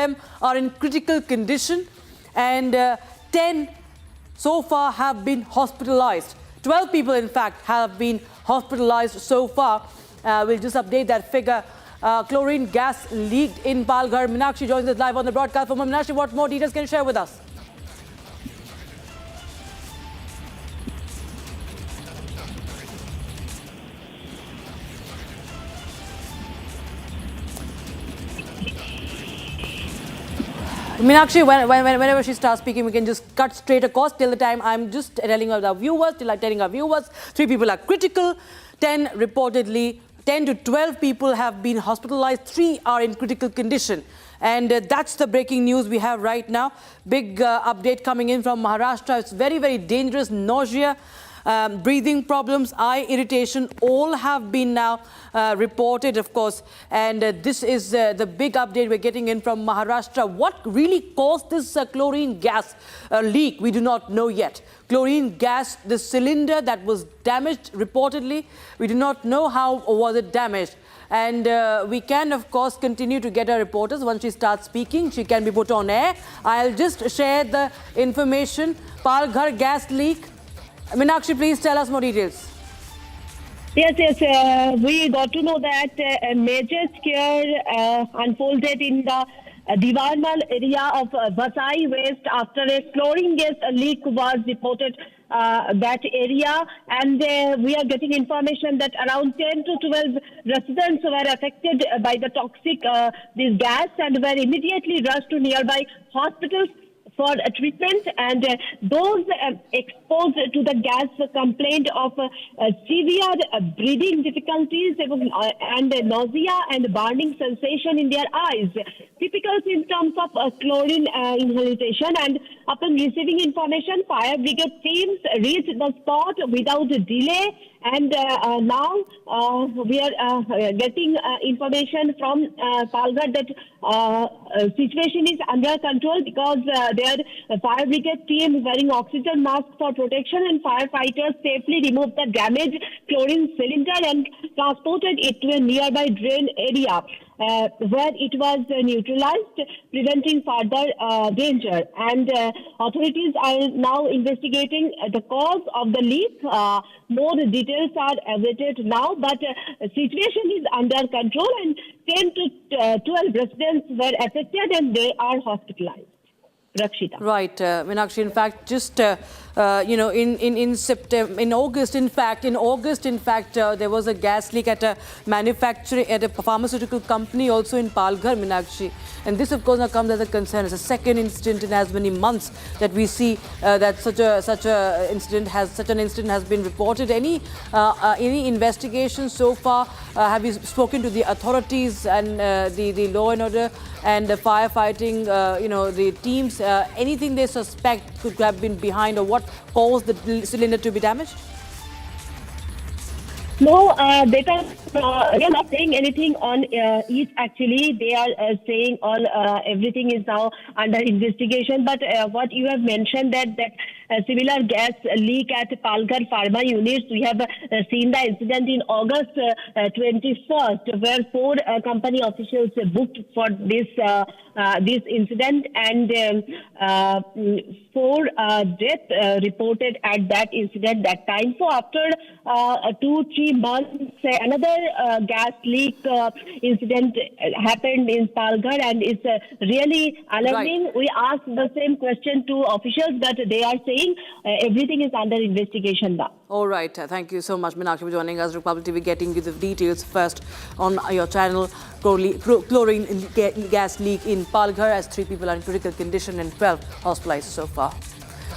them are in critical condition, and 10 so far have been hospitalized. 12 people, in fact, have been hospitalized so far. We'll just update that figure. Chlorine gas leaked in Palghar. Meenakshi joins us live on the broadcast. For Meenakshi, what more details can you share with us? Meenakshi, whenever she starts speaking, we can just cut straight across. Till the time I'm just telling our viewers, 3 people are critical, 10 to 12 people have been hospitalized, 3 are in critical condition. And that's the breaking news we have right now. Big update coming in from Maharashtra. It's very, very dangerous. Nausea, breathing problems, eye irritation, all have been now reported, of course. And this is the big update we're getting in from Maharashtra. What really caused this chlorine gas leak? We do not know yet. Chlorine gas, the cylinder that was damaged reportedly, we do not know how was it damaged. And we can, of course, continue to get our reporters. Once she starts speaking, she can be put on air. I'll just share the information. Palghar gas leak. Meenakshi, please tell us more details. Yes. We got to know that a major scare unfolded in the Dewan Maan area of Vasai West after a chlorine gas leak was reported that area, and we are getting information that around 10 to 12 residents were affected by the toxic this gas and were immediately rushed to nearby hospitals for treatment, and those exposed to the gas complained of severe breathing difficulties and nausea and burning sensation in their eyes, typical symptoms of chlorine inhalation. And upon receiving information, fire brigade teams reached the spot without delay. And now we are getting information from Palghar that situation is under control because their fire brigade team wearing oxygen masks for protection, and firefighters safely removed the damaged chlorine cylinder and transported it to a nearby drain area, where it was neutralized, preventing further danger. And authorities are now investigating the cause of the leak. More details are awaited now, but situation is under control, and 10 to 12 residents were affected and they are hospitalized. Rakshita. Right, Meenakshi, in fact, just, in September, in August, there was a gas leak at a pharmaceutical company also in Palghar, Meenakshi. And this, of course, now comes as a concern. It's the second incident in as many months that we see that such an incident has been reported. Any investigation so far? Have you spoken to the authorities and the law and order and the firefighting, the teams? Anything they suspect could have been behind, or what caused the cylinder to be damaged? No, they are not saying anything on it. Actually, they are saying everything is now under investigation. But what you have mentioned that similar gas leak at Palghar pharma units, we have seen the incident in August 21st, where 4 company officials booked for this incident, and 4 deaths reported at that incident that time. So after 2-3 months, another gas leak incident happened in Palghar, and it's really alarming. Right. We asked the same question to officials, but they are saying everything is under investigation now. All right. Thank you so much, Meenakshi, for joining us. Republic TV getting you the details first on your channel. Chlorine gas leak in Palghar, as 3 people are in critical condition and 12 hospitalized so far.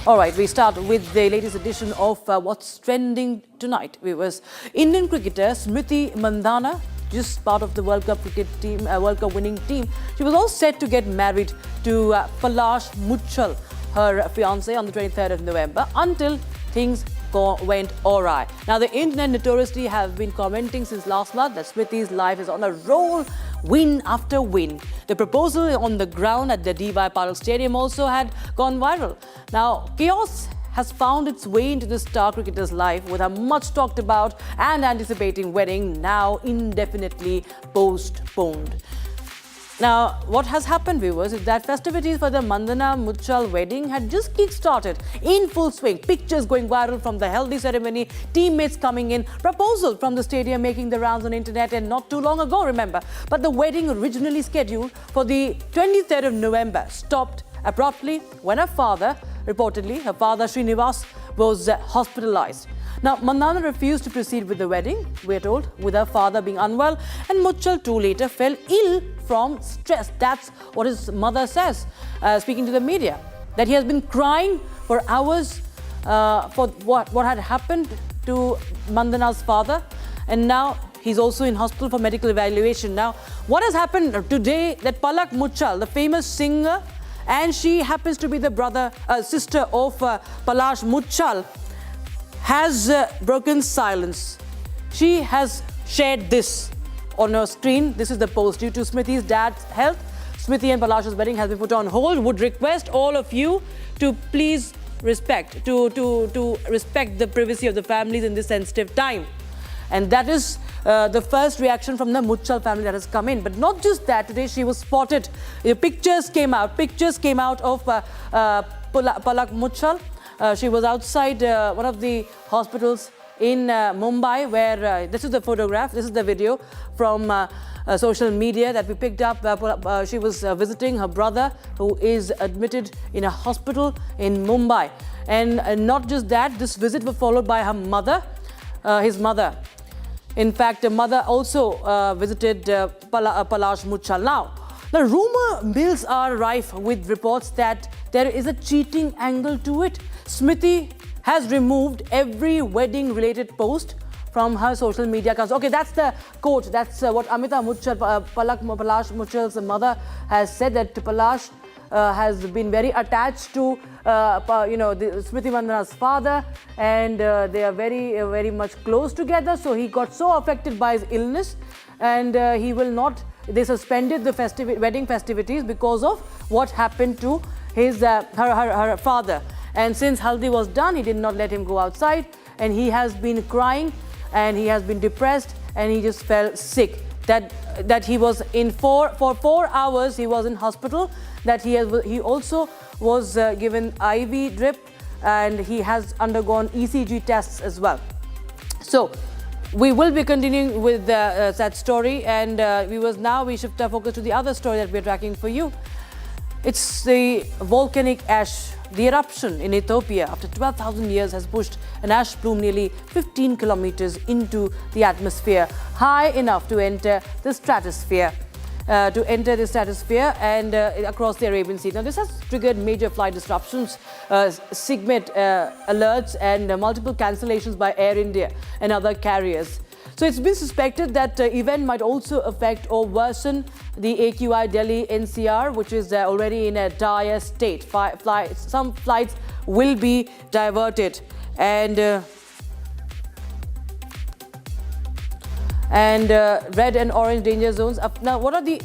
All right, we start with the latest edition of What's Trending Tonight. Viewers, Indian cricketer Smriti Mandhana, just part of the World Cup cricket team, World Cup winning team. She was all set to get married to Palash Muchal, her fiancé, on the 23rd of November, until things went awry. Now, the internet notoriously have been commenting since last month that Smriti's life is on a roll, win after win. The proposal on the ground at the D.Y. Patil Stadium also had gone viral. Now, chaos has found its way into the star cricketer's life, with a much talked about and anticipating wedding now indefinitely postponed. Now, what has happened, viewers, is that festivities for the Mandana Muchal wedding had just kick-started in full swing. Pictures going viral from the haldi ceremony, teammates coming in, proposal from the stadium making the rounds on internet, and not too long ago, remember. But the wedding, originally scheduled for the 23rd of November, stopped abruptly when her father, reportedly, her father Srinivas, was hospitalized. Now, Mandana refused to proceed with the wedding, we are told, with her father being unwell, and Muchal too later fell ill from stress. That's what his mother says, speaking to the media, that he has been crying for hours for what had happened to Mandana's father, and now he's also in hospital for medical evaluation. Now, what has happened today, that Palak Muchal, the famous singer, and she happens to be the sister of Palash Muchal, has broken silence. She has shared this on her screen. This is the post. Due to Smriti's dad's health, Smriti and Palash's wedding has been put on hold. Would request all of you to please respect the privacy of the families in this sensitive time. And that is the first reaction from the Muchal family that has come in. But not just that, today she was spotted. Pictures came out of Palak Muchal. She was outside one of the hospitals in Mumbai, where this is the photograph, this is the video from social media that we picked up. She was visiting her brother, who is admitted in a hospital in Mumbai. And not just that, this visit was followed by her mother, his mother. In fact, her mother also visited Palash Muchal. Now, the rumor mills are rife with reports that there is a cheating angle to it. Smriti has removed every wedding-related post from her social media accounts. Okay, that's the quote. That's what Amita Muchal, Palash Muchal's mother, has said, that Palash has been very attached to the Smriti Mandana's father, and they are very much close together. So he got so affected by his illness, and he will not. They suspended the wedding festivities because of what happened to his her father. And since haldi was done, he did not let him go outside, and he has been crying, and he has been depressed, and he just fell sick. That he was in for 4 hours. He was in hospital. That he also was given IV drip, and he has undergone ECG tests as well. So we will be continuing with that story, and we shift our focus to the other story that we're tracking for you. It's the volcanic ash. The eruption in Ethiopia after 12,000 years has pushed an ash plume nearly 15 kilometers into the atmosphere, high enough to enter the stratosphere. And across the Arabian Sea. Now, this has triggered major flight disruptions, SIGMET alerts, and multiple cancellations by Air India and other carriers. So it's been suspected that event might also affect or worsen the AQI Delhi NCR, which is already in a dire state. Some flights will be diverted, and red and orange danger zones. Now, what are the...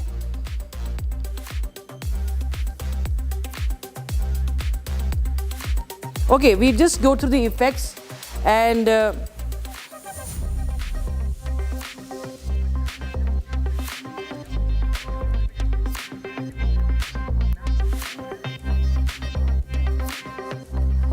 Okay, we just go through the effects, and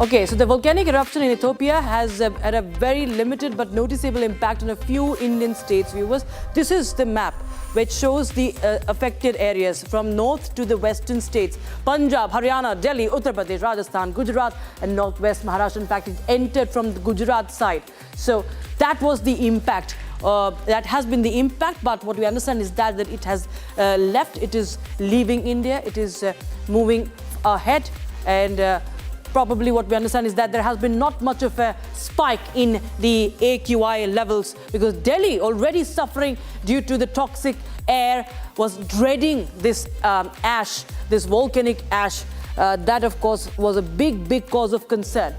okay, so the volcanic eruption in Ethiopia has had a very limited but noticeable impact on a few Indian states, viewers. This is the map which shows the affected areas from north to the western states. Punjab, Haryana, Delhi, Uttar Pradesh, Rajasthan, Gujarat, and northwest Maharashtra. In fact, it entered from the Gujarat side. So that was the impact. That has been the impact, but what we understand is that it has left. It is leaving India. It is moving ahead, and probably what we understand is that there has been not much of a spike in the AQI levels, because Delhi, already suffering due to the toxic air, was dreading this ash, this volcanic ash. That, of course, was a big cause of concern.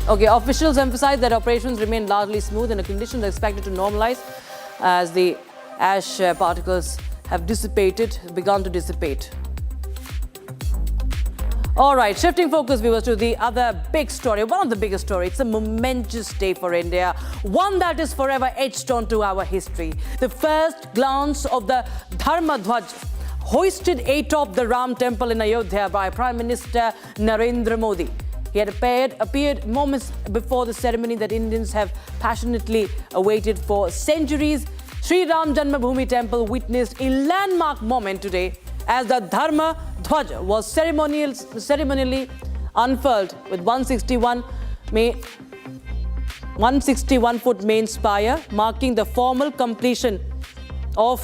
Okay, officials emphasize that operations remain largely smooth and the conditions are expected to normalize as the ash particles have begun to dissipate. All right, shifting focus, viewers, to the other big story, one of the biggest stories. It's a momentous day for India, one that is forever etched onto our history. The first glance of the Dharma Dhwaj hoisted atop the Ram temple in Ayodhya by Prime Minister Narendra Modi. He had appeared moments before the ceremony that Indians have passionately awaited for centuries. Sri Ram Janmabhoomi Temple witnessed a landmark moment today as the Dharma Dhwaj was ceremonially unfurled with 161-foot main spire, marking the formal completion of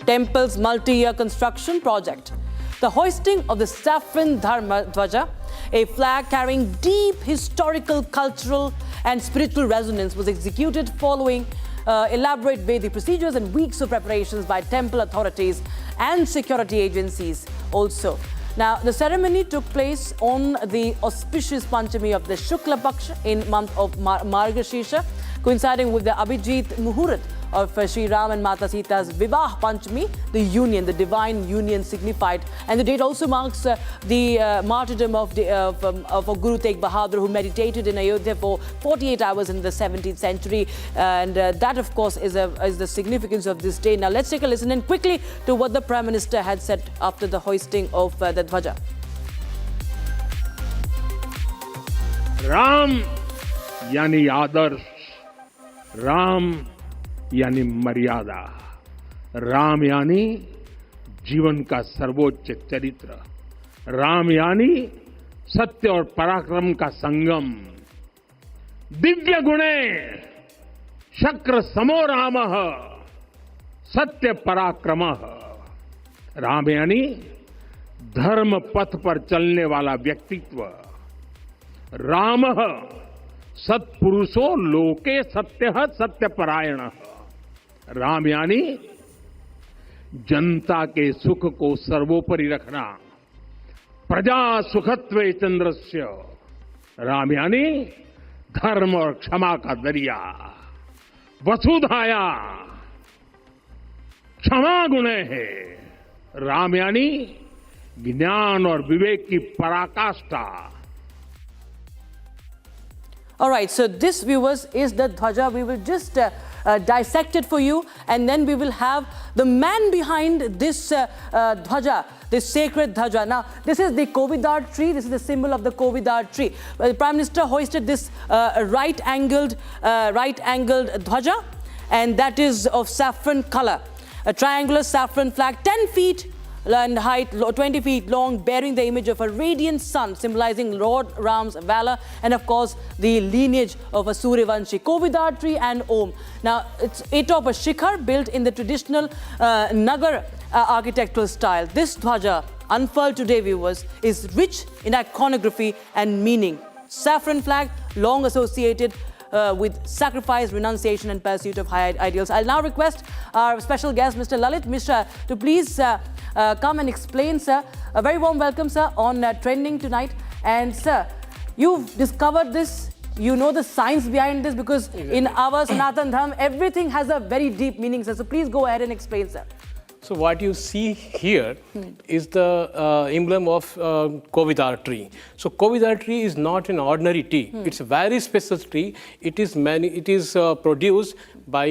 temple's multi-year construction project. The hoisting of the saffron Dharma Dhwaja, a flag carrying deep historical, cultural and spiritual resonance, was executed following elaborate Vedic procedures and weeks of preparations by temple authorities and security agencies also. Now, the ceremony took place on the auspicious Panchami of the Shukla Paksha in month of Margashirsha, coinciding with the Abhijit Muhurat of Sri Ram and Mata Sita's Vivah Panchami, the union, the divine union signified. And the date also marks the martyrdom of Guru Tegh Bahadur, who meditated in Ayodhya for 48 hours in the 17th century. And that, of course, is the significance of this day. Now, let's take a listen in quickly to what the Prime Minister had said after the hoisting of the Dhwaja. Ram yani Adarsh, Ram यानी मर्यादा, राम यानी जीवन का सर्वोच्च चरित्र, राम यानी सत्य और पराक्रम का संगम, दिव्य गुणे शक्र समो रामः, सत्य पराक्रमः। राम यानी धर्म पथ पर चलने वाला व्यक्तित्व, रामः सत्पुरुषो लोके सत्यः सत्यपरायणः। राम यानी जनता के सुख को सर्वोपरि रखना, प्रजा सुखत्वे चंद्रस्य। राम यानी धर्म और क्षमा का दरिया, वसुधाया क्षमा गुणे है। राम यानी ज्ञान और विवेक की पराकाष्ठा। All right, so this, viewers, is the Dhwaja. We will just dissect it for you, and then we will have the man behind this Dhwaja, this sacred Dhwaja. Now, this is the Kovidar tree. This is the symbol of the Kovidar tree. The Prime Minister hoisted this right-angled Dhwaja, and that is of saffron color. A triangular saffron flag, 10 feet in height, 20 feet long, bearing the image of a radiant sun, symbolizing Lord Ram's valor and, of course, the lineage of a Suryavanshi, Kovidar tree and Om. Now, it's atop a shikhar built in the traditional Nagar architectural style. This Dhwaja, unfurled today, viewers, is rich in iconography and meaning. Saffron flag, long associated with sacrifice, renunciation and pursuit of high ideals. I'll now request our special guest, Mr. Lalit Mishra, to please come and explain, sir. A very warm welcome, sir, on Trending tonight. And, sir, you've discovered this. You know the science behind this, because in our Sanatan Dharma, everything has a very deep meaning, sir. So please go ahead and explain, sir. So what you see here is the emblem of Kovidar tree. So Kovidar tree is not an ordinary tree. It's a very special tree. It is produced by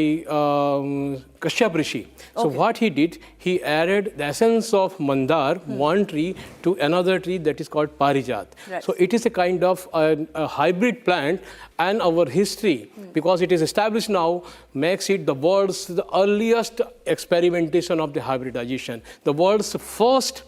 Kashyap Rishi. So what he did, he added the essence of Mandar, one tree, to another tree that is called Parijat. Right. So it is a kind of a hybrid plant, and our history, because it is established now, makes it the world's earliest experimentation of the hybridization. The world's first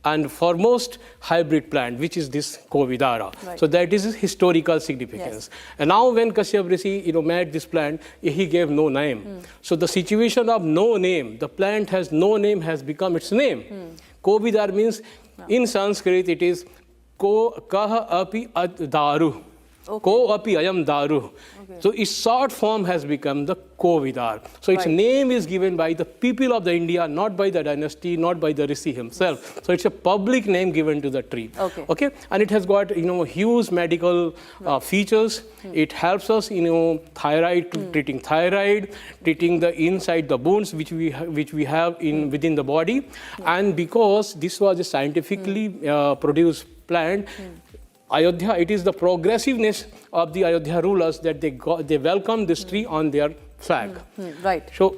and foremost hybrid plant, which is this Kovidara. Right. So that is its historical significance. Yes. And now when Kashyap Rishi made this plant, he gave no name. So the situation of no name, the plant has no name, has become its name. Kovidar means, in Sanskrit, it is ko kah api ad daru. Ko api ayam daru. Okay. So its short form has become the Kovidar. So its name is given by the people of the India, not by the dynasty, not by the Rishi himself. So it's a public name given to the tree. Okay. And it has got huge medical features. It helps us thyroid, treating thyroid, treating the inside the bones which we have within the body. And because this was a scientifically produced plant, Ayodhya, it is the progressiveness of the Ayodhya rulers that they welcome this tree on their flag. Right. So,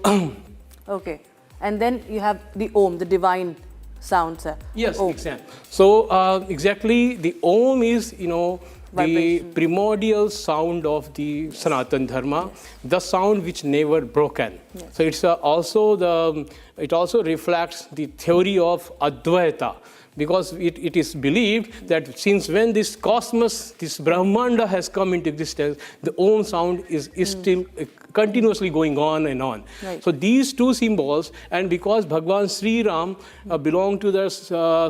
Okay. And then you have the Om, the divine sound, sir. yes, Om. exactly. So, exactly, the Om is, the Vibration. primordial sound of the Sanatan Dharma, the sound which never broken. So, it's it also reflects the theory of Advaita. Because it is believed that since when this cosmos, this Brahmanda has come into existence, the Om sound is still continuously going on and on. Right. So these two symbols, and because Bhagwan Sri Ram belonged to the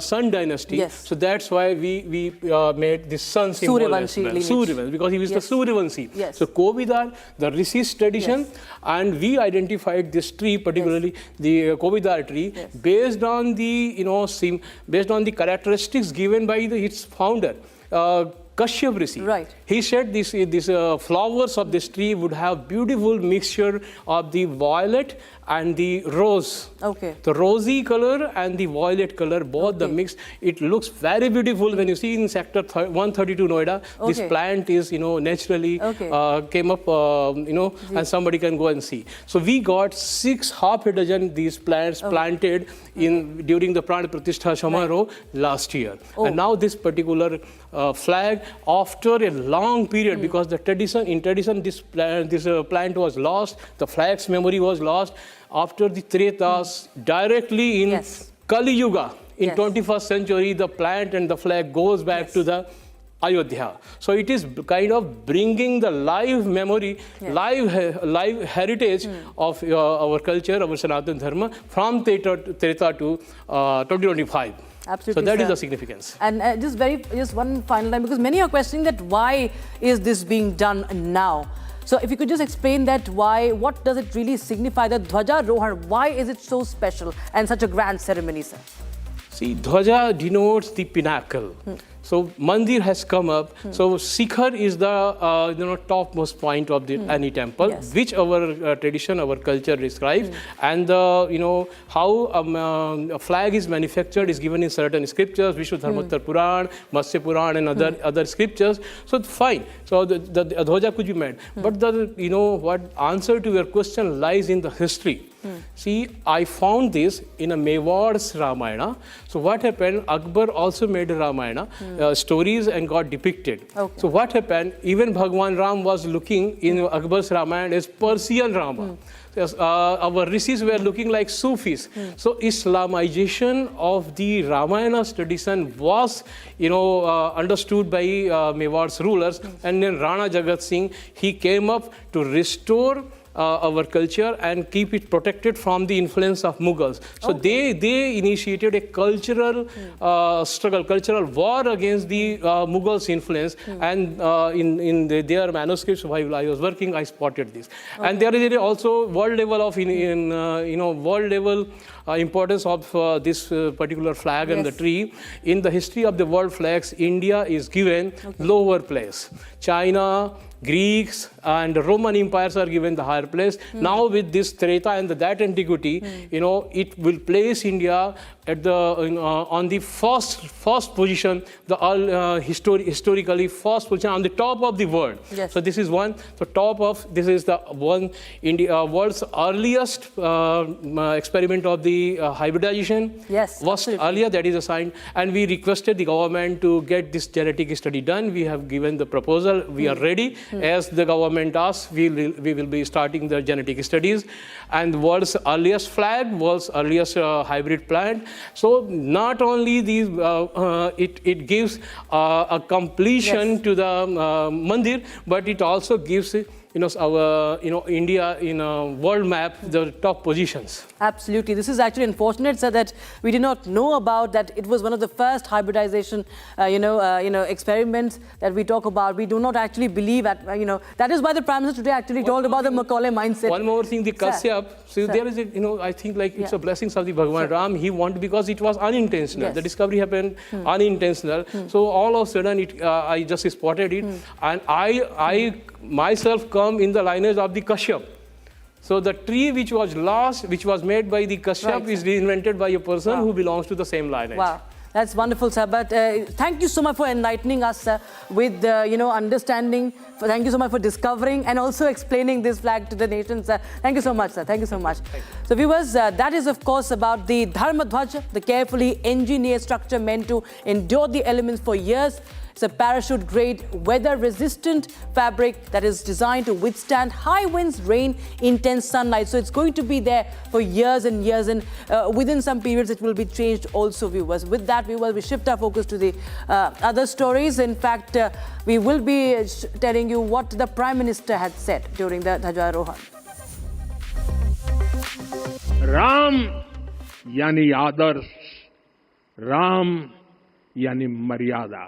Sun dynasty, Yes. so that's why we made this Sun symbol as Suryavanshi well. lineage. Suryavanshi, because he was Yes. the Suryavanshi. Yes. So Kovidar, the Rishis tradition, and we identified this tree, particularly the Kovidar tree, based on the based on the characteristics given by its founder, Kashyap Rishi. Right. He said these flowers of this tree would have beautiful mixture of the violet and the rose. Okay. The rosy color and the violet color, both the mix. It looks very beautiful when you see in sector 132 Noida. This Okay. plant is, naturally came up, and somebody can go and see. So we got half a dozen these plants planted during the Pran Pratishtha Samaro last year. And now this particular flag, after a long period, because in tradition this plant was lost, the flag's memory was lost. After the Tretas, directly in Kali Yuga, in 21st century, the plant and the flag goes back to the Ayodhya. So it is kind of bringing the live memory, live heritage of our culture, our Sanatan Dharma, from Treta to 2025. Absolutely, so that is sir. the significance. And just one final line, because many are questioning that why is this being done now? So if you could just explain that what does it really signify, the Dhwaja Rohan, why is it so special and such a grand ceremony, sir? See, Dhwaja denotes the pinnacle. So mandir has come up. So Sikhar is the topmost point of any temple, which our tradition, our culture describes, and how a flag is manufactured is given in certain scriptures, Vishuddharmottara Puran, Matsya Puran, and other scriptures. So fine. So the Dhwaja could be made, but what answer to your question lies in the history. See, I found this in a Mewad's Ramayana. So what happened, Akbar also made a Ramayana, stories and got depicted. Okay. So what happened, even Bhagwan Ram was looking in Akbar's Ramayana as Persian Rama. Yes, our rishis were looking like Sufis. So Islamization of the Ramayana tradition was, understood by Mewad's rulers. And then Rana Jagat Singh, he came up to restore our culture and keep it protected from the influence of Mughals. So they initiated a cultural struggle, cultural war against the Mughals' influence. And in their manuscripts, while I was working, I spotted this. And there is also world level of world level importance of this particular flag and the tree. In the history of the world flags, India is given lower place. China, Greeks and Roman empires are given the higher place. Now with this Treta and that antiquity, it will place India at the on the first position, the historically first position on the top of the world. Yes. So this is one. So this is the one world's earliest experiment of the hybridization. Yes, Was earlier, that is a sign. And we requested the government to get this genetic study done. We have given the proposal. We are ready. As the government asks, we will be starting the genetic studies. And world's earliest flag, world's earliest hybrid plant. So not only these, it gives a completion to the mandir, but it also gives our India in a world map, the top positions. Absolutely. This is actually unfortunate, sir, that we did not know about that. It was one of the first hybridization, experiments that we talk about. We do not actually believe at, that is why the Prime Minister today actually told about the Macaulay mindset. One more thing, the Kashyap. So there is a, I think it's a blessings of the Bhagwan Ram. He wanted, because it was unintentional. Yes. The discovery happened unintentional. So all of a sudden, I just spotted it. And I myself come in the lineage of the Kashyap. So the tree which was lost, which was made by the Kashyap, is reinvented by a person who belongs to the same lineage. Wow. That's wonderful, sir. But thank you so much for enlightening us with, understanding. Thank you so much for discovering and also explaining this flag to the nation, sir. Thank you so much, sir. Thank you so much. So, viewers, that is, of course, about the Dharma Dhwaj, the carefully engineered structure meant to endure the elements for years. It's a parachute-grade, weather-resistant fabric that is designed to withstand high winds, rain, intense sunlight. So it's going to be there for years and years, and within some periods it will be changed also, viewers. With that, viewers, we shift our focus to the other stories. In fact, we will be telling you what the Prime Minister had said during the Dhwajarohan. Ram यानी आदर्श, राम यानी मर्यादा,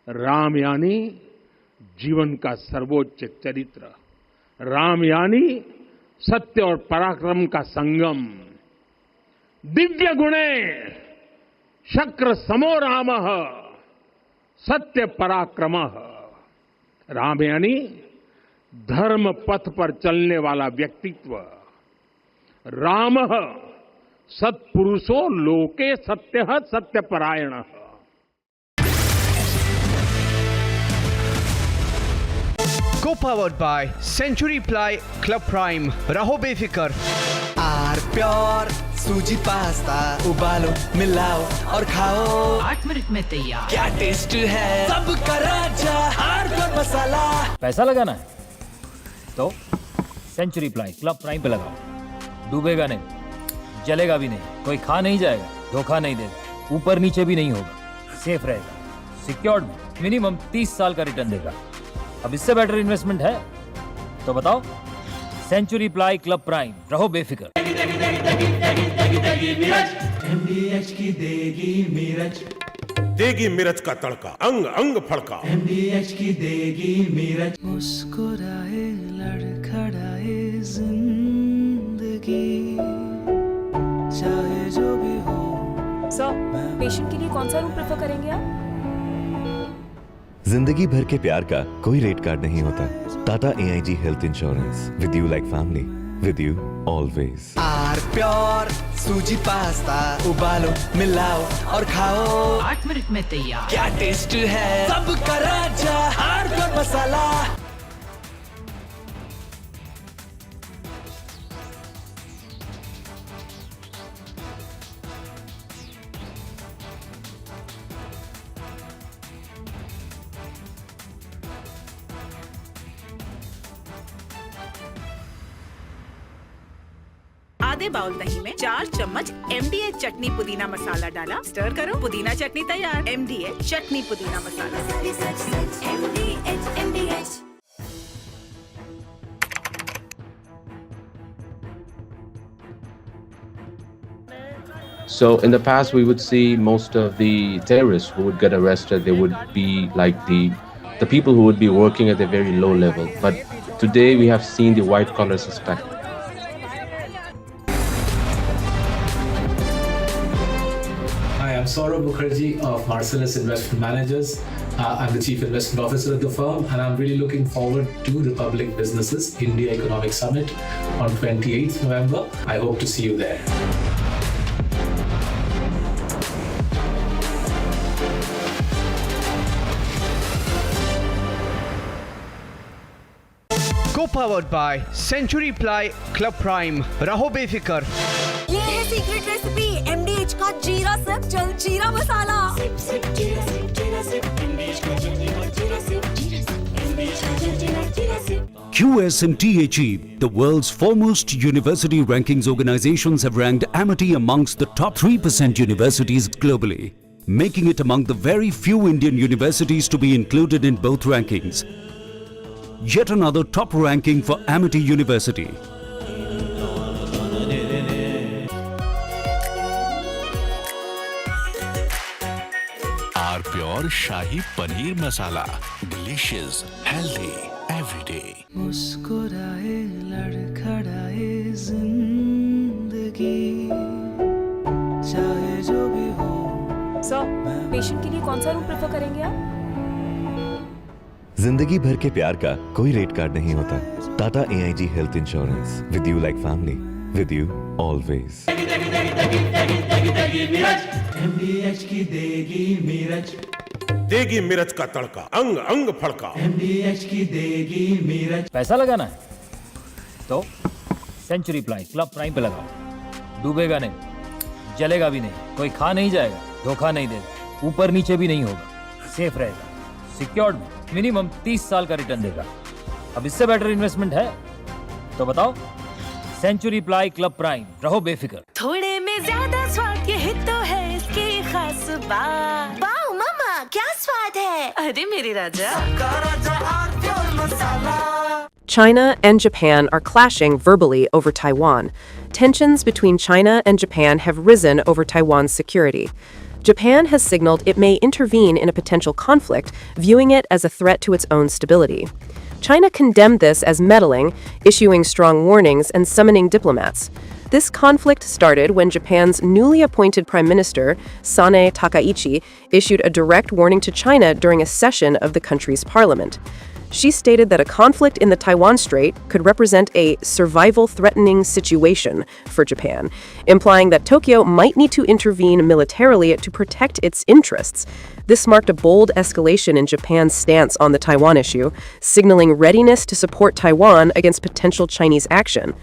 राम यानी जीवन का सर्वोच्च चरित्र, राम यानी सत्य और पराक्रम का संगम, दिव्य गुणे शक्र समो रामः सत्य पराक्रमः, राम यानी धर्म पथ पर चलने वाला व्यक्तित्व, रामः सत्पुरुषो लोके सत्यः सत्यपरायणः। Co-powered by Century Ply Club Prime. रहो बेफिक्र। आर प्योर सूजी पास्ता उबालो मिलाओ और खाओ 8 मिनट में तैयार। क्या टेस्ट है सबका राजा आर प्योर मसाला। पैसा लगाना है तो सेंचुरी प्लाई क्लब प्राइम पे लगाओ, डूबेगा नहीं, जलेगा भी नहीं, कोई खा नहीं जाएगा, धोखा नहीं देगा, ऊपर नीचे भी नहीं होगा, सेफ रहेगा, सिक्योर्ड में मिनिमम 30 साल का रिटर्न देगा। अब इससे बेटर इन्वेस्टमेंट है तो बताओ। सेंचुरी प्लाई क्लब प्राइम, रहो बेफिक्र। MDH की देगी मिर्च, देगी मिर्च का तड़का, अंग अंग फड़का। MDH की देगी मिर्च। मुस्कुराए लड़खड़ाए जिंदगी, चाहे जो भी हो। सर, पेशेंट के लिए कौन सा रूम प्रेफर करेंगे आप? जिंदगी भर के प्यार का कोई रेट कार्ड नहीं होता। Tata AIG health insurance, with you like family, with you always. R pure सूजी पास्ता उबालो मिलाओ और खाओ 8 मिनट में तैयार। क्या टेस्ट है सबका राजा आर प्योर मसाला। आधे बाउल दही में 4 चम्मच MDH चटनी पुदीना मसाला डाला, स्टर करो, पुदीना चटनी तैयार। MDH चटनी पुदीना मसाला। So in the past, we would see most of the terrorists who would get arrested, they would be like the people who would be working at a very low level. But today we have seen the white collar suspect. Hi, I'm Saurabh Mukherjee of Marcellus Investment Managers. I'm the Chief Investment Officer at the firm, and I'm really looking forward to Republic Businesses India Economic Summit on 28th November. I hope to see you there. Co-powered by Century Ply Club Prime. रहो बेफिक्र। ये है secret recipe MDH का जीरा sip jaljeera masala. QSMTHE, the world's foremost university rankings organizations, have ranked Amity amongst the top 3% universities globally, making it among the very few Indian universities to be included in both rankings. Yet another top ranking for Amity University. R pure shahi paneer masala, delicious, healthy everyday. मुस्कुराए लड़खड़ाए जिंदगी, चाहे जो भी हो। Sir, patient के लिए कौन सा रूम प्रेफर करेंगे आप? जिंदगी भर के प्यार का कोई रेट कार्ड नहीं होता। Tata AIG health insurance, with you like family, with you always. MDH की देगी मिर्च, देगी मिर्च का तड़का, अंग अंग फड़का। MDH की देगी मिर्च। पैसा लगाना है तो सेंचुरी प्लाई क्लब प्राइम पे लगाओ, डूबेगा नहीं, जलेगा भी नहीं, कोई खा नहीं जाएगा, धोखा नहीं देगा, ऊपर नीचे भी नहीं होगा, सेफ रहेगा, सिक्योर्ड, मिनिमम 30 साल का रिटर्न देगा। अब इससे बेटर इन्वेस्टमेंट है तो बताओ। सेंचुरी प्लाई क्लब प्राइम, रहो बेफिक्र। थोड़े में ज्यादा स्वाद, यही तो है इसकी खास बात। वाओ मामा, क्या स्वाद है। अरे मेरे राजा। China and Japan are clashing verbally over Taiwan. Tensions between China and Japan have risen over Taiwan's security. Japan has signaled it may intervene in a potential conflict, viewing it as a threat to its own stability. China condemned this as meddling, issuing strong warnings and summoning diplomats. This conflict started when Japan's newly appointed Prime Minister, Sanae Takaichi, issued a direct warning to China during a session of the country's parliament. She stated that a conflict in the Taiwan Strait could represent a survival-threatening situation for Japan, implying that Tokyo might need to intervene militarily to protect its interests. This marked a bold escalation in Japan's stance on the Taiwan issue, signaling readiness to support Taiwan against potential Chinese action.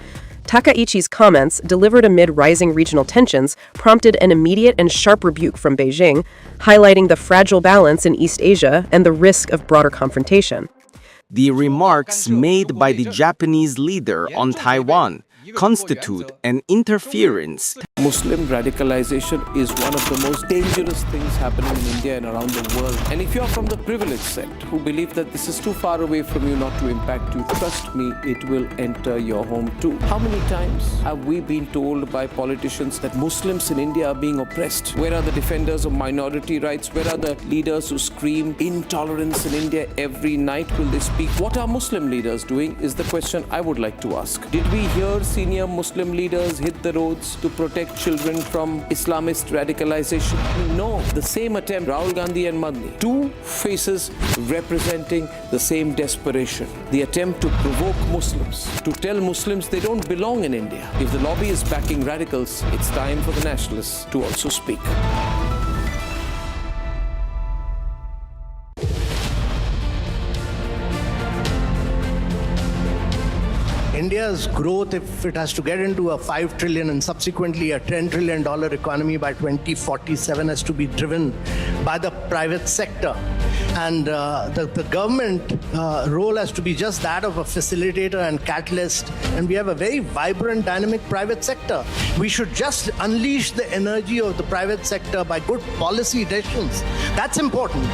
Takaichi's comments, delivered amid rising regional tensions, prompted an immediate and sharp rebuke from Beijing, highlighting the fragile balance in East Asia and the risk of broader confrontation. The remarks made by the Japanese leader on Taiwan constitute an interference. Muslim radicalization is one of the most dangerous things happening in India and around the world. And if you're from the privileged set who believe that this is too far away from you not to impact you, trust me, it will enter your home too. How many times have we been told by politicians that Muslims in India are being oppressed? Where are the defenders of minority rights? Where are the leaders who scream intolerance in India every night? Will they speak? What are Muslim leaders doing is the question I would like to ask. Did we hear senior Muslim leaders hit the roads to protect children from Islamist radicalization? No. The same attempt, Rahul Gandhi and Madni, two faces representing the same desperation. The attempt to provoke Muslims, to tell Muslims they don't belong in India. If the lobby is backing radicals, it's time for the nationalists to also speak. India's growth, if it has to get into a $5 trillion and subsequently a $10 trillion economy by 2047, has to be driven by the private sector. And the government role has to be just that of a facilitator and catalyst. And we have a very vibrant, dynamic private sector. We should just unleash the energy of the private sector by good policy decisions. That's important.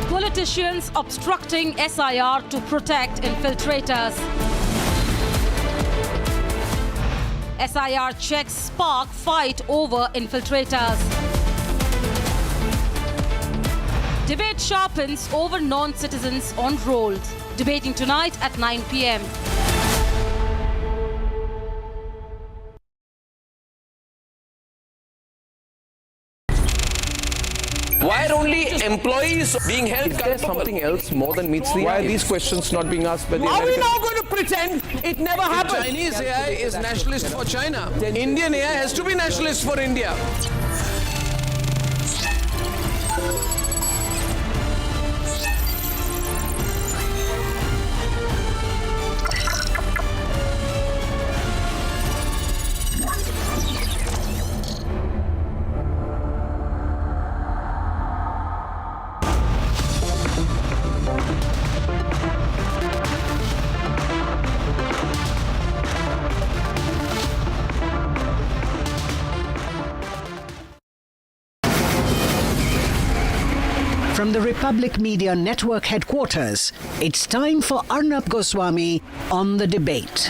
Politicians obstructing SIR to protect infiltrators. SIR checks spark fight over infiltrators. Debate sharpens over non-citizens on rolls. Debating tonight at 9 p.m. Why are only employees being held culpable? Is there something else more than meets the eye? Why are these questions not being asked by the Americans? Are we now going to pretend it never happened? Chinese AI is nationalist for China. Indian AI has to be nationalist for India. From the Republic Media Network headquarters, it's time for Arnab Goswami on the debate.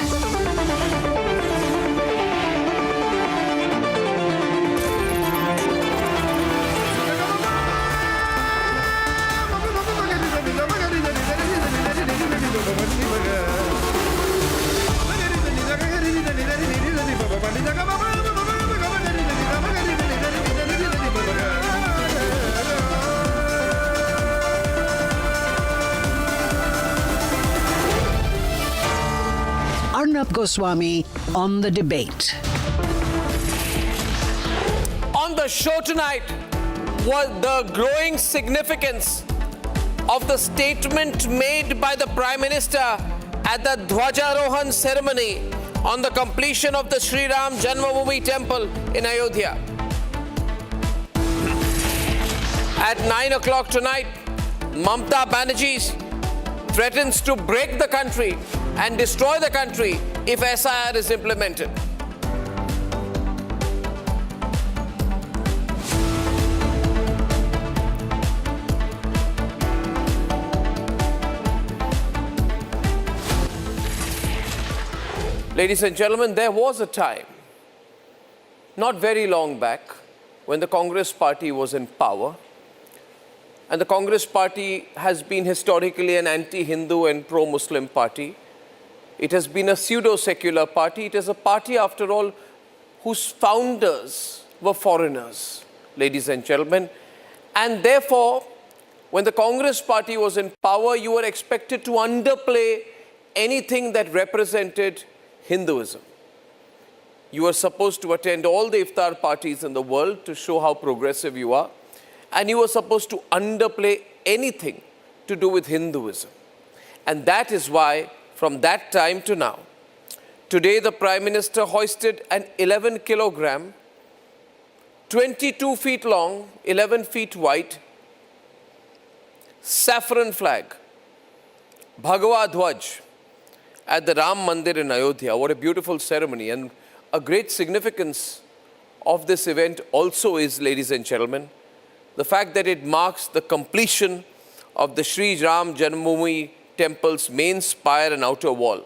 Goswami on the debate. On the show tonight was the growing significance of the statement made by the Prime Minister at the Dhwajarohan ceremony on the completion of the Sri Ram Janmabhoomi temple in Ayodhya. At 9 o'clock tonight, Mamata Banerjee threatens to break the country and destroy the country if SIR is implemented. Ladies and gentlemen, there was a time, not very long back, when the Congress party was in power. And the Congress party has been historically an anti-Hindu and pro-Muslim party. It has been a pseudo-secular party. It is a party, after all, whose founders were foreigners, ladies and gentlemen. And therefore, when the Congress party was in power, you were expected to underplay anything that represented Hinduism. You were supposed to attend all the iftar parties in the world to show how progressive you are. And you were supposed to underplay anything to do with Hinduism. And that is why, from that time to now, today the Prime Minister hoisted an 11 kilogram, 22 feet long, 11 feet wide, saffron flag, Bhagwa Dhwaj, at the Ram Mandir in Ayodhya. What a beautiful ceremony. And a great significance of this event also is, ladies and gentlemen, the fact that it marks the completion of the Sri Ram Janmabhoomi temple's main spire and outer wall.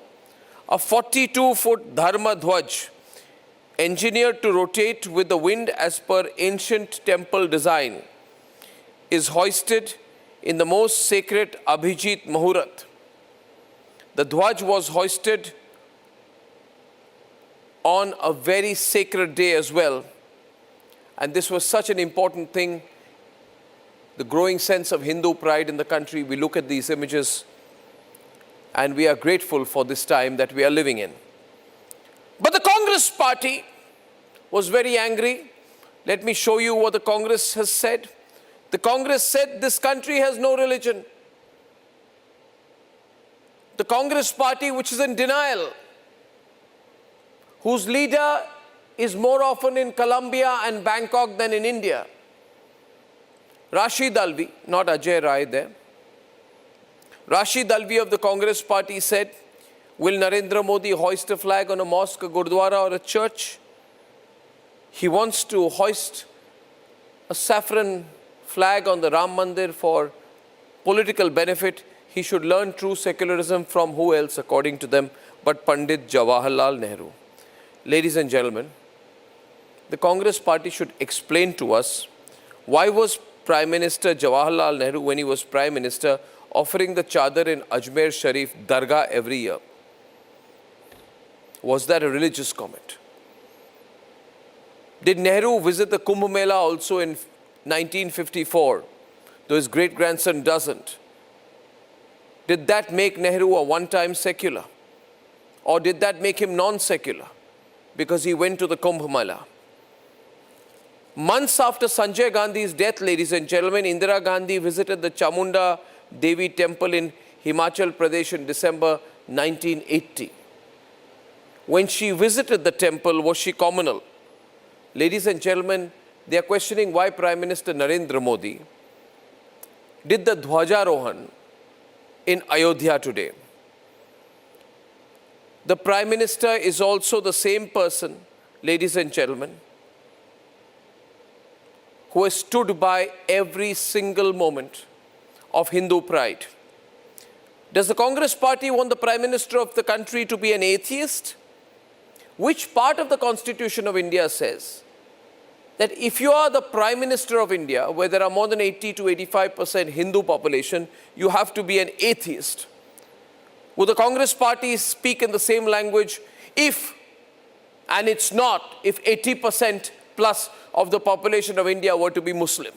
A 42-foot Dharma Dhwaj, engineered to rotate with the wind as per ancient temple design, is hoisted in the most sacred Abhijit Muhurat. The Dhwaj was hoisted on a very sacred day as well. And this was such an important thing. The growing sense of Hindu pride in the country. We look at these images and we are grateful for this time that we are living in. But the Congress party was very angry. Let me show you what the Congress has said. The Congress said this country has no religion. The Congress party, which is in denial, whose leader is more often in Colombia and Bangkok than in India. Rashid Alvi, not Ajay Rai there. Rashid Alvi of the Congress party said, will Narendra Modi hoist a flag on a mosque, a gurdwara or a church? He wants to hoist a saffron flag on the Ram Mandir for political benefit. He should learn true secularism from who else, according to them, but Pandit Jawaharlal Nehru. Ladies and gentlemen, the Congress party should explain to us why was Prime Minister Jawaharlal Nehru, when he was Prime Minister, offering the chadar in Ajmer Sharif Dargah every year? Was that a religious comment? Did Nehru visit the Kumbh Mela also in 1954, though his great-grandson doesn't? Did that make Nehru a one-time secular? Or did that make him non-secular because he went to the Kumbh Mela? Months after Sanjay Gandhi's death, ladies and gentlemen, Indira Gandhi visited the Chamunda Devi temple in Himachal Pradesh in December 1980. When she visited the temple, was she communal? Ladies and gentlemen, they are questioning why Prime Minister Narendra Modi did the Dhwajarohan in Ayodhya today. The Prime Minister is also the same person, ladies and gentlemen, who has stood by every single moment of Hindu pride. Does the Congress party want the Prime Minister of the country to be an atheist? Which part of the Constitution of India says that if you are the Prime Minister of India, where there are more than 80 to 85% Hindu population, you have to be an atheist? Would the Congress party speak in the same language if, and it's not, if 80% plus of the population of India were to be Muslim?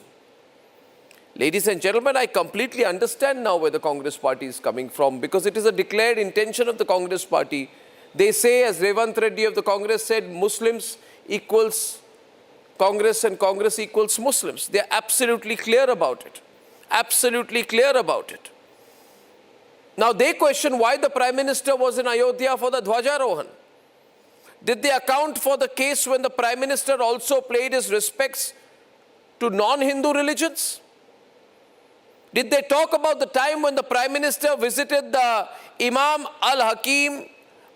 Ladies and gentlemen, I completely understand now where the Congress party is coming from, because it is a declared intention of the Congress party They say, as Revant Reddy of the Congress said, Muslims equals Congress and Congress equals Muslims. They are absolutely clear about it. Absolutely clear about it. Now they question why the Prime Minister was in Ayodhya for the Dhwajarohan. Did they account for the case when the Prime Minister also paid his respects to non-Hindu religions? Did they talk about the time when the Prime Minister visited the Imam Al-Hakim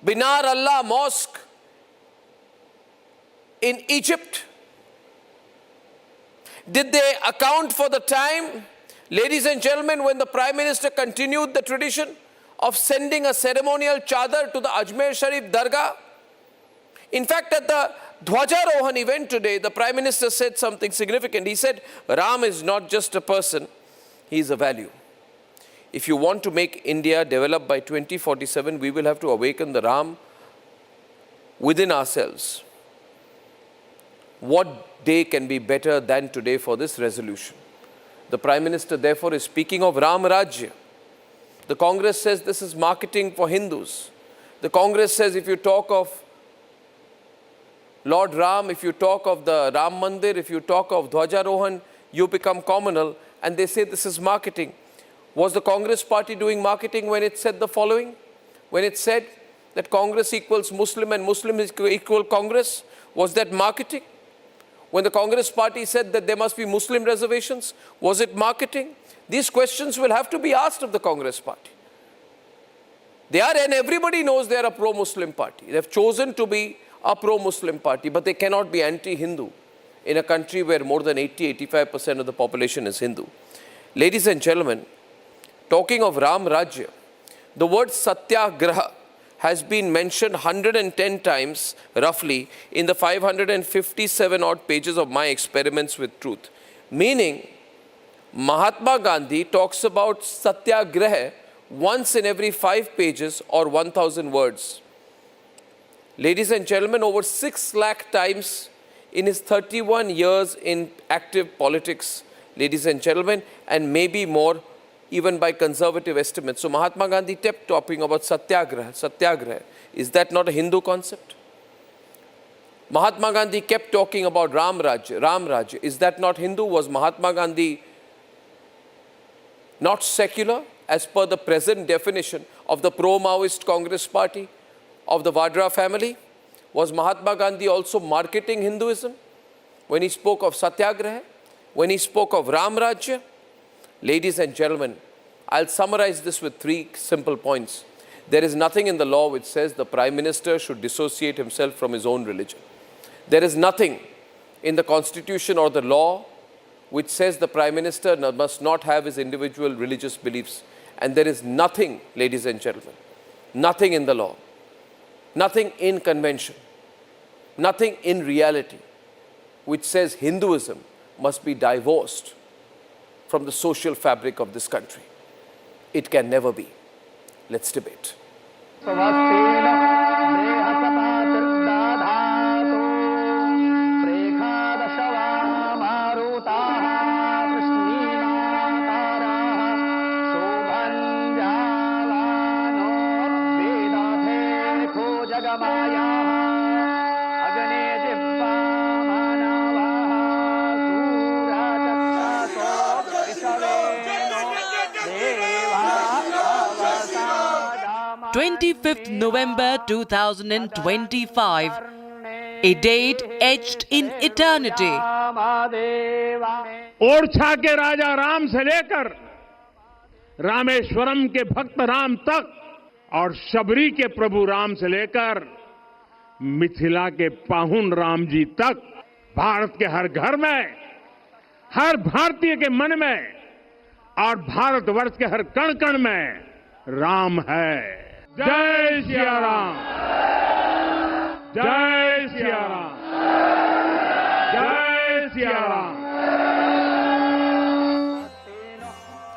Binar Allah Mosque in Egypt? Did they account for the time, ladies and gentlemen, when the Prime Minister continued the tradition of sending a ceremonial chadar to the Ajmer Sharif Dargah? In fact, at the Dhwajarohan event today, the Prime Minister said something significant. He said, Ram is not just a person, he is a value. If you want to make India develop by 2047, we will have to awaken the Ram within ourselves. What day can be better than today for this resolution? The Prime Minister, therefore, is speaking of Ram Rajya. The Congress says this is marketing for Hindus. The Congress says if you talk of Lord Ram, if you talk of the Ram Mandir, if you talk of Dhwajarohan, you become communal, and they say this is marketing. Was the Congress party doing marketing when it said the following? When it said that Congress equals Muslim and Muslim is equal Congress? Was that marketing? When the Congress party said that there must be Muslim reservations, was it marketing? These questions will have to be asked of the Congress party. They are, and everybody knows they are a pro-Muslim party. They have chosen to be a pro-Muslim party, but they cannot be anti-Hindu in a country where more than 80-85% of the population is Hindu. Ladies and gentlemen, talking of Ram Rajya, the word Satyagraha has been mentioned 110 times, roughly, in the 557 odd pages of my experiments with truth. Meaning, Mahatma Gandhi talks about Satyagraha once in every 5 pages or 1,000 words. Ladies and gentlemen, over 6 lakh times in his 31 years in active politics, ladies and gentlemen, and maybe more, even by conservative estimates. So Mahatma Gandhi kept talking about Satyagraha, Satyagraha. Is that not a Hindu concept? Mahatma Gandhi kept talking about Ram Rajya, Ram Rajya. Is that not Hindu? Was Mahatma Gandhi not secular as per the present definition of the pro-Maoist Congress party, of the Vadra family? Was Mahatma Gandhi also marketing Hinduism when he spoke of Satyagraha, when he spoke of Ram Rajya? Ladies and gentlemen, I'll summarize this with 3 simple points. There is nothing in the law which says the Prime Minister should dissociate himself from his own religion. There is nothing in the Constitution or the law which says the Prime Minister must not have his individual religious beliefs. And there is nothing, ladies and gentlemen, nothing in the law, nothing in convention, nothing in reality which says Hinduism must be divorced from the social fabric of this country. It can never be. Let's debate. November 2025, a date etched in eternity. Orchha के राजा राम से लेकर रामेश्वरम के भक्त राम तक और शबरी के प्रभु राम से लेकर मिथिला के पाहुन राम जी तक भारत के हर घर में, हर भारतीय के मन में और भारतवर्ष के हर कण कण में राम है। जय सिया राम, जय सिया राम, जय Siya Ram.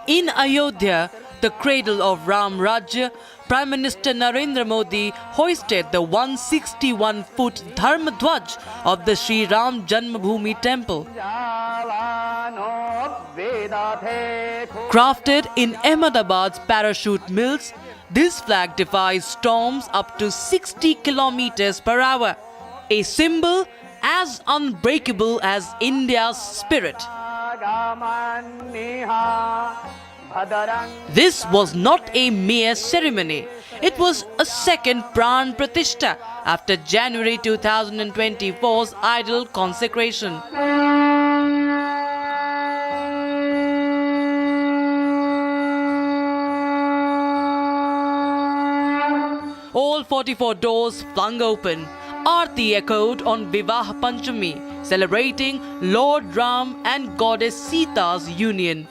In Ayodhya, the cradle of Ram Rajya, Prime Minister Narendra Modi hoisted the 161-foot Dharma Dhwaj of the Sri Ram Janmabhoomi temple. Crafted in Ahmedabad's parachute mills, this flag defies storms up to 60 kilometers per hour, a symbol as unbreakable as India's spirit. This was not a mere ceremony. It was a second Pran Pratishtha after January 2024's idol consecration. All 44 doors flung open. Aarti echoed on Vivah Panchami, celebrating Lord Ram and Goddess Sita's union.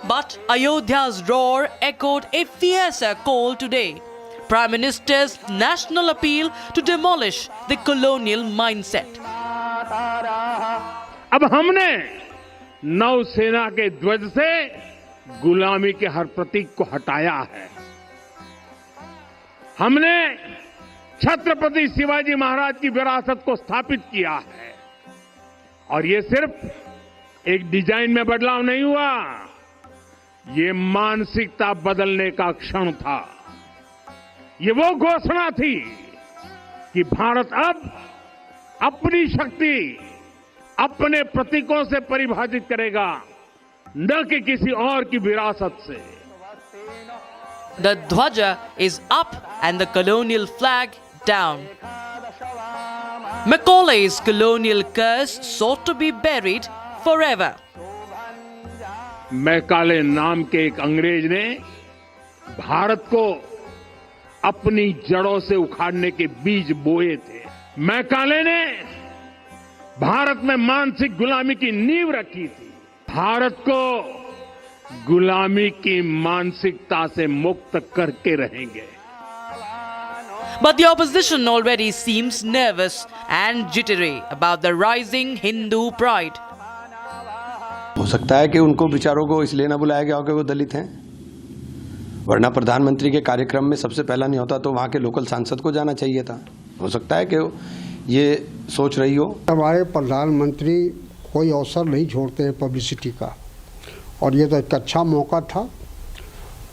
But Ayodhya's roar echoed a fiercer call today. Prime Minister's national appeal to demolish the colonial mindset. अब हमने नौसेना के ध्वज से गुलामी के हर प्रतीक को हटाया है। हमने छत्रपति शिवाजी महाराज की विरासत को स्थापित किया है। और ये सिर्फ एक डिजाइन में बदलाव नहीं हुआ, ये मानसिकता बदलने का क्षण था। ये वो घोषणा थी कि भारत अब अपनी शक्ति अपने प्रतीकों से परिभाषित करेगा, न कि किसी और की विरासत से। The Dhwaja is up and the colonial flag down. Macaulay's colonial curse sought to be buried forever. Macaulay नाम के एक अंग्रेज ने भारत को अपनी जड़ों से उखाड़ने के बीज बोए थे। मैकाले ने भारत में मानसिक गुलामी की नींव रखी थी। भारत को गुलामी की मानसिकता से मुक्त करके रहेंगे। But the opposition already seems nervous and jittery about the rising Hindu pride. हो सकता है कि उनको विचारों को इसलिए ना बुलाया गया हो कि वो दलित हैं, वरना प्रधानमंत्री के कार्यक्रम में सबसे पहला नहीं होता तो वहाँ के लोकल सांसद को जाना चाहिए था। हो सकता है कि ये सोच रही हो। हमारे प्रधानमंत्री कोई अवसर नहीं छोड़ते हैं पब्लिसिटी का, और ये तो एक अच्छा मौका था,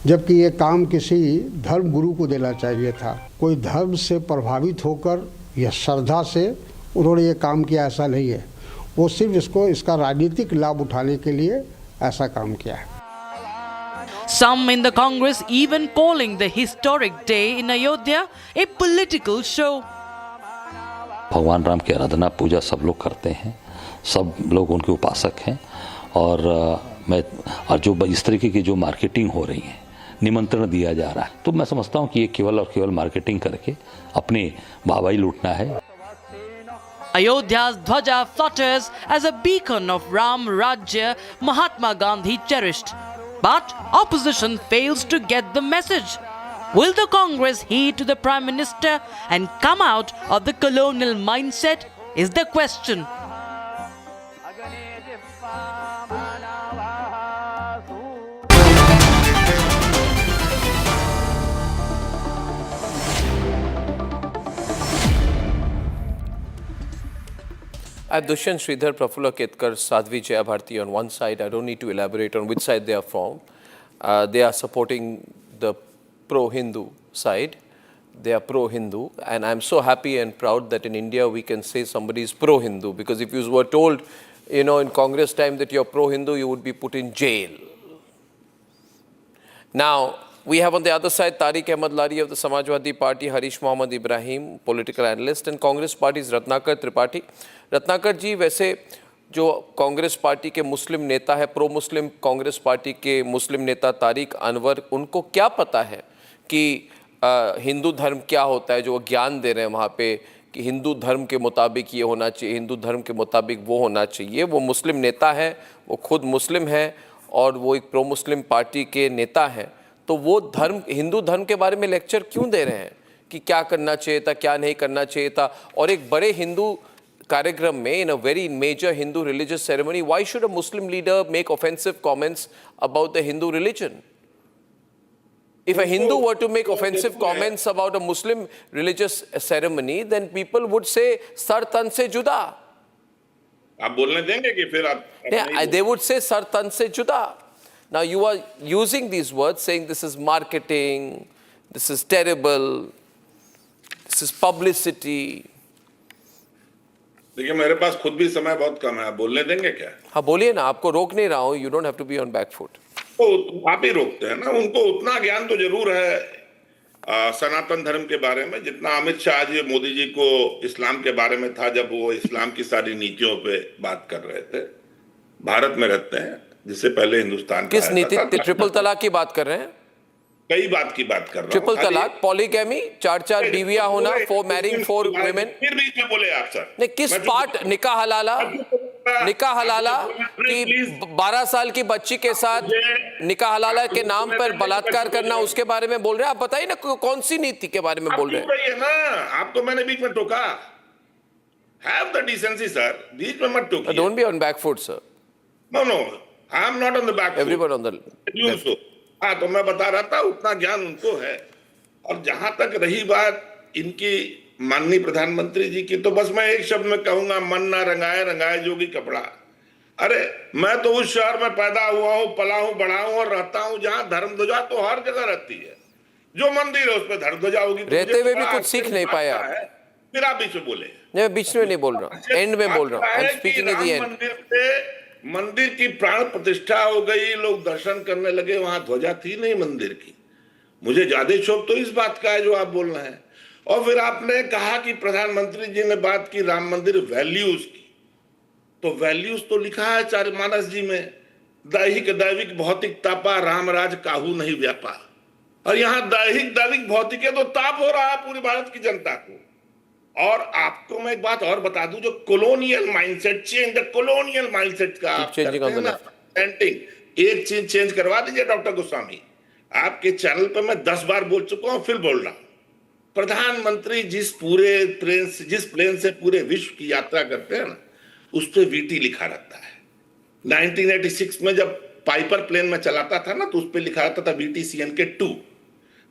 जबकि ये काम किसी धर्म गुरु को देना चाहिए था। कोई धर्म से प्रभावित होकर या श्रद्धा से उन्होंने ये काम किया, ऐसा नहीं है। वो सिर्फ इसका राजनीतिक लाभ उठाने के लिए ऐसा काम किया है। Some in the Congress even calling the historic day in Ayodhya a political show. भगवान राम की आराधना पूजा सब लोग करते हैं, सब लोग उनके उपासक हैं, और जो इस तरीके की जो मार्केटिंग हो रही है, निमंत्रण दिया जा रहा है, तो मैं समझता हूं कि ये केवल और केवल मार्केटिंग करके अपने वाहवाही लूटना है। Ayodhya's Dhwaja flutters as a beacon of Ram Rajya Mahatma Gandhi cherished. But opposition fails to get the message. Will the Congress heed to the Prime Minister and come out of the colonial mindset is the question. I have Dushyant Sridhar, Prafulla Ketkar, Sadhvi Jaya Bharti on one side. I don't need to elaborate on which side they are from. They are supporting the pro-Hindu side. They are pro-Hindu, and I'm so happy and proud that in India we can say somebody is pro-Hindu, because if you were told, in Congress time that you're pro-Hindu, you would be put in jail. Now, we have on the other side Tariq Ahmad Lari of the Samajwadi Party, Harish Mohammad Ibrahim, political analyst, and Congress Party's Ratnakar Tripathi. Ratnakar जी, वैसे जो Congress party के मुस्लिम नेता है, pro मुस्लिम Congress party के मुस्लिम नेता तारिक अनवर, उनको क्या पता है कि हिंदू धर्म क्या होता है, जो वो ज्ञान दे रहे हैं वहाँ पे कि हिंदू धर्म के मुताबिक ये होना चाहिए, हिंदू धर्म के मुताबिक वो होना चाहिए। वो मुस्लिम नेता है, वो खुद मुस्लिम है और वो एक प्रो मुस्लिम पार्टी के नेता हैं, तो वो हिंदू धर्म के बारे में लेक्चर क्यों दे रहे हैं कि क्या करना चाहिए था, क्या नहीं करना चाहिए था। और एक बड़े हिंदू कार्यक्रम में, in a very major Hindu religious ceremony, why should a Muslim leader make offensive comments about the Hindu religion? If a Hindu were to make offensive comments about a Muslim religious ceremony, then people would say, Sar tan se juda. आप बोलने देंगे कि फिर आप They would say, Sar tan se juda. Now you are using these words, saying this is marketing, this is terrible, this is publicity. देखिए मेरे पास खुद भी समय बहुत कम है, आप बोलने देंगे क्या? हाँ बोलिए ना, आपको रोक नहीं रहा हूँ. You don't have to be on back foot. तो आप ही रोकते हैं ना. उनको उतना ज्ञान तो जरूर है सनातन धर्म के बारे में जितना अमित शाह जी मोदी जी को इस्लाम के बारे में था जब वो इस्लाम की सारी नीतियों पे बात कर रहे थे. भारत में रहते हैं जिससे पहले हिंदुस्तान किस नीति? ट्रिपल तलाक की बात कर रहे हैं? कई बात की बात कर रहा हूं. ट्रिपल तलाक, पॉलीगैमी, 4 बीवियां होना, फॉर मैरिंग 4 women. फिर बीच में बोले आप सर. नहीं, किस पार्ट? निकाह हलाला कि 12 साल की बच्ची के साथ निकाह हलाला के नाम पर बलात्कार करना, उसके बारे में बोल रहे हैं. आप बताइए ना कौन सी नीति के बारे में बोल रहे हैं? ना आपको मैंने बीच में टोका. Have the decency sir. बीच में मत टोकिए. Don't be on back foot sir. No, I am not on the back foot. Everyone on the हाँ, तो मैं बता रहा था उतना ज्ञान उनको है. और जहां तक रही बात इनकी माननीय प्रधानमंत्री जी की, तो बस मैं एक शब्द में कहूंगा, मन ना रंगाए रंगाए जोगी कपड़ा. अरे मैं तो उस शहर में पैदा हुआ हूं, पला हूं, बड़ा हूं और रहता हूं जहां धर्म ध्वजा तो हर जगह रहती है. जो मंदिर है उस पर धर्म ध्वजा होगी. रहते हुए भी कुछ सीख नहीं पाया. फिर आप बीच में बोले. मैं बीच में नहीं बोल रहा, एंड में बोल रहा हूं. Speaking at the end. मंदिर की प्राण प्रतिष्ठा हो गई, लोग दर्शन करने लगे, वहां ध्वजा थी नहीं मंदिर की. मुझे ज्यादा शौक तो इस बात का है जो आप बोल रहे हैं. और फिर आपने कहा कि प्रधानमंत्री जी ने बात की राम मंदिर वैल्यूज की. तो वैल्यूज तो लिखा है चारिमानस जी में, दैहिक दैविक भौतिक तापा राम राज काहू नहीं व्यापा. और यहाँ दैहिक दैविक भौतिक है तो ताप हो रहा है पूरी भारत की जनता को. और आपको मैं एक बात और बता दूं, जो colonial mindset, change the colonial mindset का आप करते हैं ना, एक चीज चेंज करवा दीजिए डॉक्टर गोस्वामी. आपके चैनल पर मैं 10 बार बोल चुका हूं, फिर बोल रहा हूं. प्रधानमंत्री जिस प्लेन से पूरे विश्व की यात्रा करते हैं ना, उस पर वीटी लिखा रहता है. 1986 में जब पाइपर प्लेन में चलाता था ना, तो उस पर लिखा रहता था VTCN के 2.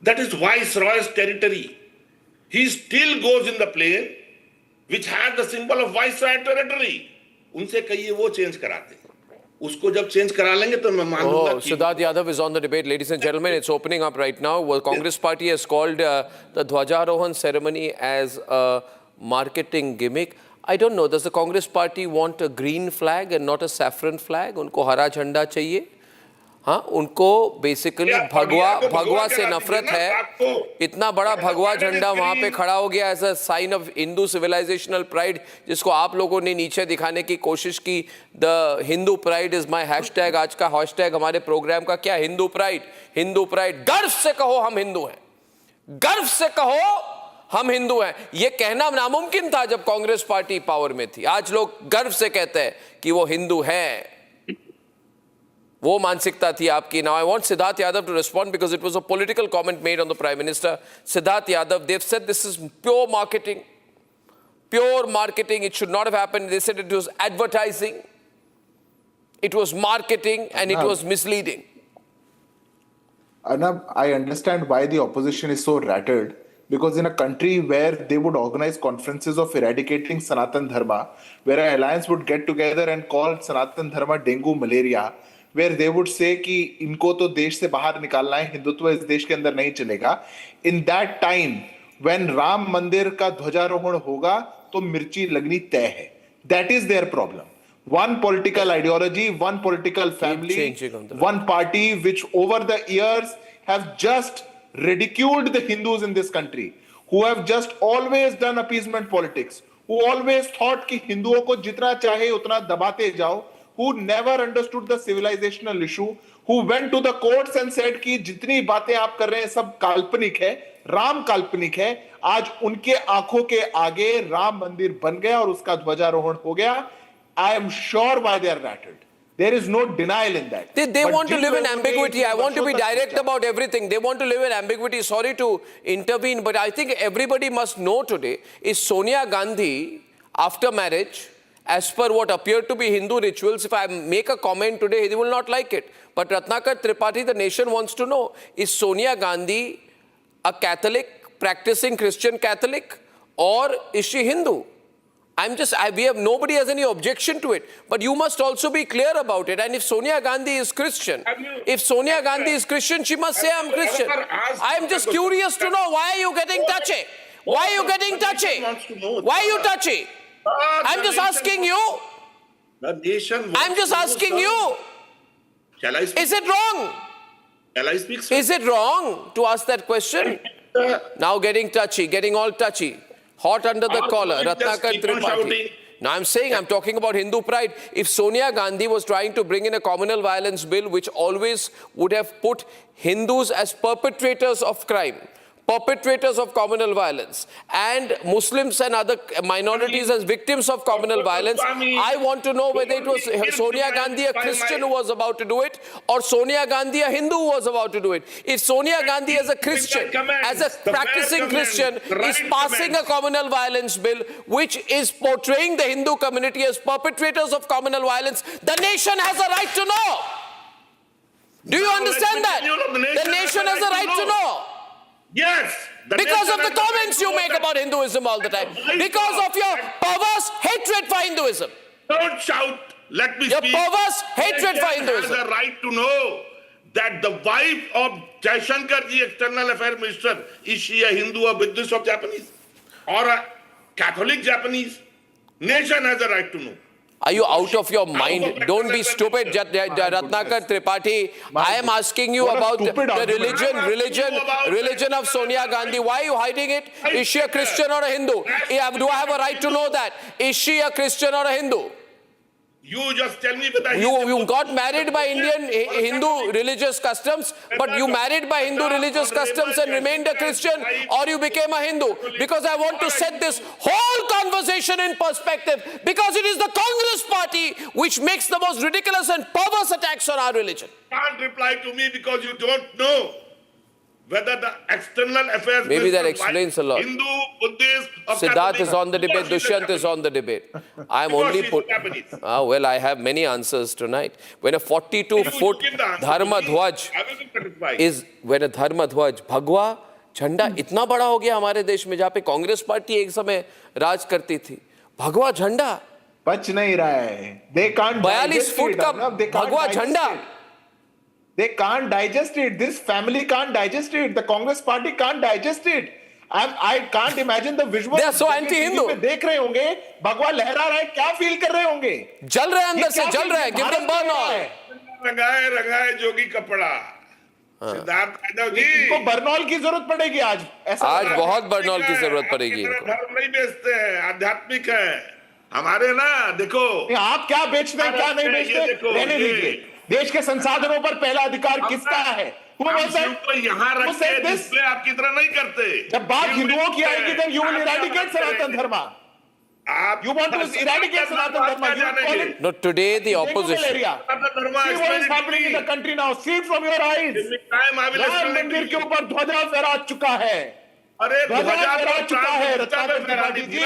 That is vice Royce territory. He still goes in the plane which has the symbol of Viceroy territory. उनसे कहिए वो चेंज कराते. उसको जब चेंज करा लेंगे तो मैं मान लूंगा. Siddharth Yadav is on the debate. Ladies and gentlemen, it's opening up right now. Well, Congress party has called the Dhwajarohan ceremony as a marketing gimmick. I don't know. Does the Congress party want a green flag and not a saffron flag? उनको हरा झंडा चाहिए. हाँ, उनको basically भगवा से नफरत है. इतना बड़ा भगवा झंडा वहां पे खड़ा हो गया as a sign of Hindu civilizational pride, जिसको आप लोगों ने नीचे दिखाने की कोशिश की. The Hindu pride is my hashtag. आज का हैशटैग हमारे प्रोग्राम का क्या? हिंदू प्राइड. हिंदू प्राइड. गर्व से कहो हम हिंदू हैं. गर्व से कहो हम हिंदू हैं. ये कहना नामुमकिन था जब कांग्रेस पार्टी पावर में थी. आज लोग गर्व से कहते हैं कि वो हिंदू हैं. वो मानसिकता थी आपकी. Now I want Siddharth Yadav to respond because it was a political comment made on the Prime Minister. Siddharth Yadav, they've said this is pure marketing. Pure marketing. It should not have happened. They said it was advertising. It was marketing and it was misleading. Arnab, I understand why the opposition is so rattled. Because in a country where they would organize conferences of eradicating Sanatan Dharma, where an alliance would get together and call Sanatan Dharma dengue, malaria, where they would say कि इनको तो देश से बाहर निकालना है, हिंदुत्व इस देश के अंदर नहीं चलेगा. In that time, when Ram मंदिर का ध्वजारोहण होगा तो मिर्ची लगनी तय है. That is their problem. One political ideology, one political family, one party which over the years have just ridiculed the Hindus in this country, who have just always done appeasement politics, who always thought कि हिंदुओं को जितना चाहे उतना दबाते जाओ, who never understood the civilizational issue, who went to the courts and said कि जितनी बातें आप कर रहे हैं सब काल्पनिक है, राम काल्पनिक है. आज उनके आंखों के आगे राम मंदिर बन गया और उसका ध्वजारोहण हो गया. I am sure why they are rattled. There is no denial in that. They want to live in ambiguity. I want to be direct about everything. They want to live in ambiguity. Sorry to intervene, but I think everybody must know today is Sonia Gandhi, after marriage, as per what appear to be Hindu rituals. If I make a comment today, they will not like it. But Ratnakar Tripathi, the nation wants to know, is Sonia Gandhi a Catholic, practicing Christian Catholic, or is she Hindu? Nobody has any objection to it. But you must also be clear about it. And if Sonia Gandhi is Christian, she must say I'm Christian. I'm just curious to know, why are you getting touchy? Why are you getting touchy? Why are you touchy? I'm just asking you. I'm just asking you. Shall I speak? Is it wrong? Shall I speak, sir? Is it wrong to ask that question? Now getting touchy, getting all touchy. Hot under the collar, Ratnakar Tripathi. Now I'm talking about Hindu pride. If Sonia Gandhi was trying to bring in a communal violence bill which always would have put Hindus as perpetrators of crime, perpetrators of communal violence, and Muslims and other minorities as victims of communal violence, I want to know whether it was Sonia Gandhi, a Christian, who was about to do it, or Sonia Gandhi, a Hindu, who was about to do it. If Sonia Gandhi, as a Christian, as a practicing Christian, is passing a communal violence bill which is portraying the Hindu community as perpetrators of communal violence, the nation has a right to know. Do you understand that? The nation has a right to know. Yes. Because of the comments you make about Hinduism all the time. Because of your perverse hatred for Hinduism. Don't shout. Let me your speak. Your perverse hatred for Hinduism. Has a right to know that the wife of Jaishankar ji, External Affairs Minister, is she a Hindu, a Buddhist, or Japanese? Or a Catholic Japanese? Nation has a right to know. Are you out of your mind? Don't be stupid, Ratnakar Tripathi. I am asking you about the religion of Sonia Gandhi. Why are you hiding it? Is she a Christian or a Hindu? Do I have a right to know that? Is she a Christian or a Hindu? You just tell me whether you got married by Hindu religious customs, but you married by Hindu religious customs and remained a Christian, or you became a Hindu? Because I want to set this whole conversation in perspective, because it is the Congress party which makes the most ridiculous and perverse attacks on our religion. You can't reply to me because you don't know whether the External Affairs Maybe that explains a lot. Hindu, Buddhist, or Siddharth Catholic, is on the debate, Dushyant is on the debate. I'm only well, I have many answers tonight. When a 42-foot Dharma Dhwaj when a Dharma Dhwaj, Bhagwa, झंडा इतना बड़ा हो गया हमारे देश में, जहाँ पे कांग्रेस पार्टी एक समय राज करती थी, भगवा झंडा बच नहीं रहा है. 42 फुट का भगवा झंडा. They can't digest it. This family can't digest it. The Congress party can't digest it. I can't imagine the visual. They are so anti-Hindu. देख रहे होंगे, भगवा लहरा रहा है, क्या फील कर रहे होंगे? जल रहे अंदर से, जल रहे. Give them burn all. रंगाए जोगी कपड़ा. सिद्धार्थ यादव जी, इनको बर्नॉल की जरूरत पड़ेगी आज. आज बहुत बर्नॉल की जरूरत पड़ेगी. धर्म नहीं बेचते हैं, आध्यात्मिक है. हमारे ना देखो. आप क्या बेचते हैं, क्या नहीं बेचते, रहने दीजिए. देश के संसाधनों पर पहला अधिकार किसका है? वो यहाँ रखते हैं, डिस्प्ले आपकी तरह नहीं करते. जब बात हिंदुओं की आएगी, then you will eradicate Sanatan Dharma. You want to eradicate Sanatan Dharma? No, today the opposition. See what is happening in the country now. See it from your eyes. Ram मंदिर के ऊपर ध्वजा फहरा चुका है. अरे ध्वजा फहरा चुका है रत्नाकर त्रिपाठी जी.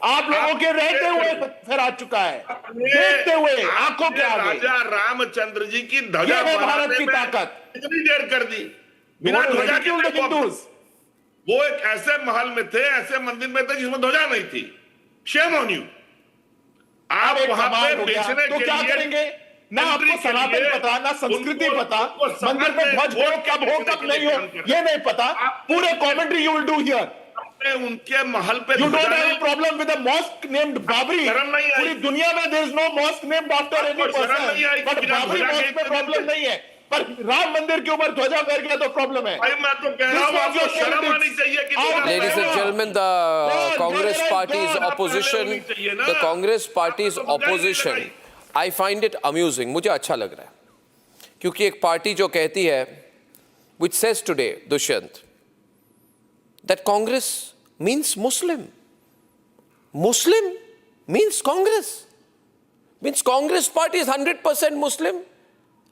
आप लोगों के रहते हुए फहरा चुका है, देखते हुए आंखों के आगे. राजा रामचंद्र जी की ध्वजा भारत की ताकत इतनी देर कर दी बिना ध्वजा के. वो एक ऐसे महल में थे, ऐसे मंदिर में थे जिसमें ध्वजा नहीं थी. Shame on you. आप वहां पे बेचने के लिए क्या करेंगे? ना आपको सनातन पता, ना संस्कृति पता, मंदिर में ध्वज हो कब नहीं हो ये नहीं पता. पूरे commentary you will do here. उनके महल पे you don't have a problem with a mosque named Babri. पूरी दुनिया में there is no mosque named after any person, but Babri mosque में प्रॉब्लम नहीं है. पर राम मंदिर के ऊपर ध्वजा फहर गया तो प्रॉब्लम है. मैं तो कह रहा हूं आपको शर्म आनी चाहिए कि Ladies and gentlemen, the Congress party's opposition, the Congress party's opposition, I find it amusing. मुझे अच्छा लग रहा है, क्योंकि एक पार्टी जो कहती है, which says today, Dushyant, that Congress means Muslim. Muslim means Congress. Means Congress party is 100% Muslim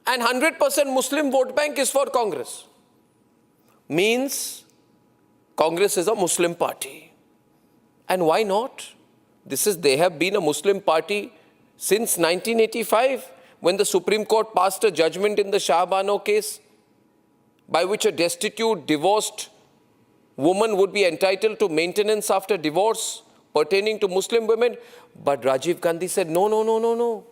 and 100% Muslim vote bank is for Congress. Means Congress is a Muslim party. And why not? They have been a Muslim party since 1985, when the Supreme Court passed a judgment in the Shah Bano case, by which a destitute, divorced woman would be entitled to maintenance after divorce pertaining to Muslim women. But Rajiv Gandhi said, no, no, no, no, no.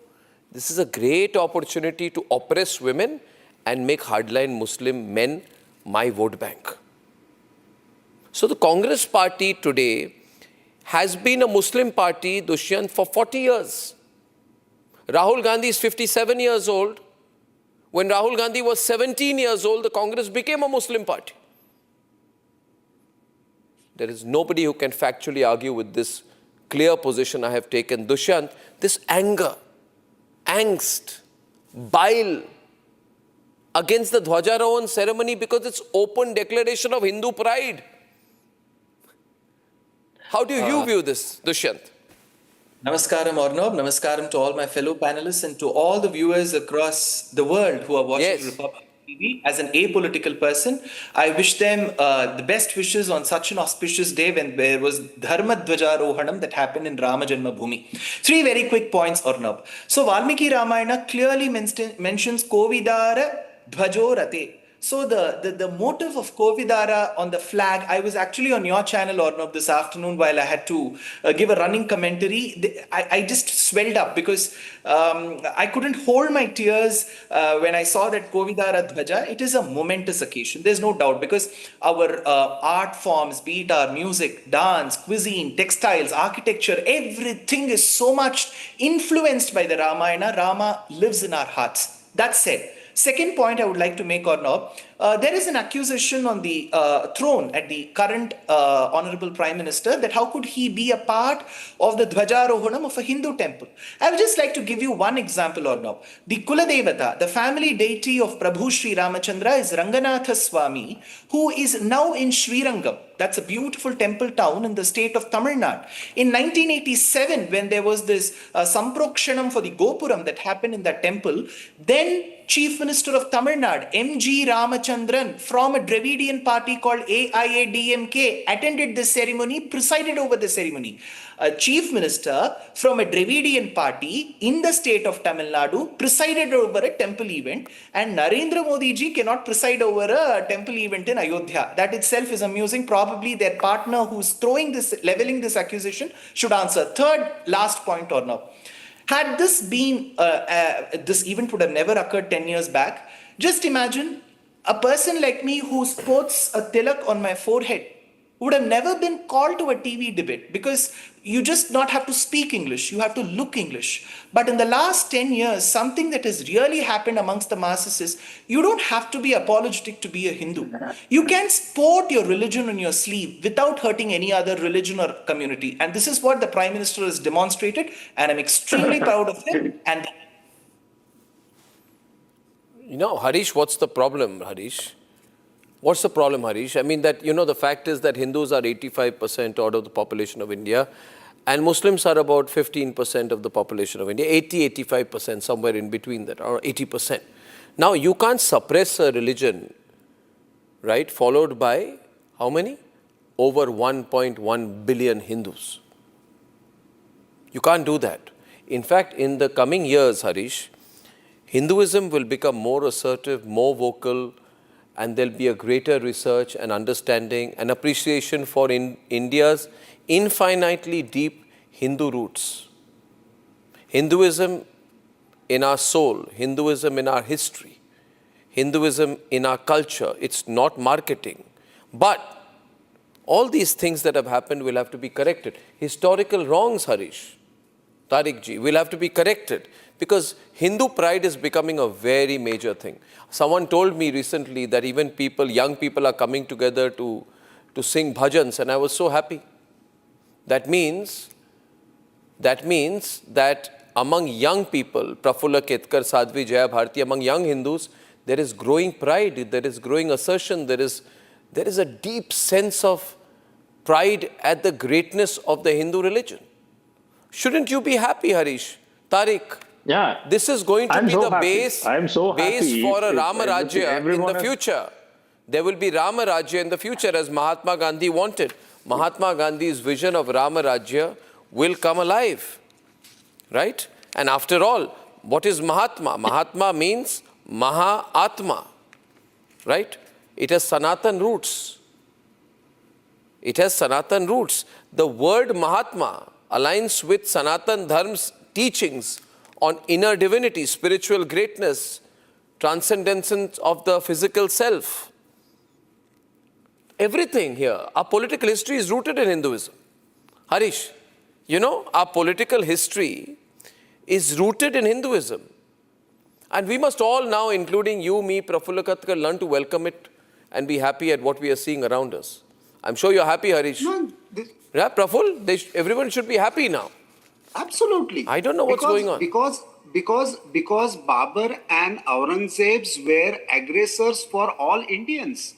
This is a great opportunity to oppress women and make hardline Muslim men my vote bank. So the Congress party today has been a Muslim party, Dushyant, for 40 years. Rahul Gandhi is 57 years old. When Rahul Gandhi was 17 years old, the Congress became a Muslim party. There is nobody who can factually argue with this clear position I have taken. Dushyant, this anger, angst, bile against the Dhwajarohan ceremony because it's open declaration of Hindu pride. How do you view this, Dushyant? Namaskaram, Arnab. Namaskaram to all my fellow panelists and to all the viewers across the world who are watching Republic TV. As an apolitical person, I wish them the best wishes on such an auspicious day when there was Dharma Dhwajarohanam that happened in Rama Janmabhoomi. 3 very quick points, Arnab. So Valmiki Ramayana clearly mentions Kovidara Dhwajorate. So the motive of Kovidara on the flag, I was actually on your channel, Arnab, this afternoon while I had to give a running commentary. I just swelled up because I couldn't hold my tears when I saw that Kovidara Dhwaja. It is a momentous occasion, there's no doubt, because our art forms, be it our music, dance, cuisine, textiles, architecture, everything is so much influenced by the Ramayana. Rama lives in our hearts. That said, second point I would like to make, Arnab, there is an accusation on the throne at the current Honorable Prime Minister that how could he be a part of the Dhwajarohanam of a Hindu temple. I would just like to give you one example, Arnab. The Kuladevata, the family deity of Prabhu Sri Ramachandra, is Ranganatha Swami, who is now in Srirangam. That's a beautiful temple town in the state of Tamil Nadu. In 1987, when there was this Samprokshanam for the Gopuram that happened in that temple, then Chief Minister of Tamil Nadu, M.G. Ramachandran, from a Dravidian party called AIADMK, attended this ceremony, presided over the ceremony. A Chief Minister from a Dravidian party in the state of Tamil Nadu presided over a temple event, and Narendra Modi ji cannot preside over a temple event in Ayodhya. That itself is amusing. Probably their partner who's leveling this accusation should answer. Third, last point, Arnab. Had this been, this event would have never occurred 10 years back. Just imagine a person like me who sports a tilak on my forehead would have never been called to a TV debate, because you just not have to speak English, you have to look English. But in the last 10 years, something that has really happened amongst the masses is you don't have to be apologetic to be a Hindu. You can sport your religion on your sleeve without hurting any other religion or community. And this is what the Prime Minister has demonstrated, and I'm extremely proud of him. And you know, Harish, what's the problem, Harish? What's the problem, Harish? I mean that, you know, the fact is that Hindus are 85% out of the population of India, and Muslims are about 15% of the population of India, 85%, somewhere in between that, or 80%. Now, you can't suppress a religion, right, followed by how many? Over 1.1 billion Hindus. You can't do that. In fact, in the coming years, Harish, Hinduism will become more assertive, more vocal, and there'll be a greater research and understanding and appreciation for India's infinitely deep Hindu roots. Hinduism in our soul, Hinduism in our history, Hinduism in our culture. It's not marketing. But all these things that have happened will have to be corrected. Historical wrongs, Harish, Tariq ji, will have to be corrected, because Hindu pride is becoming a very major thing. Someone told me recently that even young people are coming together to sing bhajans, and I was so happy. That means that among young people, Prafulla Ketkar, Sadhvi Jaya Bharti, among young Hindus, there is growing pride, there is growing assertion, there is a deep sense of pride at the greatness of the Hindu religion. Shouldn't you be happy, Harish? Tariq? Yeah. This is going to be the base for a Rama Rajya in the future. There will be Rama Rajya in the future, as Mahatma Gandhi wanted. Mahatma Gandhi's vision of Rama Rajya will come alive, right? And after all, what is Mahatma? Mahatma means Maha-Atma, right? It has Sanatan roots. It has Sanatan roots. The word Mahatma aligns with Sanatan Dharma's teachings on inner divinity, spiritual greatness, transcendence of the physical self. Everything here, our political history is rooted in Hinduism. Harish, you know, our political history is rooted in Hinduism. And we must all now, including you, me, Prafulla Katkar, learn to welcome it and be happy at what we are seeing around us. I'm sure you're happy, Harish. No, Yeah, Praful, everyone should be happy now. Absolutely. I don't know what's going on. Because Babur and Aurangzebs were aggressors for all Indians.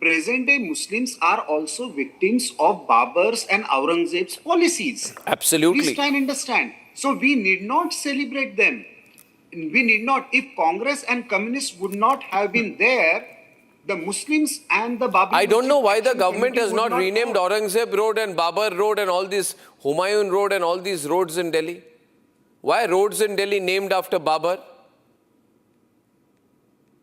Present day Muslims are also victims of Babur's and Aurangzeb's policies. Absolutely. Please try and understand. So we need not celebrate them. We need not. If Congress and Communists would not have been there, the Muslims and the Babri... I don't know why the government has not renamed Aurangzeb Road and Babur Road and all these Humayun Road and all these roads in Delhi. Why roads in Delhi named after Babur?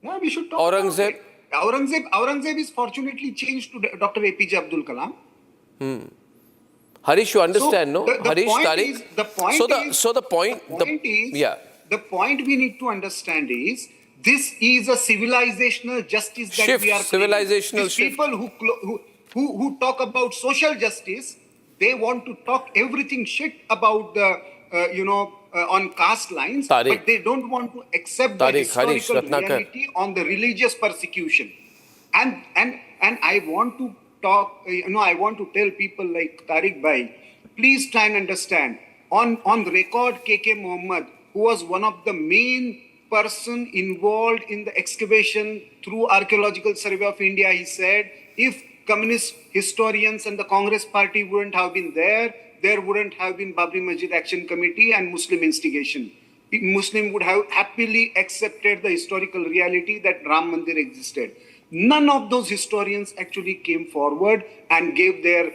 Yeah, we should talk Aurangzeb. about it. Aurangzeb is fortunately changed to Dr. APJ Abdul Kalam. Harish, you understand, so no? Harish, Tariq. The point we need to understand is, this is a civilizational justice that we are civilizational shift. People who talk about social justice, they want to talk everything shit about the, on caste lines, but they don't want to accept the historical reality on the religious persecution. And I want to talk, I want to tell people like Tariq Bhai, please try and understand. On the record, KK Mohammed, who was one of the main person involved in the excavation through Archaeological Survey of India, he said, if communist historians and the Congress party wouldn't have been there, there wouldn't have been Babri Masjid Action Committee and Muslim instigation. Muslim would have happily accepted the historical reality that Ram Mandir existed. None of those historians actually came forward and gave their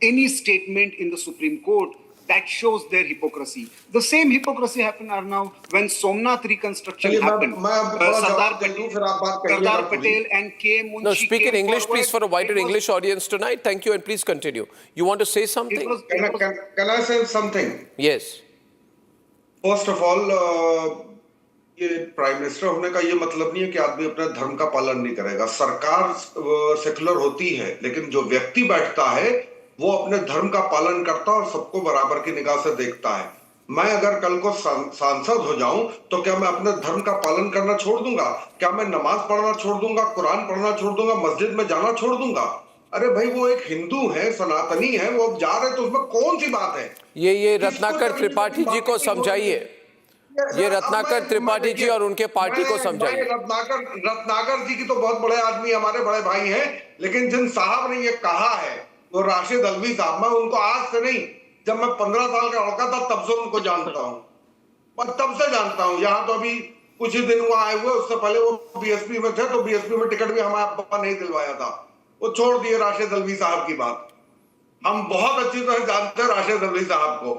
any statement in the Supreme Court. That shows their hypocrisy. The same hypocrisy happened now when Somnath reconstruction happened. Sardar Patel and K. Munshi. No, speak in English, please, for a wider English audience tonight. Thank you, and please continue. You want to say something? Can I say something? Yes. First of all, ये prime minister होने का ये मतलब नहीं है कि आदमी अपने धर्म का पालन नहीं करेगा. सरकार सेकुलर होती है, लेकिन जो व्यक्ति बैठता है वो अपने धर्म का पालन करता है और सबको बराबर की निगाह से देखता है. मैं अगर कल को सांसद हो जाऊं तो क्या मैं अपने धर्म का पालन करना छोड़ दूंगा? क्या मैं नमाज पढ़ना छोड़ दूंगा, कुरान पढ़ना छोड़ दूंगा, मस्जिद में जाना छोड़ दूंगा? अरे भाई, वो एक हिंदू है, सनातनी है, वो अब जा रहे तो उसमें कौन सी बात है? ये रत्नाकर त्रिपाठी जी को समझाइए. ये रत्नाकर त्रिपाठी जी और उनके पार्टी को समझाइए. रत्नाकर जी की तो बहुत बड़े आदमी, हमारे बड़े भाई हैं, लेकिन जिन साहब ने ये कहा है वो राशिद अल्वी साहब, मैं उनको आज से नहीं, जब मैं 15 साल का लड़का था तब से उनको जानता हूँ, तब से जानता हूँ. यहाँ तो अभी कुछ ही दिन हुआ आए हुए, उससे पहले वो बीएसपी में थे, तो बीएसपी में टिकट भी हमारे पापा नहीं दिलवाया था. वो छोड़ दिए राशिद अल्वी साहब की बात. हम बहुत अच्छी तरह जानते हैं राशिद अल्वी साहब को.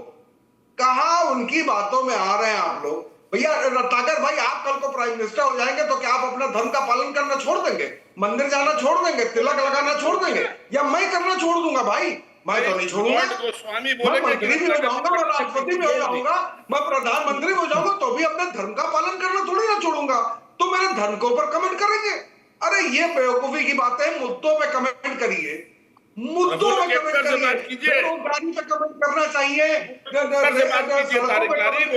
कहाँ उनकी बातों में आ रहे हैं आप लोग? भैया रत्नाकर भाई, आप कल को प्राइम मिनिस्टर हो जाएंगे तो क्या आप अपने धर्म का पालन करना छोड़ देंगे? मंदिर जाना छोड़ देंगे? तिलक लगाना छोड़ देंगे? या मैं करना छोड़ दूंगा? भाई मैं तो नहीं छोड़ूंगा. मैं मंत्री भी हो जाऊंगा, मैं राष्ट्रपति भी हो जाऊंगा, मैं प्रधानमंत्री हो जाऊंगा, तो भी अपने धर्म का पालन करना थोड़ी ना छोड़ूंगा. तो मेरे धर्म के ऊपर कमेंट करेंगे? अरे ये बेवकूफी की बातें. मुद्दों में कमेंट करिए, मुद्दों में कमेंट करिए, बेरोजगारी पे कमेंट करना चाहिए. वो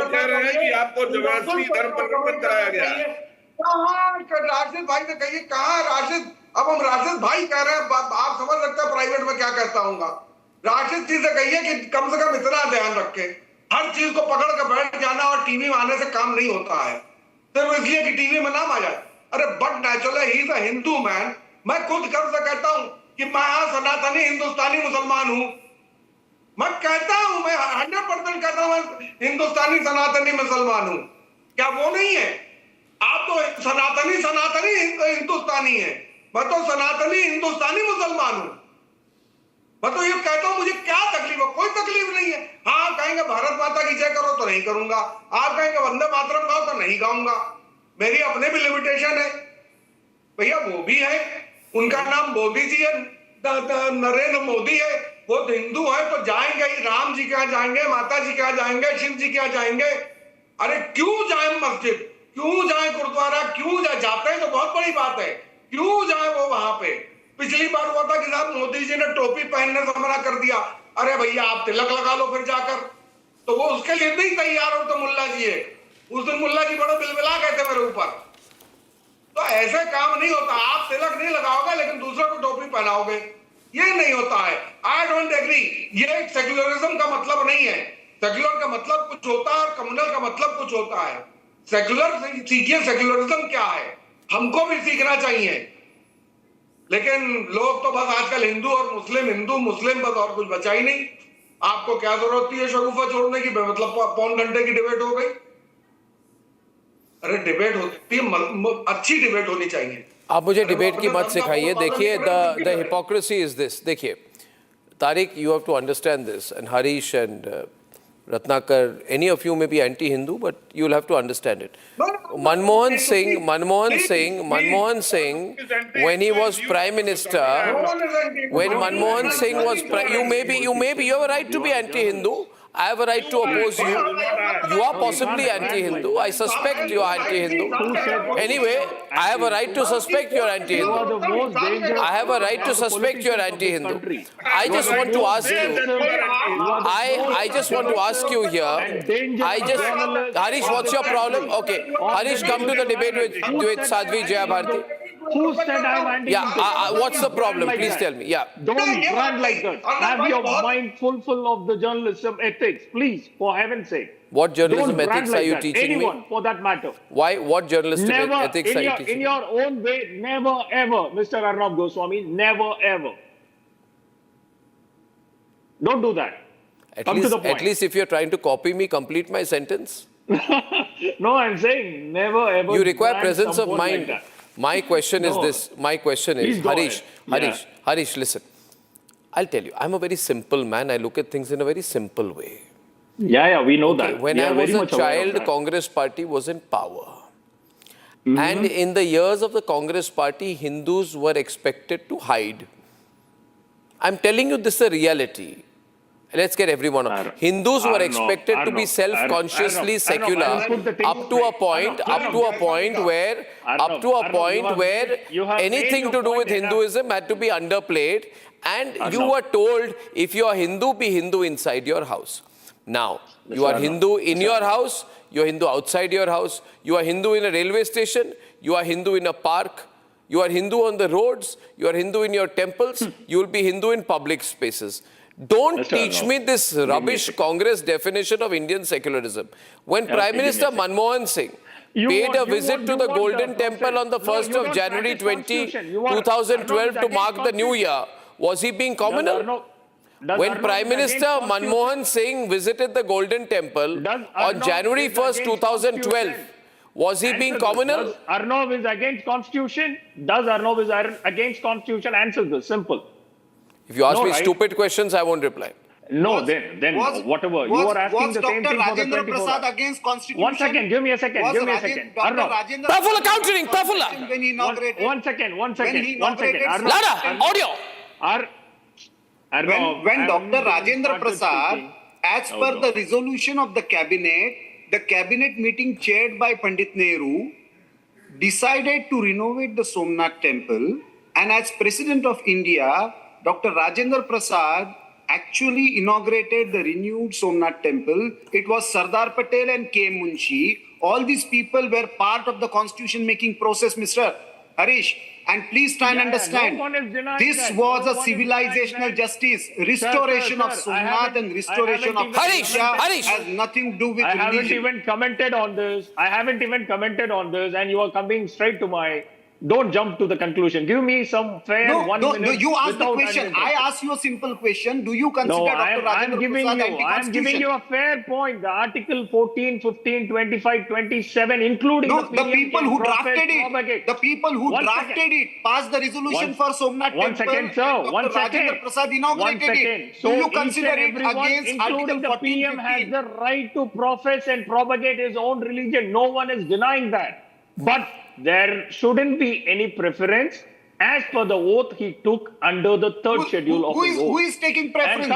कह रहे हैं कि आपको जबरदस्ती धर्म परिवर्तन कराया गया. कहाँ राशिद भाई ने कहिए, कहाँ राशिद? अब हम राशिद भाई कह रहे हैं, आप समझ सकते हैं प्राइवेट में क्या कहता हूँ. राशिद जी से कहिए कि कम से कम इतना ध्यान रखे, हर चीज को पकड़ के बैठ जाना और टीवी में आने से काम नहीं होता है, सिर्फ इसलिए कि टीवी में नाम आ जाए. अरे but natural he is a Hindu man. मैं खुद कब से कहता हूँ कि मैं सनातनी हिंदुस्तानी मुसलमान हूं. मैं कहता हूं, मैं 100% कहता हूं हिंदुस्तानी सनातनी मुसलमान हूं. क्या वो नहीं है? आप तो सनातनी हिंदुस्तानी है, मैं तो सनातनी हिंदुस्तानी मुसलमान हूं. मैं तो ये कहता हूं मुझे क्या तकलीफ है, कोई तकलीफ नहीं है। हाँ कहेंगे भारत माता की जय करो तो नहीं करूंगा, आप कहेंगे वंदे मातरम गाओ तो नहीं गाऊंगा, मेरी अपने भी लिमिटेशन है भैया। वो भी है, उनका नाम मोदी जी है, नरेंद्र मोदी है, वो हिंदू है तो जाएंगे ही, राम जी के यहाँ जाएंगे, माता जी के यहाँ जाएंगे, शिव जी के यहाँ जाएंगे। अरे क्यों जाए मस्जिद, क्यों जाए गुरुद्वारा, क्यों जाए, जाते हैं तो बहुत बड़ी बात है, क्यों जाए वो वहां पे। पिछली बार हुआ था कि साहब मोदी जी ने टोपी पहनने से मना कर दिया, अरे भैया आप तिलक लगा लो फिर जाकर, तो वो उसके लिए नहीं तैयार हो। तो मुल्ला जी है, उस दिन मुल्ला जी बड़े बिलबिला गए थे मेरे ऊपर। तो ऐसे काम नहीं होता, आप तिलक नहीं लगाओगे लेकिन दूसरों को टोपी पहनाओगे, ये नहीं होता है। आई डोंट एग्री, ये सेक्युलरिज्म का मतलब नहीं है। सेक्युलर का मतलब कुछ होता है और कम्युनल का मतलब कुछ होता है। सेक्युलर सीखिए, सेक्युलरिज्म क्या है, हमको भी सीखना चाहिए। लेकिन लोग तो बस आजकल हिंदू मुस्लिम बस, और कुछ बचा ही नहीं। आपको क्या जरूरत थी शगुफा छोड़ने की, मतलब पौन घंटे की डिबेट हो गई। अरे डिबेट होती है, अच्छी डिबेट होनी चाहिए। आप मुझे डिबेट की मत सिखाइए। देखिए द हिपोक्रेसी इज दिस। देखिए Tariq, you have to understand this, and Harish and Ratnakar, any of you may be anti-Hindu, but you'll have to understand it. Manmohan Singh, when he was Prime Minister, when Manmohan Singh was you have a right to be anti-Hindu. I have a right to oppose you. You are possibly anti-Hindu. I suspect you are anti-Hindu. Anyway, I have a right to suspect you are anti-Hindu. I have a right to suspect you are anti-Hindu. I just want to ask you. I just want to ask you here. Harish, what's your problem? Okay, Harish, come to the debate with Sadhvi Jayabharati. Who said I'm anti-Hindu? Yeah, what's the problem? Please tell me. Yeah. Don't brand like that. Have your mind full of the journalism ethics, please, for heaven's sake. What journalism Don't ethics brand are you like that. teaching Anyone, me? for that matter. Why? What journalistic Never, ethics are you teaching in your own way, never ever, Mr. Arnab Goswami, never ever. Don't do that. Come to the point. At least if you're trying to copy me, complete my sentence. No, I'm saying never ever. You require brand presence of someone mind. like that. My question is this. My question is, Please go ahead. Harish, listen. I'll tell you, I'm a very simple man. I look at things in a very simple way. Yeah, we know that. When I was a child, Congress Party was in power. And in the years of the Congress Party, Hindus were expected to hide. I'm telling you, this is a reality. Let's get everyone on. Hindus were expected to be self-consciously secular up to a point where anything to do with Hinduism had to be underplayed, and you were told, if you are Hindu, be Hindu inside your house. Now, you are Hindu in your house, you are Hindu outside your house, you are Hindu in a railway station, you are Hindu in a park, you are Hindu on the roads, you are Hindu in your temples, you will be Hindu in public spaces. Don't teach me this rubbish Congress definition of Indian secularism. When Prime Minister Manmohan Singh paid a visit to the Golden Temple on the 1st of January 2012 to mark the new year, was he being communal? When Prime Minister Manmohan Singh visited the Golden Temple on January 1st, 2012, was he being communal? Does Arnav is against Constitution? Does Arnav is against Constitution? Answer this, simple. If you ask me stupid questions, I won't reply. No, then whatever. You are asking the same thing for the 24 Prasad hours. against Constitution? One second, give me a second. Arnav. Prafula countering, Prafula. When he inaugurated. One second. Louder, audio. When Dr. Rajendra Prasad, as per the resolution of the cabinet meeting chaired by Pandit Nehru, decided to renovate the Somnath temple, and as President of India, Dr. Rajendra Prasad actually inaugurated the renewed Somnath temple. It was Sardar Patel and K. Munshi. All these people were part of the constitution making process, Mr. Harish. And please try and understand, this was a civilizational justice. Restoration of Somnath and restoration of Harish has nothing to do with I haven't religion. even commented on this. And you are coming straight to my Don't jump to the conclusion. Give me some fair No, 1 no, minute. no. You asked the without question. I uninterrupted. asked you a simple question. Do you consider No, Dr. I'm Rajendra giving Prasad you. I'm giving anti-constitution? you a fair point. The Article 14, 15, 25, 27, including No, the the PM people can who profess, drafted it, propagate. the people who One drafted second. it, passed the resolution for Somnath One Temple, second, sir. and One Dr. second. Rajendra Prasad One inaugurated second. it. So Do you each consider and it everyone, against including Article the 14, PM, has 15? the right to profess and propagate his own religion. No one is denying that. But there shouldn't be any preference as per the oath he took under the third schedule of his oath. Who is taking preference? And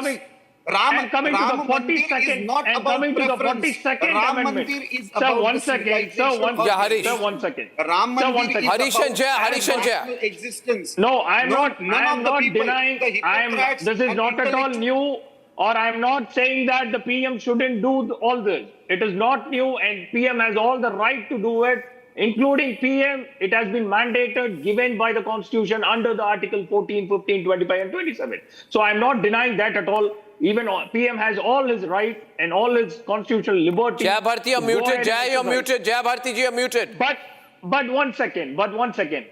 coming to the Ram Mandir 42nd is not and about coming to the preference. 42nd Ram amendment. Mandir is Sir, about one the second. Sir, civilization one of second. India. Sir, 1 second. Ram Sir, Mandir 1 second. is Harish about and Jaya, Harish and Jaya. national existence. No, I'm not. None I'm of the not people, denying. the hypocrites This is and not at all new, or I'm not saying that the PM shouldn't do all this. It is not new, and PM has all the right to do it, including PM. It has been mandated, given by the Constitution under the Article 14, 15, 25, and 27. So I'm not denying that at all. Even PM has all his right and all his constitutional liberty. Jaya Bharti, you're muted. Jaya, you're muted. Jaya Bharti, you're muted. But one second.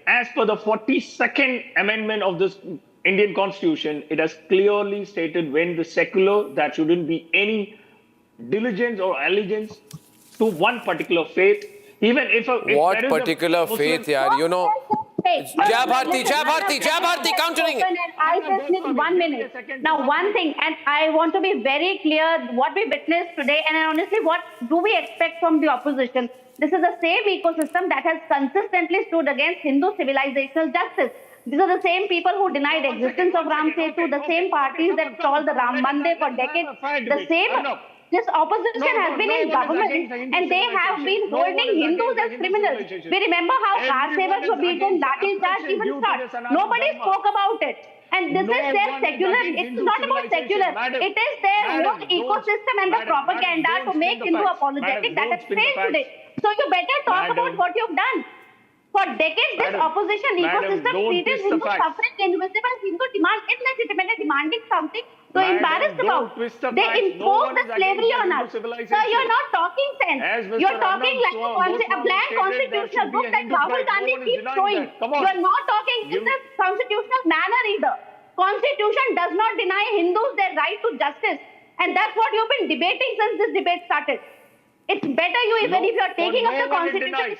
As per the 42nd amendment of this Indian Constitution, it has clearly stated when the secular, there shouldn't be any diligence or allegiance to one particular faith. Even if What there is particular faith, yaar? You know, Jaya Bharti, countering. I just need 1 minute. Now, one thing, and I want to be very clear what we witnessed today, and honestly, what do we expect from the opposition? This is the same ecosystem that has consistently stood against Hindu civilizational justice. These are the same people who denied existence of Ram Setu, the same parties that stalled the Ram Mandir for decades, the same. This opposition has been in government and they have been holding Hindus as criminals. We remember how car sevaks were beaten, lathi charge even shot. Nobody spoke about it. And this is their secular, it's not about secular, it is their own ecosystem and the propaganda to make Hindu apologetic that has failed today. So you better talk about what you've done. For decades, this opposition ecosystem treated Hindu suffering invisible. Hindu demand illegitimate, demanding something to embarrass about. They imposed the slavery on us. Sir, you're not talking sense. You're talking like a blank constitutional book that Rahul Gandhi keeps showing. You're not talking in the constitutional manner either. Constitution does not deny Hindus their right to justice. And that's what you've been debating since this debate started. It's better even if you're taking up the Constitution.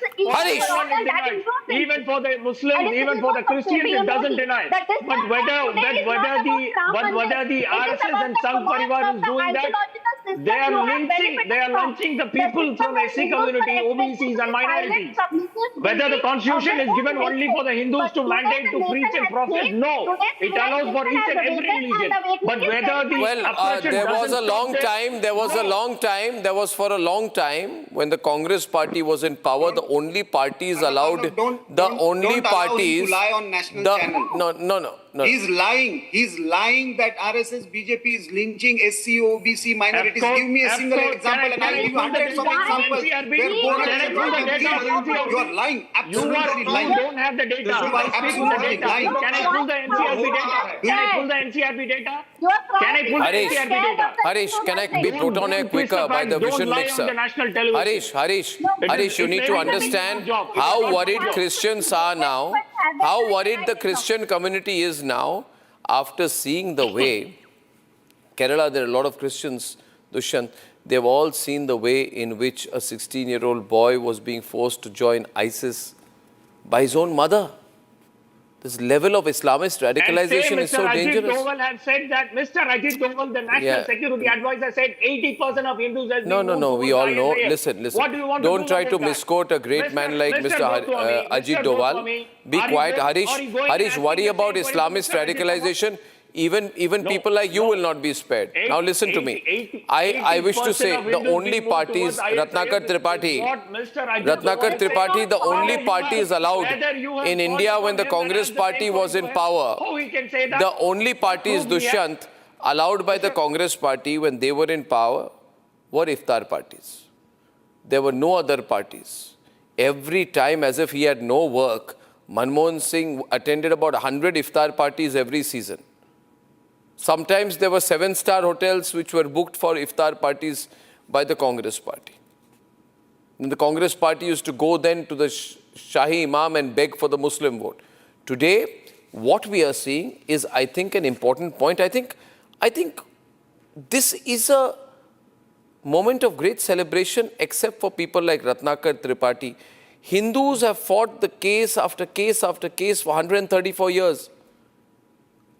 Even for the Muslims, even for the Christians, it doesn't deny. But whether the RSS and Sangh Parivar is doing that, they are lynching the people from SC community, OBCs and minorities. Whether the Constitution is given only for the Hindus to mandate to preach and profess, no. It allows for each and every religion. But whether the There was for a long time when the Congress party was in power, the only parties allowed, Him to lie on national channel. No. He's lying that RSS BJP is lynching SC, OBC minorities. Give me a single example and I'll give you hundreds of examples. You are lying. Absolutely lying. You don't have the data. You are absolutely lying. Can I pull the NCRB data? Can I pull the NCRB data? Harish, can I be brought on air quicker by the vision mixer? Harish, you need to understand how worried Christians are now, how worried the Christian community is now after seeing the way Kerala, there are a lot of Christians, Dushyant, they've all seen the way in which a 16-year-old boy was being forced to join ISIS by his own mother. This level of Islamist radicalization is so dangerous. Mr. Ajit Doval has said that, Mr. Ajit Doval, the National Security Advisor, said 80% of Hindus has been No, we all know. Listen. What do you want Don't to try to misquote a great man like Mr. Ajit Doval. Be quiet. Harish, worry about Islamist radicalization. Even people like you will not be spared. Now listen to me. I wish to say the only parties, Ratnakar Tripathi, the only party is allowed in India when the Congress party was in power. The only parties, Dushyant, allowed by the Congress party when they were in power were iftar parties. There were no other parties. Every time, as if he had no work, Manmohan Singh attended about 100 iftar parties every season. Sometimes there were 7-star hotels which were booked for iftar parties by the Congress party. And the Congress party used to go then to the Shahi Imam and beg for the Muslim vote. Today, what we are seeing is, I think, an important point. I think this is a moment of great celebration, except for people like Ratnakar Tripathi. Hindus have fought the case after case after case for 134 years.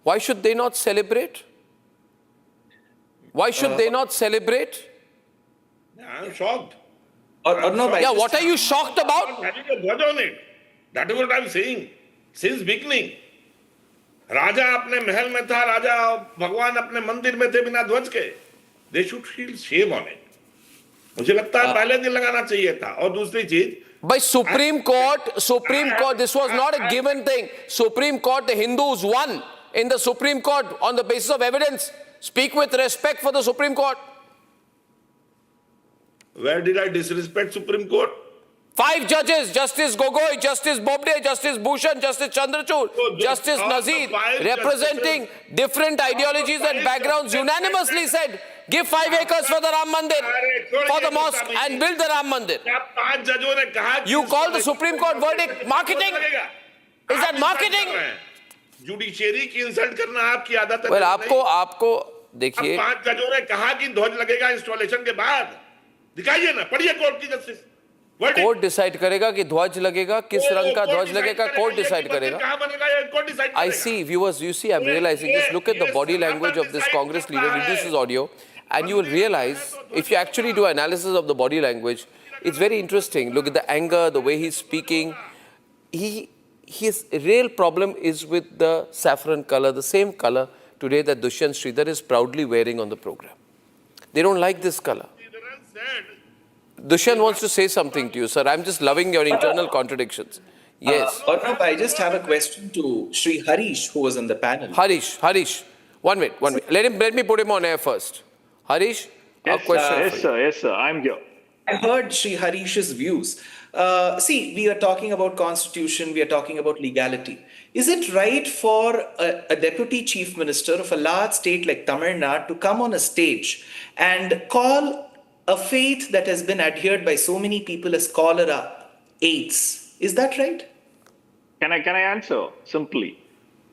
Why should they not celebrate? Why should they not celebrate? I'm shocked. What are you shocked about? Having a word on it. That is what I'm saying. Since beginning. राजा अपने महल में था, राजा भगवान अपने मंदिर में थे बिना ध्वज के. They should feel shame on it. मुझे लगता है पहले दिन लगाना चाहिए था. और दूसरी चीज, by Supreme Court, this was not a given thing. Supreme Court, the Hindus won in the Supreme Court on the basis of evidence. Speak with respect for the Supreme Court. Where did I disrespect Supreme Court? 5 judges, Justice Gogoi, Justice Bobde, Justice Bhushan, Justice Chandrachud, Justice Nazir, representing different ideologies and backgrounds, unanimously said, give 5 acres for the Ram Mandir, for the mosque, and build the Ram Mandir. You call the Supreme Court verdict marketing? Is that marketing? Judiciary की insult करना आपकी आदत है. well, आपको देखिए, 5 जजों ने कहा कि ध्वज लगेगा इंस्टॉलेशन के बाद. दिखाइए ना, पढ़िए कोर्ट की जस्टिस. कोर्ट डिसाइड करेगा कि ध्वज लगेगा, किस रंग का ध्वज लगेगा, कोर्ट डिसाइड करेगा. I see, viewers, you see, I'm realizing, just look at the body language of this Congress leader. This is audio, and you will realize, if you actually do analysis of the body language, it's very interesting. Look at the anger, the way he's speaking. His real problem is with the saffron color, the same color today that Dushyant Sridhar is proudly wearing on the program. They don't like this color. Dushyant wants to say something to you, sir. I'm just loving your internal contradictions. Yes. Arnab, I just have a question to Shri Harish, who was on the panel. Harish. One minute. Let me put him on air first. Harish, a question. Yes, sir. I'm here. I heard Shri Harish's views. See, we are talking about constitution, we are talking about legality. Is it right for a deputy chief minister of a large state like Tamil Nadu to come on a stage and call a faith that has been adhered by so many people as cholera, AIDS? Is that right? Can I answer simply?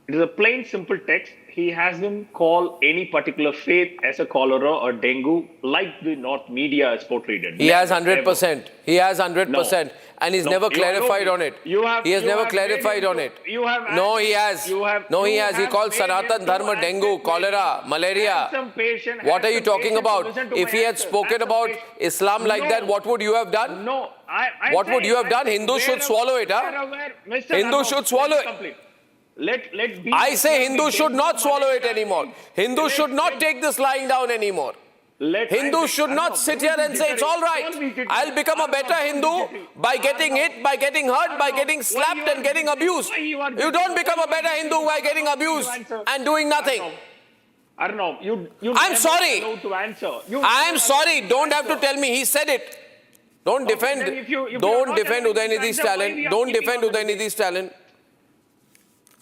It is a plain, simple text. He hasn't called any particular faith as a cholera or dengue like the North media has portrayed it. He has 100%. He has 100%. No. And he's never clarified on it. He has never clarified on it. No, he has. He called Sanatan Dharma dengue, cholera, malaria. What are you talking about? If he had spoken about Islam like that, what would you have done? No. What would you have done? Hindus should swallow it, huh? Hindus should swallow it. I say Hindus should not swallow it anymore. Hindus should not take this lying down anymore. Hindus should not sit here and say it's all right. I'll become a better Hindu by getting hit, by getting hurt, by getting slapped and getting abused. You don't become a better Hindu by getting abused and doing nothing. Arnab, I'm sorry. I'm sorry. Don't have to tell me. He said it. Don't defend Udayinidhi's talent. Don't defend Udayinidhi's talent.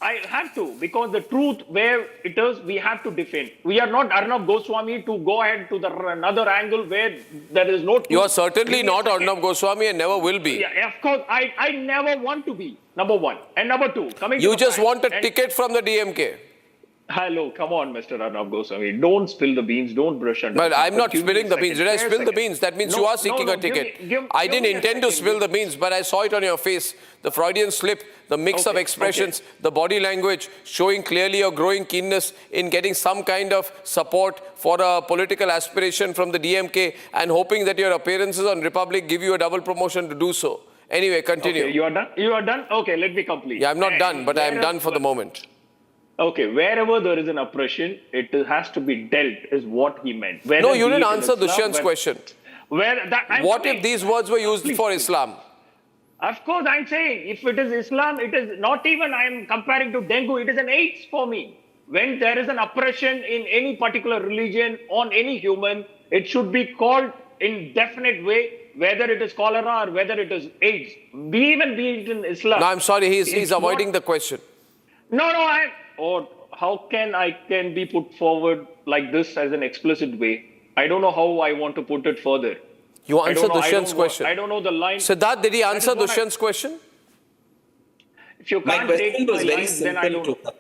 I have to, because the truth where it is, we have to defend. We are not Arnab Goswami to go ahead to another angle where there is no truth. You are certainly not Arnab Goswami and never will be. Yeah, of course, I never want to be, number one. And number two, you just want a ticket from the DMK. Hello, come on, Mr. Arnab Goswami. Don't spill the beans, don't brush under. Well, I'm not spilling the beans. Did I spill the beans? That means you are seeking a ticket. I didn't intend to spill the beans, but I saw it on your face. The Freudian slip, the mix of expressions, the body language, showing clearly a growing keenness in getting some kind of support for a political aspiration from the DMK and hoping that your appearances on Republic give you a double promotion to do so. Anyway, continue. Okay, you are done? You are done? Okay, let me complete. Yeah, I'm not done, but I am done for the moment. Okay, wherever there is an oppression, it has to be dealt, is what he meant. No, you didn't answer Dushyant's question. What if these words were used for Islam? Of course, I'm saying, if it is Islam, it is not even I'm comparing to dengue, it is an AIDS for me. When there is an oppression in any particular religion on any human, it should be called in definite way, whether it is cholera or whether it is AIDS. Be it in Islam. No, I'm sorry, he's avoiding the question. No, how can I be put forward like this as an explicit way? I don't know how I want to put it further. You answer Dushyant's question. I don't know the line. Siddharth, did he answer Dushyant's question? If you My can't take question my was very lines, then I simple don't to know.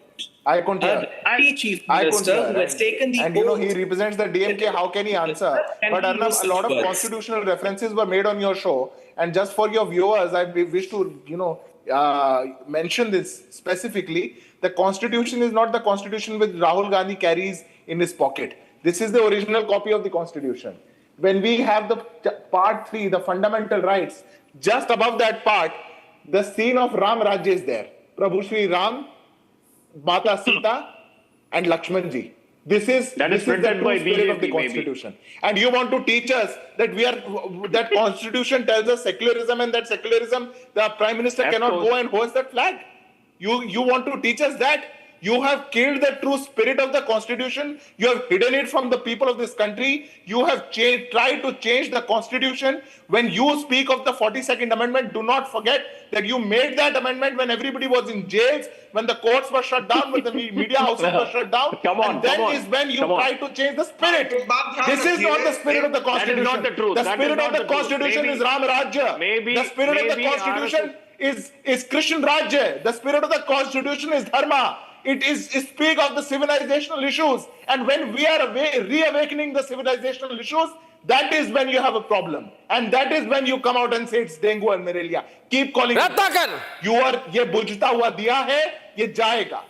I couldn't hear. Deputy Chief I couldn't Minister hear. who has taken the And oath. he represents the DMK. How can he answer? Can But he Arnab, use a lot such of words? constitutional references were made on your show. And just for your viewers, I wish to, mention this specifically. The Constitution is not the Constitution which Rahul Gandhi carries in his pocket. This is the original copy of the Constitution. When we have the part 3, the fundamental rights, just above that part, the scene of Ram Rajya is there. Prabhu Shri Ram, Mata Sita, and Lakshman Ji. This is the true spirit of the Constitution. And you want to teach us that that Constitution tells us secularism, and that secularism, the Prime Minister cannot go and hoist that flag. You want to teach us that? You have killed the true spirit of the Constitution. You have hidden it from the people of this country. You have tried to change the Constitution. When you speak of the 42nd Amendment, do not forget that you made that amendment when everybody was in jails, when the courts were shut down, when the media houses were shut down. And then is when you try to change the spirit. This is not the spirit of the Constitution. That is not the truth. The spirit of the Constitution is Ram Rajya. The spirit of the Constitution is Christian Rajya. The spirit of the Constitution is Dharma. It speak of the civilizational issues. And when we are reawakening the civilizational issues, that is when you have a problem. And that is when you come out and say it's dengue and malaria. Keep calling it. You are, ye bujhta hua diya hai, ye jayega.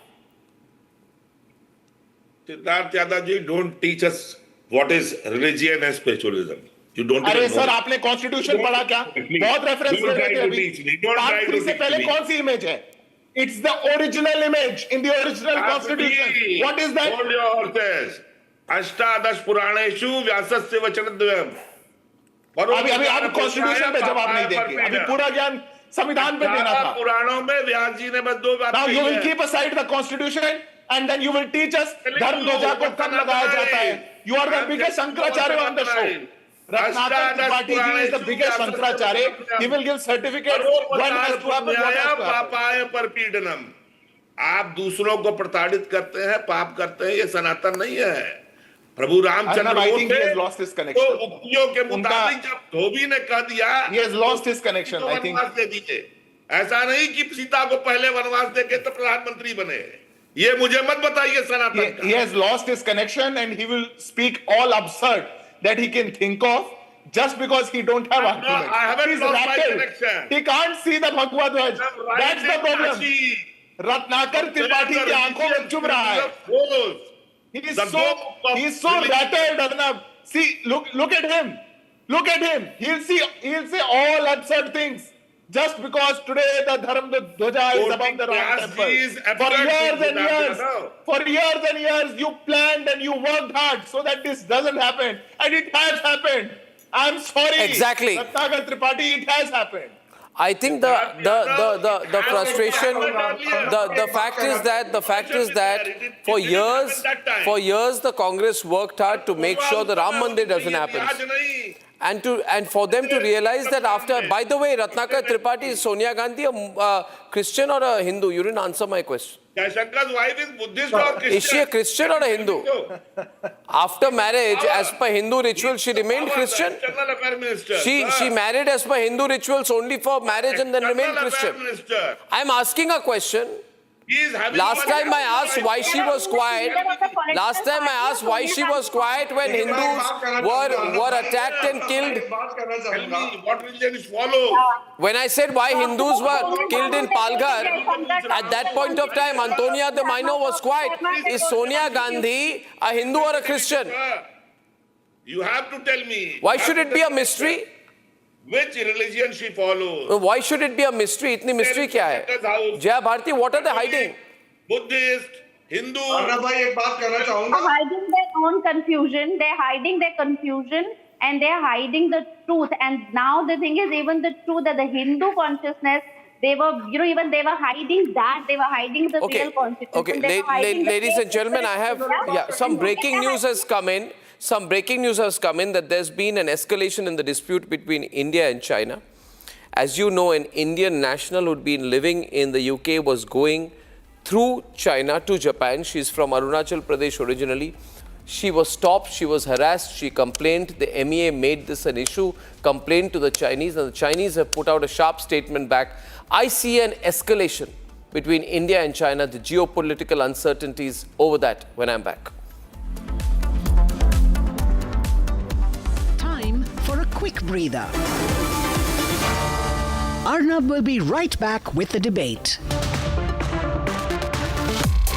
Siddharth Yadav ji, don't teach us what is religion and spiritualism. You don't अरे even know. Sir आपने constitution पढ़ा क्या? बहुत reference ले रहे थे अभी. Part 3 से पहले कौन सी इमेज है? It's the original image in the original Constitution. What is that? Hold your horses. अष्टादश पुराणेषु व्यासस्य वचनद्वयम्. अभी आप कॉन्स्टिट्यूशन पे जवाब नहीं देंगे. अभी पूरा ज्ञान संविधान पे देना था. पुराणों में व्यास जी ने बस 2 बातें. Now you will keep aside the Constitution and then you will teach us धर्म ध्वजा को कब लगाया जाता है. You are the biggest Shankaracharya on the show. Ratnakar Tripathi ji is the biggest Shankaracharya. He will give certificate. One has to happen. पापाय परपीडनम. आप दूसरों को प्रताड़ित करते हैं, पाप करते हैं, ये सनातन नहीं है. प्रभु रामचंद्र तो उक्तियों के मुताबिक जब धोबी ने कह दिया, he has lost his connection. I think वनवास दे दीजिए. ऐसा नहीं कि सीता को पहले वनवास देके तो प्रधानमंत्री बने. ये मुझे मत बताइए सनातन का. He has lost his connection and he will speak all absurd that he can think of just because he don't have arguments. I haven't He's lost my rattled. connection. He can't see the Bhagavad Gita. That's the problem. Ratnakar Tripathi की आंखों में चुभ रहा है. He's so rattled, Arnab. See, look at him. Look at him. He'll say all absurd things. Just because today the Dharma is above the Ram temple. For years and years, you planned and you worked hard so that this doesn't happen. And it has happened. I'm sorry. Exactly. Ratnakar Tripathi, it has happened. I think the frustration, the fact is that for years the Congress worked hard to make sure the Ram Mandir doesn't happen. And for them to realize that after, by the way, Ratnakar Tripathi, is Sonia Gandhi a Christian or a Hindu? You didn't answer my question. Jayashankar's wife is Buddhist or Christian? Is she a Christian or a Hindu? After marriage, as per Hindu rituals, she remained Christian. She married as per Hindu rituals only for marriage and then remained Christian. I'm asking a question. Last time I asked why she was quiet. Last time I asked why she was quiet when Hindus were attacked and killed. Tell me, what religion is followed? When I said why Hindus were killed in Palghar, at that point of time, Antonia de Maino was quiet. Is Sonia Gandhi a Hindu or a Christian? You have to tell me. Why should it be a mystery? Which religion she follows? Why should it be a mystery? Itni mystery kya hai? Jaya Bharti, what are they hiding? Buddhist, Hindu. They're hiding their own confusion. They're hiding their confusion and they're hiding the truth. And now the thing is, even the truth that the Hindu consciousness, they were, even they were hiding that. They were hiding the real constitution. Okay, ladies and gentlemen, I have some breaking news has come in. Some breaking news has come in that there's been an escalation in the dispute between India and China. As you know, an Indian national who'd been living in the UK was going through China to Japan. She's from Arunachal Pradesh originally. She was stopped, she was harassed, she complained. The MEA made this an issue, complained to the Chinese, and the Chinese have put out a sharp statement back. I see an escalation between India and China, the geopolitical uncertainties over that when I'm back. Time for a quick breather. Arnab will be right back with the debate.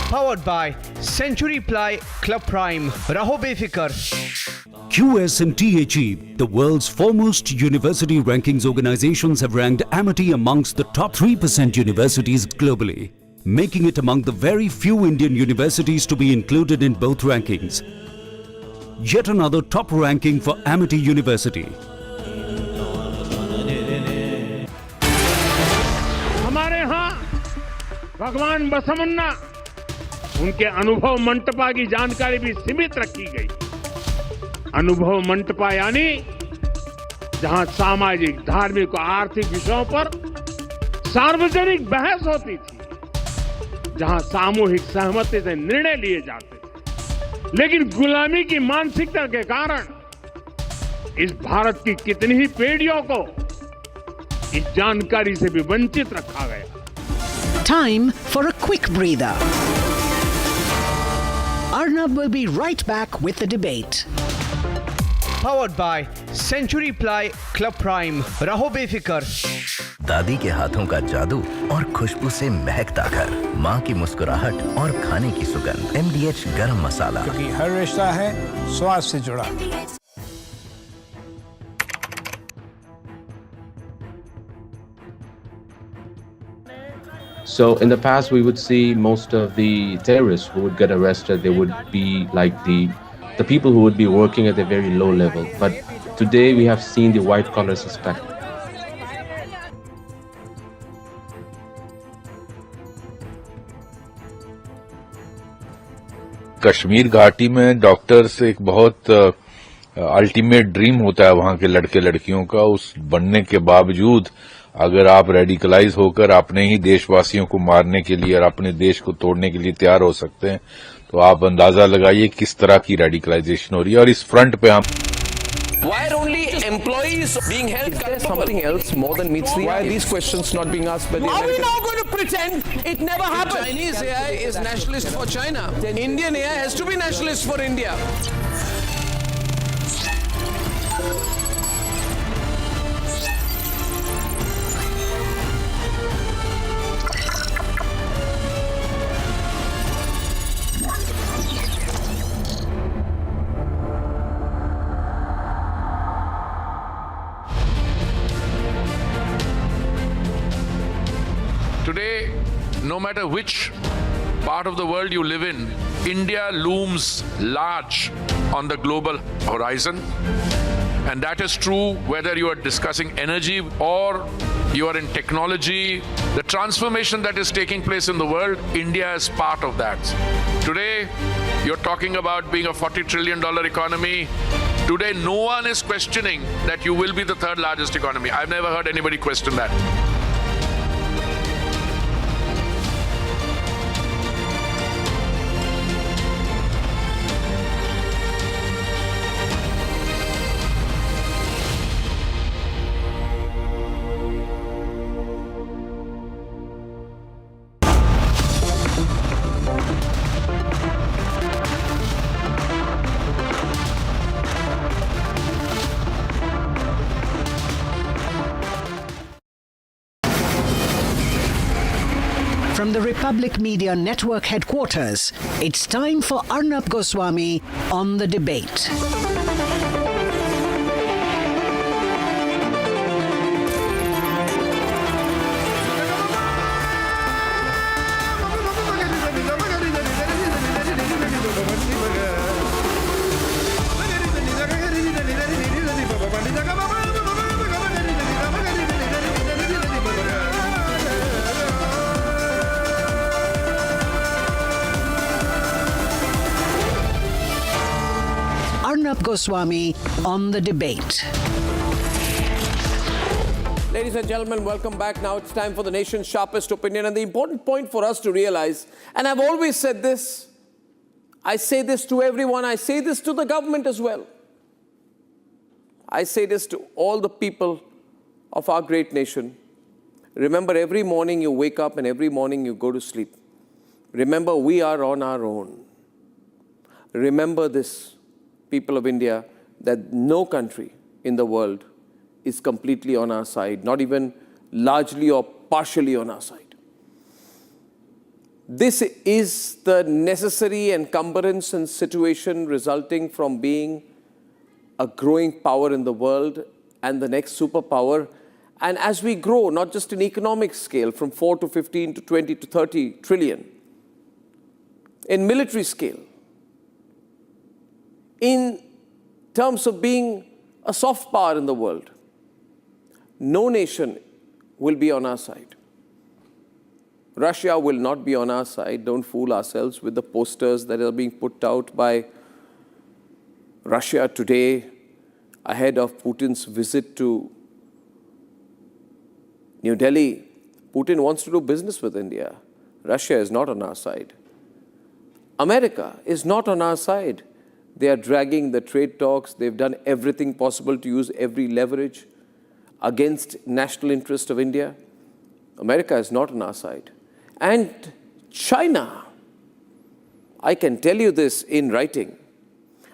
Powered by Century Ply Club Prime. Raho befikar. QS and THE, the world's foremost university rankings organizations, have ranked Amity amongst the top 3% universities globally, making it among the very few Indian universities to be included in both rankings. Yet another top ranking for Amity University. हमारे यहाँ भगवान बसवन्ना उनके अनुभव मंटपा की जानकारी भी सीमित रखी गई। अनुभव मंटपा यानी जहां सामाजिक, धार्मिक और आर्थिक विषयों पर सार्वजनिक बहस होती थी, जहां सामूहिक सहमति से निर्णय लिए जाते थे। लेकिन गुलामी की मानसिकता के कारण इस भारत की कितनी ही पीढ़ियों को इस जानकारी से भी वंचित रखा गया। Time for a quick breather. Arnab will be right back with the debate. Powered by Century Ply Club Prime. Raho befikar. दादी के हाथों का जादू और खुशबू से महकता घर, माँ की मुस्कुराहट और खाने की सुगंध। MDH गरम मसाला, क्योंकि हर रिश्ता है स्वाद से जुड़ा। So in the past, we would see most of the terrorists who would get arrested, they would be like the people who would be working at a very low level. But today we have seen the white-collar suspect. Kashmir घाटी में doctors एक बहुत ultimate dream होता है वहां के लड़के लड़कियों का। उस बनने के बावजूद अगर आप रेडिकलाइज होकर अपने ही देशवासियों को मारने के लिए और अपने देश को तोड़ने के लिए तैयार हो सकते हैं, तो आप अंदाजा लगाइए किस तरह की रेडिकलाइजेशन हो रही है। और इस फ्रंट पे हम Why are only employees being held culpable? Is there something else more than meets the eye? Why are these questions not being asked by the Are we Americans? now going to pretend it never happened? Chinese AI is nationalist for China. Then Indian AI has to be nationalist for India. Today, no matter which part of the world you live in, India looms large on the global horizon. And that is true whether you are discussing energy or you are in technology. The transformation that is taking place in the world, India is part of that. Today, you're talking about being a $40 trillion economy. Today, no one is questioning that you will be the third largest economy. I've never heard anybody question that. From the Republic Media Network headquarters, it's time for Arnab Goswami on the debate. Arnab Goswami on the debate. Ladies and gentlemen, welcome back. Now it's time for the nation's sharpest opinion. And the important point for us to realize, and I've always said this, I say this to everyone, I say this to the government as well. I say this to all the people of our great nation. Remember, every morning you wake up and every morning you go to sleep. Remember, we are on our own. Remember this, people of India, that no country in the world is completely on our side, not even largely or partially on our side. This is the necessary encumbrance and situation resulting from being a growing power in the world and the next superpower. And as we grow, not just in economic scale, from 4 to 15 to 20 to 30 trillion, in military scale, in terms of being a soft power in the world, no nation will be on our side. Russia will not be on our side. Don't fool ourselves with the posters that are being put out by Russia today ahead of Putin's visit to New Delhi. Putin wants to do business with India. Russia is not on our side. America is not on our side. They are dragging the trade talks. They've done everything possible to use every leverage against national interest of India. America is not on our side. And China, I can tell you this in writing,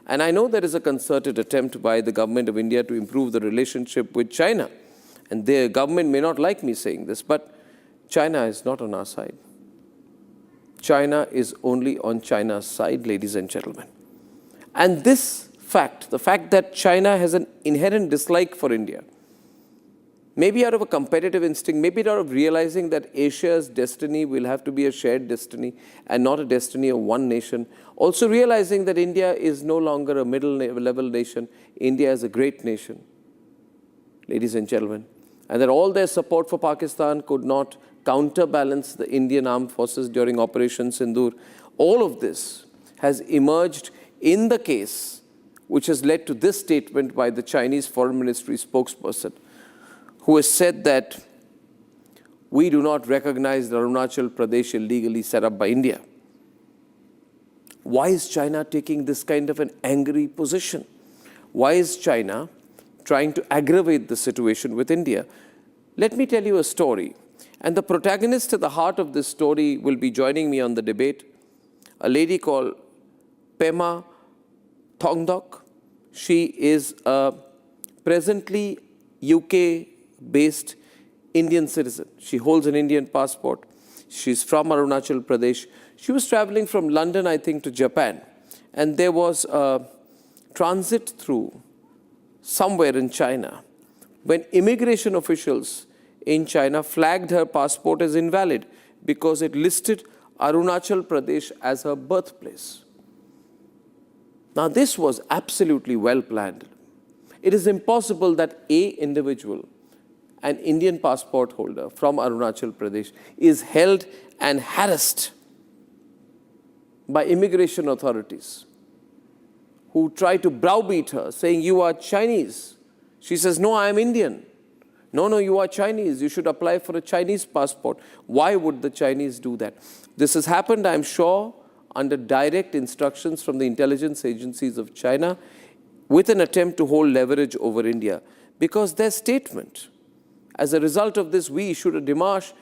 and I know there is a concerted attempt by the government of India to improve the relationship with China. And the government may not like me saying this, but China is not on our side. China is only on China's side, ladies and gentlemen. And this fact, the fact that China has an inherent dislike for India, maybe out of a competitive instinct, maybe out of realizing that Asia's destiny will have to be a shared destiny and not a destiny of one nation. Also realizing that India is no longer a middle-level nation. India is a great nation, ladies and gentlemen. And that all their support for Pakistan could not counterbalance the Indian armed forces during Operation Sindoor. All of this has emerged in the case, which has led to this statement by the Chinese Foreign Ministry spokesperson, who has said that we do not recognize the Arunachal Pradesh illegally set up by India. Why is China taking this kind of an angry position? Why is China trying to aggravate the situation with India? Let me tell you a story. And the protagonist at the heart of this story will be joining me on the debate, a lady called Pema Thongdok. She is a presently UK-based Indian citizen. She holds an Indian passport. She's from Arunachal Pradesh. She was traveling from London, I think, to Japan. And there was a transit through somewhere in China when immigration officials in China flagged her passport as invalid because it listed Arunachal Pradesh as her birthplace. Now, this was absolutely well planned. It is impossible that an individual, an Indian passport holder from Arunachal Pradesh, is held and harassed by immigration authorities who try to browbeat her, saying, "You are Chinese." She says, "No, I am Indian." No, you are Chinese. You should apply for a Chinese passport. Why would the Chinese do that? This has happened, I'm sure, under direct instructions from the intelligence agencies of China with an attempt to hold leverage over India. Because their statement, as a result of this, we issued a démarche.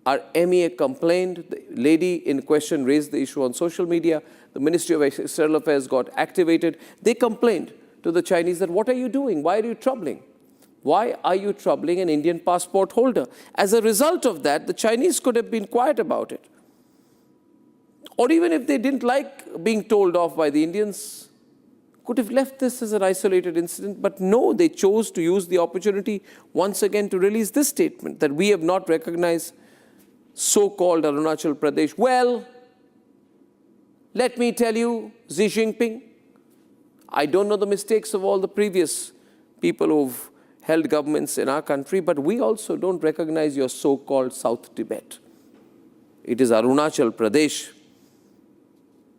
Our MEA complained. The lady in question raised the issue on social media. The Ministry of External Affairs got activated. They complained to the Chinese that, what are you doing? Why are you troubling? Why are you troubling an Indian passport holder? As a result of that, the Chinese could have been quiet about it. Or even if they didn't like being told off by the Indians, could have left this as an isolated incident. But no, they chose to use the opportunity once again to release this statement that we have not recognized so-called Arunachal Pradesh. Well, let me tell you, Xi Jinping, I don't know the mistakes of all the previous people who've held governments in our country, but we also don't recognize your so-called South Tibet. It is Arunachal Pradesh.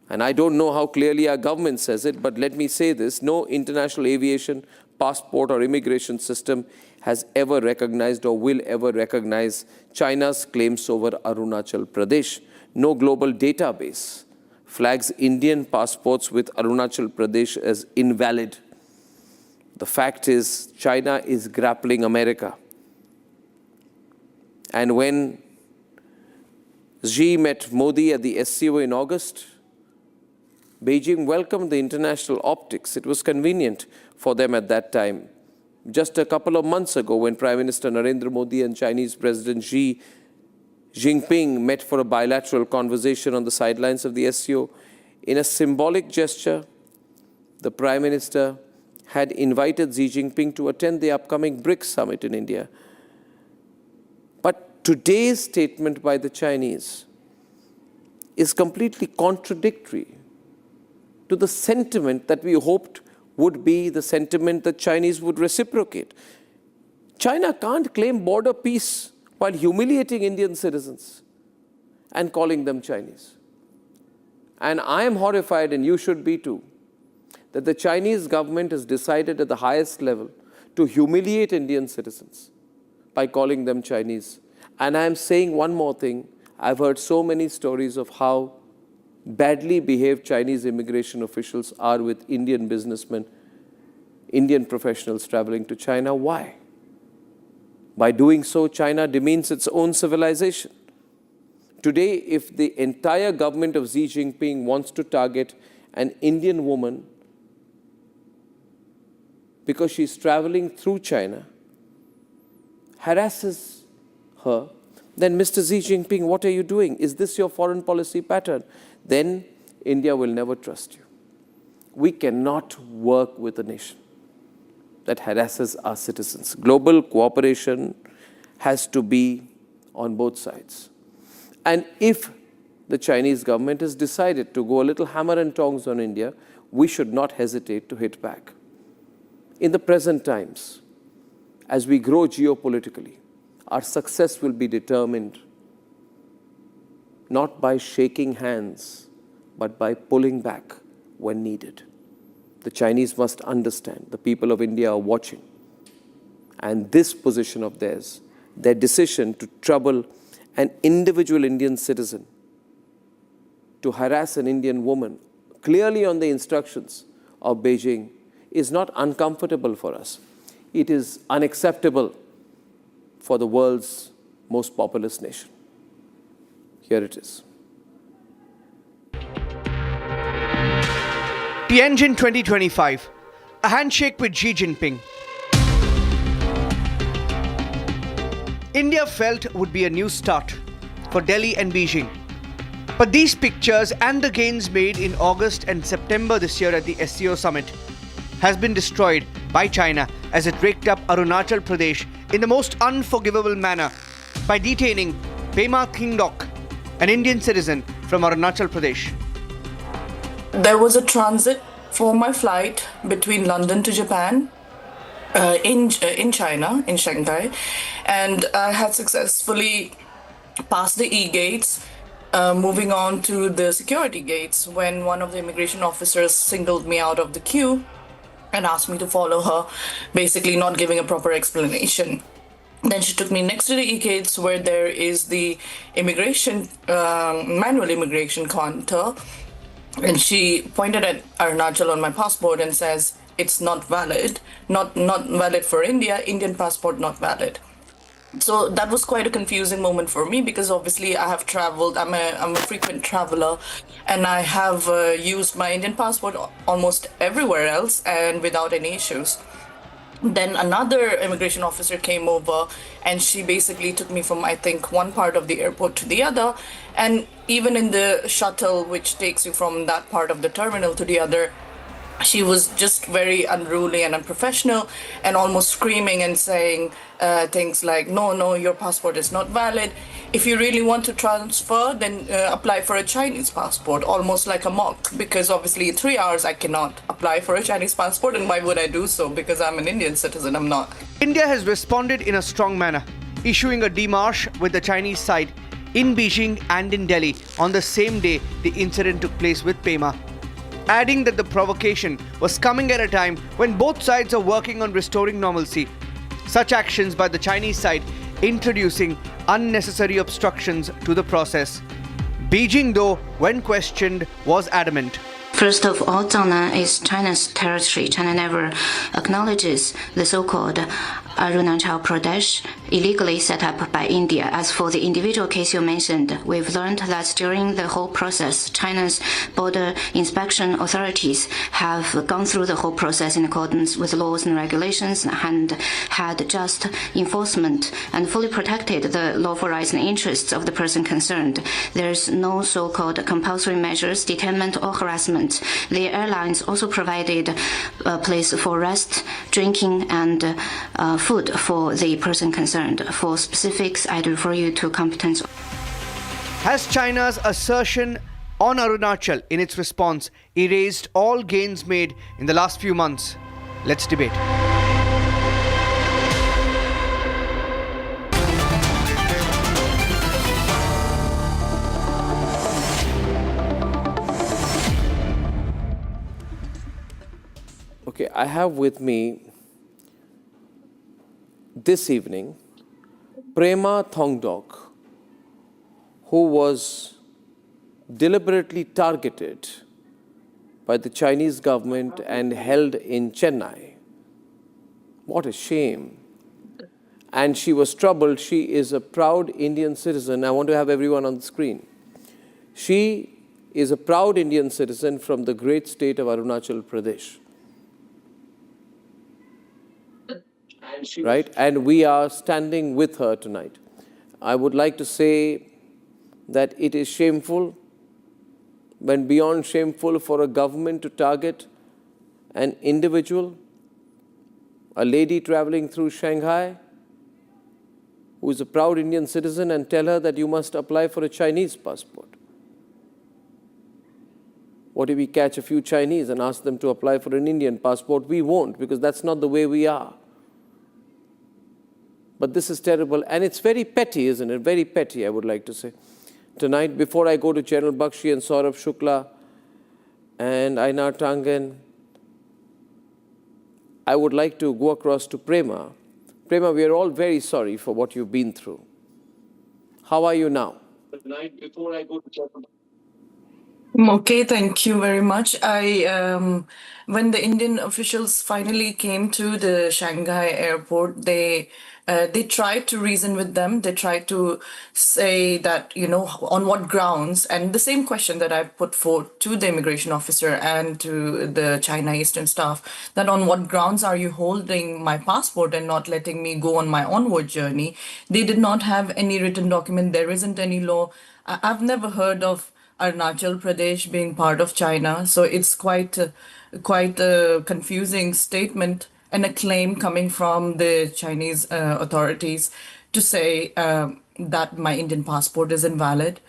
And I don't know how clearly our government says it, but let me say this: no international aviation, passport or immigration system has ever recognized or will ever recognize China's claims over Arunachal Pradesh. No global database flags Indian passports with Arunachal Pradesh as invalid. The fact is, China is grappling America. And when Xi met Modi at the SCO in August, Beijing welcomed the international optics. It was convenient for them at that time. Just a couple of months ago, when Prime Minister Narendra Modi and Chinese President Xi Jinping met for a bilateral conversation on the sidelines of the SCO, in a symbolic gesture, the Prime Minister had invited Xi Jinping to attend the upcoming BRICS summit in India. But today's statement by the Chinese is completely contradictory to the sentiment that we hoped would be the sentiment that Chinese would reciprocate. China can't claim border peace while humiliating Indian citizens and calling them Chinese. And I am horrified, and you should be too, that the Chinese government has decided at the highest level to humiliate Indian citizens by calling them Chinese. And I am saying one more thing. I've heard so many stories of how badly behaved Chinese immigration officials are with Indian businessmen, Indian professionals traveling to China. Why? By doing so, China demeans its own civilization. Today, if the entire government of Xi Jinping wants to target an Indian woman because she's traveling through China, harasses her, then Mr. Xi Jinping, what are you doing? Is this your foreign policy pattern? Then India will never trust you. We cannot work with a nation that harasses our citizens. Global cooperation has to be on both sides. And if the Chinese government has decided to go a little hammer and tongs on India, we should not hesitate to hit back. In the present times, as we grow geopolitically, our success will be determined not by shaking hands, but by pulling back when needed. The Chinese must understand the people of India are watching. And this position of theirs, their decision to trouble an individual Indian citizen, to harass an Indian woman, clearly on the instructions of Beijing, is not uncomfortable for us. It is unacceptable for the world's most populous nation. Here it is. Tianjin 2025, a handshake with Xi Jinping. India felt would be a new start for Delhi and Beijing. But these pictures and the gains made in August and September this year at the SCO summit has been destroyed by China as it raked up Arunachal Pradesh in the most unforgivable manner by detaining Pema Thingdok, an Indian citizen from Arunachal Pradesh. There was a transit for my flight between London to Japan in China, in Shanghai, and I had successfully passed the e-gates, moving on to the security gates when one of the immigration officers singled me out of the queue and asked me to follow her, basically not giving a proper explanation. Then she took me next to the e-gates where there is the immigration, manual immigration counter, and she pointed at Arunachal on my passport and says, it's not valid, not valid for India, Indian passport not valid. So that was quite a confusing moment for me because obviously I have traveled, I'm a frequent traveler, and I have used my Indian passport almost everywhere else and without any issues. Then another immigration officer came over and she basically took me from, I think, one part of the airport to the other. And even in the shuttle, which takes you from that part of the terminal to the other, she was just very unruly and unprofessional and almost screaming and saying things like, no, your passport is not valid. If you really want to transfer, then apply for a Chinese passport, almost like a mock, because obviously in 3 hours I cannot apply for a Chinese passport, and why would I do so? Because I'm an Indian citizen, I'm not. India has responded in a strong manner, issuing a démarche with the Chinese side in Beijing and in Delhi on the same day the incident took place with Pema, adding that the provocation was coming at a time when both sides are working on restoring normalcy. Such actions by the Chinese side introducing unnecessary obstructions to the process. Beijing, though, when questioned, was adamant. First of all, Zhangnan is China's territory. China never acknowledges the so-called Arunachal Pradesh, illegally set up by India. As for the individual case you mentioned, we've learned that during the whole process, China's border inspection authorities have gone through the whole process in accordance with laws and regulations and had just enforcement and fully protected the lawful rights and interests of the person concerned. There's no so-called compulsory measures, detention or harassment. The airlines also provided a place for rest, drinking and food for the person concerned. For specifics, I'd refer you to competent. Has China's assertion on Arunachal in its response erased all gains made in the last few months? Let's debate. Okay, I have with me this evening Prema Thongdok, who was deliberately targeted by the Chinese government and held in Chennai. What a shame. And she was troubled. She is a proud Indian citizen. I want to have everyone on the screen. She is a proud Indian citizen from the great state of Arunachal Pradesh. Right? And we are standing with her tonight. I would like to say that it is shameful, when beyond shameful, for a government to target an individual, a lady traveling through Shanghai, who is a proud Indian citizen, and tell her that you must apply for a Chinese passport. What if we catch a few Chinese and ask them to apply for an Indian passport? We won't, because that's not the way we are. But this is terrible, and it's very petty, isn't it? Very petty, I would like to say. Tonight, before I go to General Bakshi and Saurabh Shukla and Ainar Tangen, I would like to go across to Prema. Prema, we are all very sorry for what you've been through. How are you now? Tonight, before I go to General Okay, thank you very much. When the Indian officials finally came to the Shanghai airport, they tried to reason with them. They tried to say that, on what grounds, and the same question that I put forth to the immigration officer and to the China Eastern staff, that on what grounds are you holding my passport and not letting me go on my onward journey? They did not have any written document. There isn't any law. I've never heard of Arunachal Pradesh being part of China, so it's quite a confusing statement and a claim coming from the Chinese authorities to say that my Indian passport is invalid.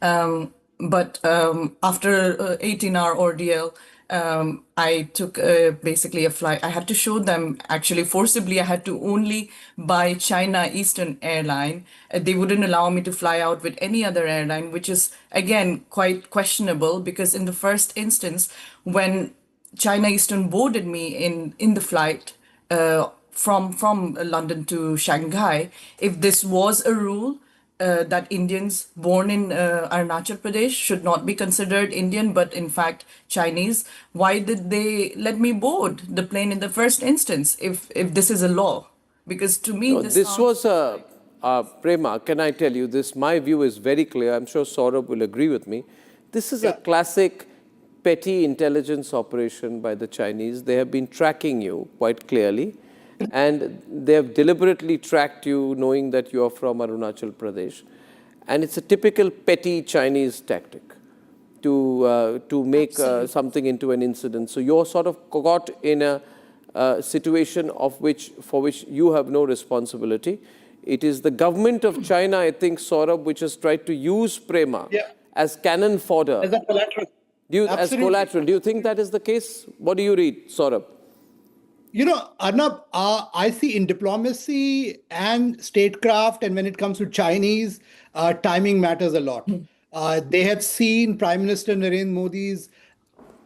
But after 18-hour ordeal, I took basically a flight. I had to show them, actually forcibly, I had to only buy China Eastern Airline. They wouldn't allow me to fly out with any other airline, which is, again, quite questionable, because in the first instance, when China Eastern boarded me in the flight from London to Shanghai, if this was a rule, that Indians born in Arunachal Pradesh should not be considered Indian, but in fact Chinese, why did they let me board the plane in the first instance if this is a law? Because to me, No, this was Prema, can I tell you this? My view is very clear. I'm sure Saurabh will agree with me. This is a classic petty intelligence operation by the Chinese. They have been tracking you quite clearly. And they have deliberately tracked you knowing that you are from Arunachal Pradesh. And it's a typical petty Chinese tactic to make something into an incident. So you're sort of caught in a situation for which you have no responsibility. It is the government of China, I think, Saurabh, which has tried to use Prema as cannon fodder. As a collateral. As collateral. Do you think that is the case? What do you read, Saurabh? Arnab, I see in diplomacy and statecraft, and when it comes to Chinese, timing matters a lot. They have seen Prime Minister Narendra Modi's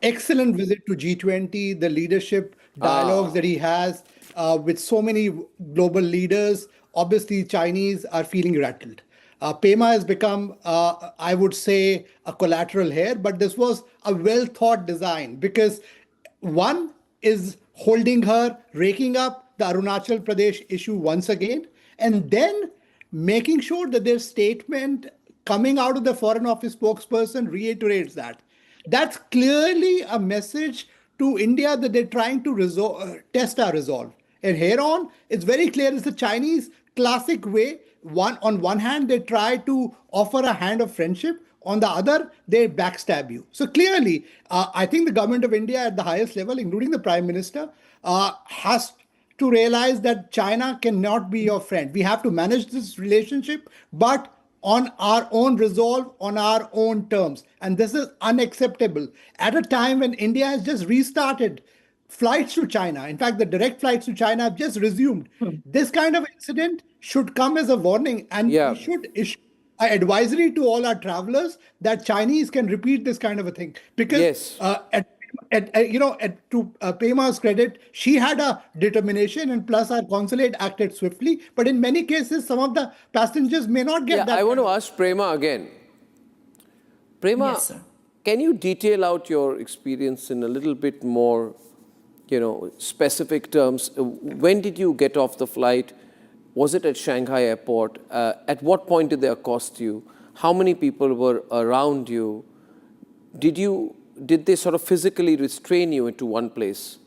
excellent visit to G20, the leadership dialogues that he has with so many global leaders. Obviously, Chinese are feeling rattled. Prema has become, I would say, a collateral here, but this was a well-thought design because one is holding her, raking up the Arunachal Pradesh issue once again, and then making sure that their statement coming out of the Foreign Office spokesperson reiterates that. That's clearly a message to India that they're trying to test our resolve. And here on, it's very clear it's the Chinese classic way. On one hand, they try to offer a hand of friendship. On the other, they backstab you. So clearly, I think the government of India at the highest level, including the Prime Minister, has to realize that China cannot be your friend. We have to manage this relationship, but on our own resolve, on our own terms. And this is unacceptable at a time when India has just restarted flights to China. In fact, the direct flights to China have just resumed. This kind of incident should come as a warning, and we should issue an advisory to all our travelers that Chinese can repeat this kind of a thing. Because to Pema's credit, she had a determination, and plus our consulate acted swiftly. But in many cases, some of the passengers may not get that. I want to ask Prema again. Prema, yes, sir. Can you detail out your experience in a little bit more, specific terms? When did you get off the flight? Was it at Shanghai airport? At what point did they accost you? How many people were around you? Did they sort of physically restrain you into one place?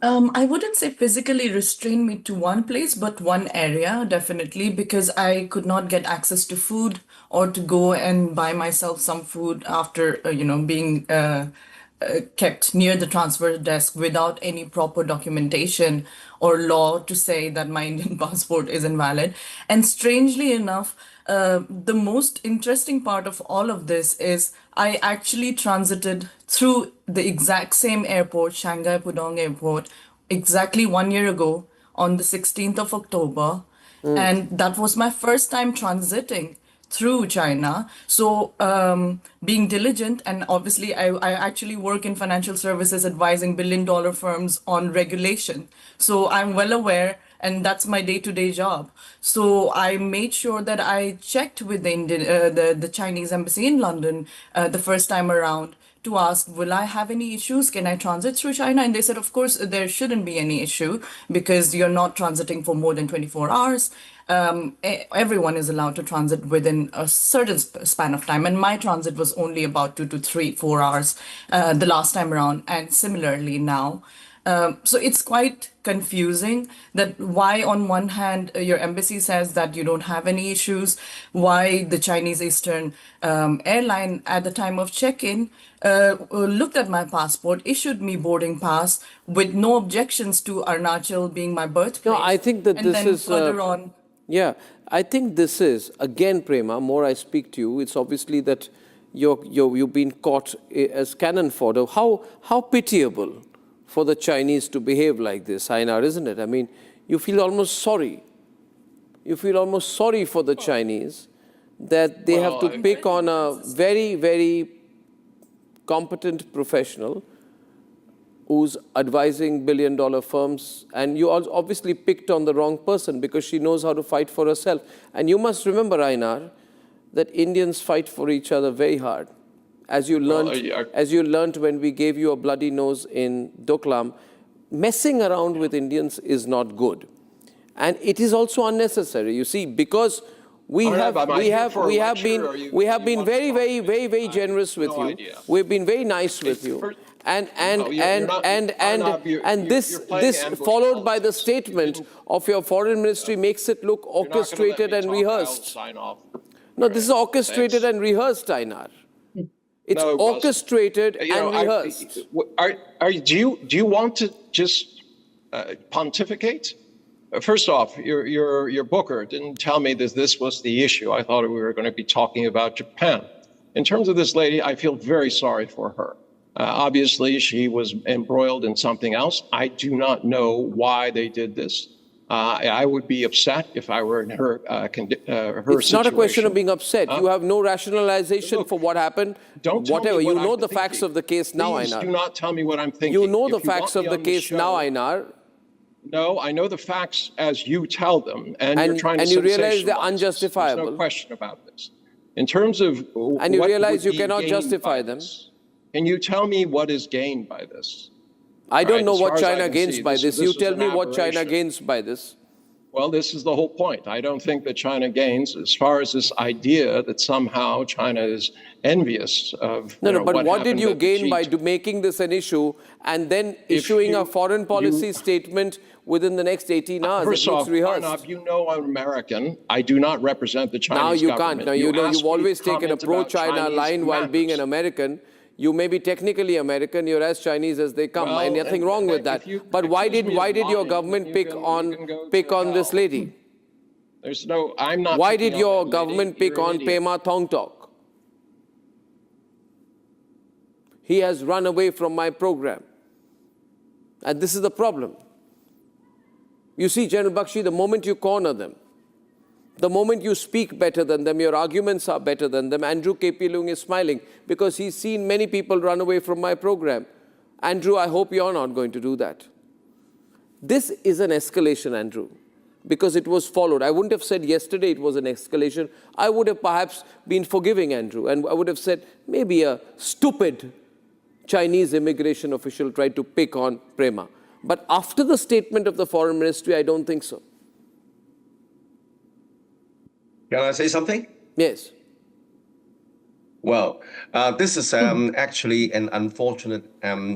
I wouldn't say physically restrain me to one place, but one area, definitely, because I could not get access to food or to go and buy myself some food after, being kept near the transfer desk without any proper documentation or law to say that my Indian passport is invalid. And strangely enough, the most interesting part of all of this is I actually transited through the exact same airport, Shanghai Pudong Airport, exactly 1 year ago on the 16th of October. And that was my first time transiting through China. So being diligent, and obviously I actually work in financial services advising billion-dollar firms on regulation. So I'm well aware, and that's my day-to-day job. So I made sure that I checked with the Chinese embassy in London the first time around to ask, will I have any issues? Can I transit through China? And they said, of course, there shouldn't be any issue because you're not transiting for more than 24 hours. Everyone is allowed to transit within a certain span of time. And my transit was only about 2 to 3, 4 hours the last time around, and similarly now. So it's quite confusing that why on one hand your embassy says that you don't have any issues, why the Chinese Eastern airline at the time of check-in looked at my passport, issued me boarding pass with no objections to Arunachal being my birthplace. No, I think that this is further on. Yeah, I think this is, again, Prema, more I speak to you, it's obviously that you've been caught as cannon fodder. How pitiable for the Chinese to behave like this, Ainar, isn't it? I mean, you feel almost sorry. You feel almost sorry for the Chinese that they have to pick on a very, very competent professional who's advising billion-dollar firms, and you obviously picked on the wrong person because she knows how to fight for herself. And you must remember, Ainar, that Indians fight for each other very hard. As you learned when we gave you a bloody nose in Doklam, messing around with Indians is not good. And it is also unnecessary, you see, because we have been very, very, very, very generous with you. We've been very nice with you. And this followed by the statement of your foreign ministry makes it look orchestrated and rehearsed. No, this is orchestrated and rehearsed, Ainar. It's orchestrated and rehearsed. Do you want to just pontificate? First off, your booker didn't tell me that this was the issue. I thought we were going to be talking about Japan. In terms of this lady, I feel very sorry for her. Obviously, she was embroiled in something else. I do not know why they did this. I would be upset if I were in her situation. It's not a question of being upset. You have no rationalization for what happened. Whatever. You know the facts of the case now, Ainar. Please do not tell me what I'm thinking. You know the facts of the case now, Ainar. No, I know the facts as you tell them, and you're trying to sensationalize. And you realize they're unjustifiable. There's no question about this. In terms of and you realize you cannot justify them. Can you tell me what is gained by this? I don't know as what far as I China can gains see, by this. this You is tell an me what China aberration. gains by this. Well, this is the whole point. I don't think that China gains as far as this idea that somehow China is envious of No, but what did happened you at the gain by G20. making this an issue and then If issuing a you- foreign policy you- statement within the next 18 hours First that looks off, rehearsed? Arnab, you know I'm American. I do not represent the Chinese Now you government. can't. Now you know asked you've me to always taken a comment about pro-China Chinese line while being an matters. American. You may be technically American. You're as Chinese as they come, Well, and nothing wrong with that. But why did your government pick on this lady? There's no. I'm not. Why picking did on your that lady. government You're pick an on idiot. Pema Thongtok? He has run away from my program. And this is the problem. You see, General Bakshi, the moment you corner them, the moment you speak better than them, your arguments are better than them, Andrew K.P. Leung is smiling because he's seen many people run away from my program. Andrew, I hope you're not going to do that. This is an escalation, Andrew, because it was followed. I wouldn't have said yesterday it was an escalation. I would have perhaps been forgiving, Andrew, and I would have said maybe a stupid Chinese immigration official tried to pick on Prema. But after the statement of the Foreign Ministry, I don't think so. Can I say something? Yes. Well, this is actually an unfortunate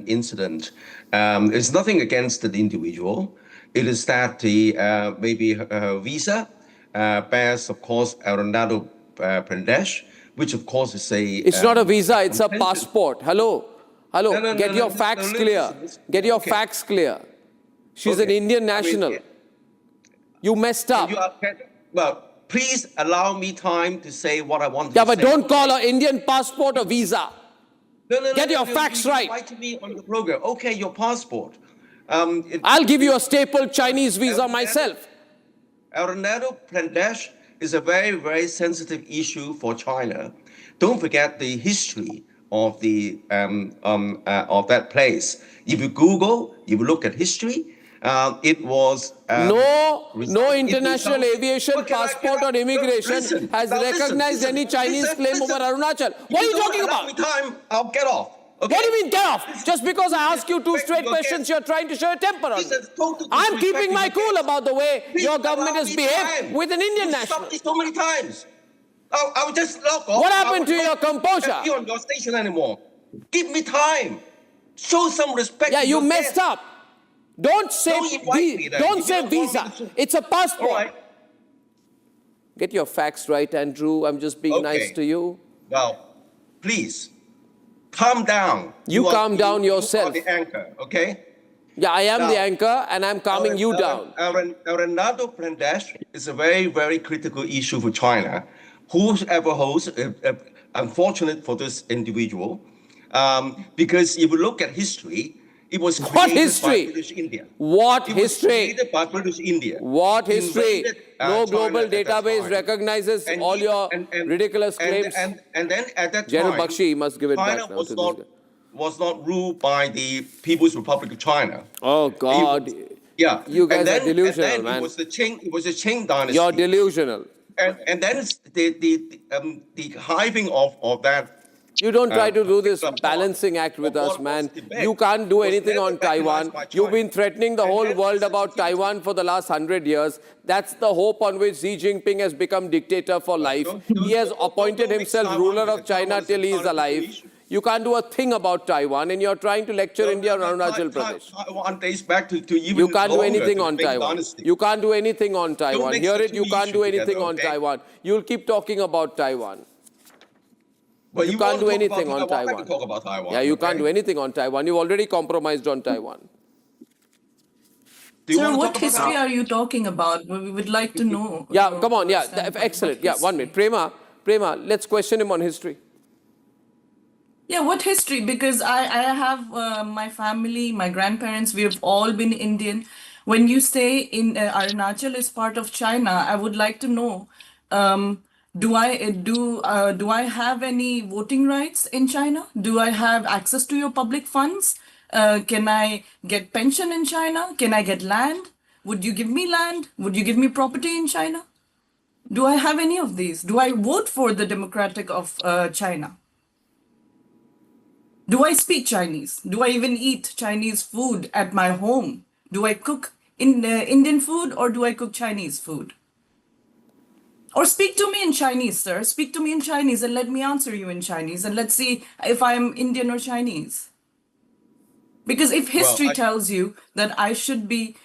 incident. It's nothing against the individual. It is that the maybe her visa bears, of course, Arunachal Pradesh, which of course is a... It's not a visa, it's a passport. Hello? Hello, No, get your facts clear. Get your facts clear. She's an Indian national. You messed up. Well, please allow me time to say what I want to say. Yeah, but don't call an Indian passport a visa. Get your facts right. You invited me on the program. Okay, your passport. I'll give you a staple Chinese visa myself. Arunachal Pradesh is a very, very sensitive issue for China. Don't forget the history of the of that place. If you Google, if you look at history, it was no international aviation passport or immigration has recognized any Chinese claim over Arunachal. What are you talking about? Give me time, I'll get off. Okay? What do you mean get off? Just because I ask you two straight questions, you're trying to show your temper on me. I'm keeping my cool about the way your government has behaved with an Indian national. Stopped me so many times. I would just log off. What happened to your composure? I won't be on your station anymore. Give me time. Show some respect. Yeah, to you your messed guests. up. Don't say Don't say visa. It's a passport. All right. Get your facts right, Andrew. I'm just being nice to you. Well, please calm down. You calm down yourself. You are the anchor, okay? Yeah, I am Now, the anchor, and I'm calming you down. Arunachal Pradesh is a very, very critical issue for China. Whoever holds, unfortunate for this individual, because if you look at history, it was created by British India. What It was history? created by British India. What history? Invaded, No China global at that database time. recognizes And all he- your and- ridiculous claims. And then at that General time, Bakshi must give it China back now was to not this guy. was not ruled by the People's Republic of China. Oh God! Yeah, You guys and then, are delusional, and then man. It was the Qing dynasty. You're delusional. And then it's the hiving of that. You don't try to do this balancing act with us, man. You can't do anything on Taiwan. You've been threatening the whole world about Taiwan for the last 100 years. That's the hope on which Xi Jinping has become dictator for life. He has appointed himself ruler of China till he is alive. You can't do a thing about Taiwan, and you're trying to lecture India on Arunachal Pradesh. Taiwan dates back to even You can't do longer, anything to on Ming Taiwan. Dynasty. You can't do anything on Taiwan. mix Hear the it, you two can't do issues anything together, on okay? Taiwan. You'll keep talking about Taiwan. But You you can't want do to talk anything about on Taiwan, I Taiwan. can talk about Taiwan. Yeah, you okay? can't do anything on Taiwan. You've already compromised on Taiwan. Do you Sir, want to what talk history about are you talking about? We would like to know. Yeah, come on. Yeah, standpoint. excellent. What Yeah, 1 minute. Prema, let's question him on history. Yeah, what history? Because I have my family, my grandparents, we have all been Indian. When you say in Arunachal is part of China, I would like to know, do I have any voting rights in China? Do I have access to your public funds? Can I get pension in China? Can I get land? Would you give me land? Would you give me property in China? Do I have any of these? Do I vote for the Democratic of China? Do I speak Chinese? Do I even eat Chinese food at my home? Do I cook in Indian food or do I cook Chinese food? Or speak to me in Chinese, sir. Speak to me in Chinese and let me answer you in Chinese and let's see if I'm Indian or Chinese. Because if history tells you that I should be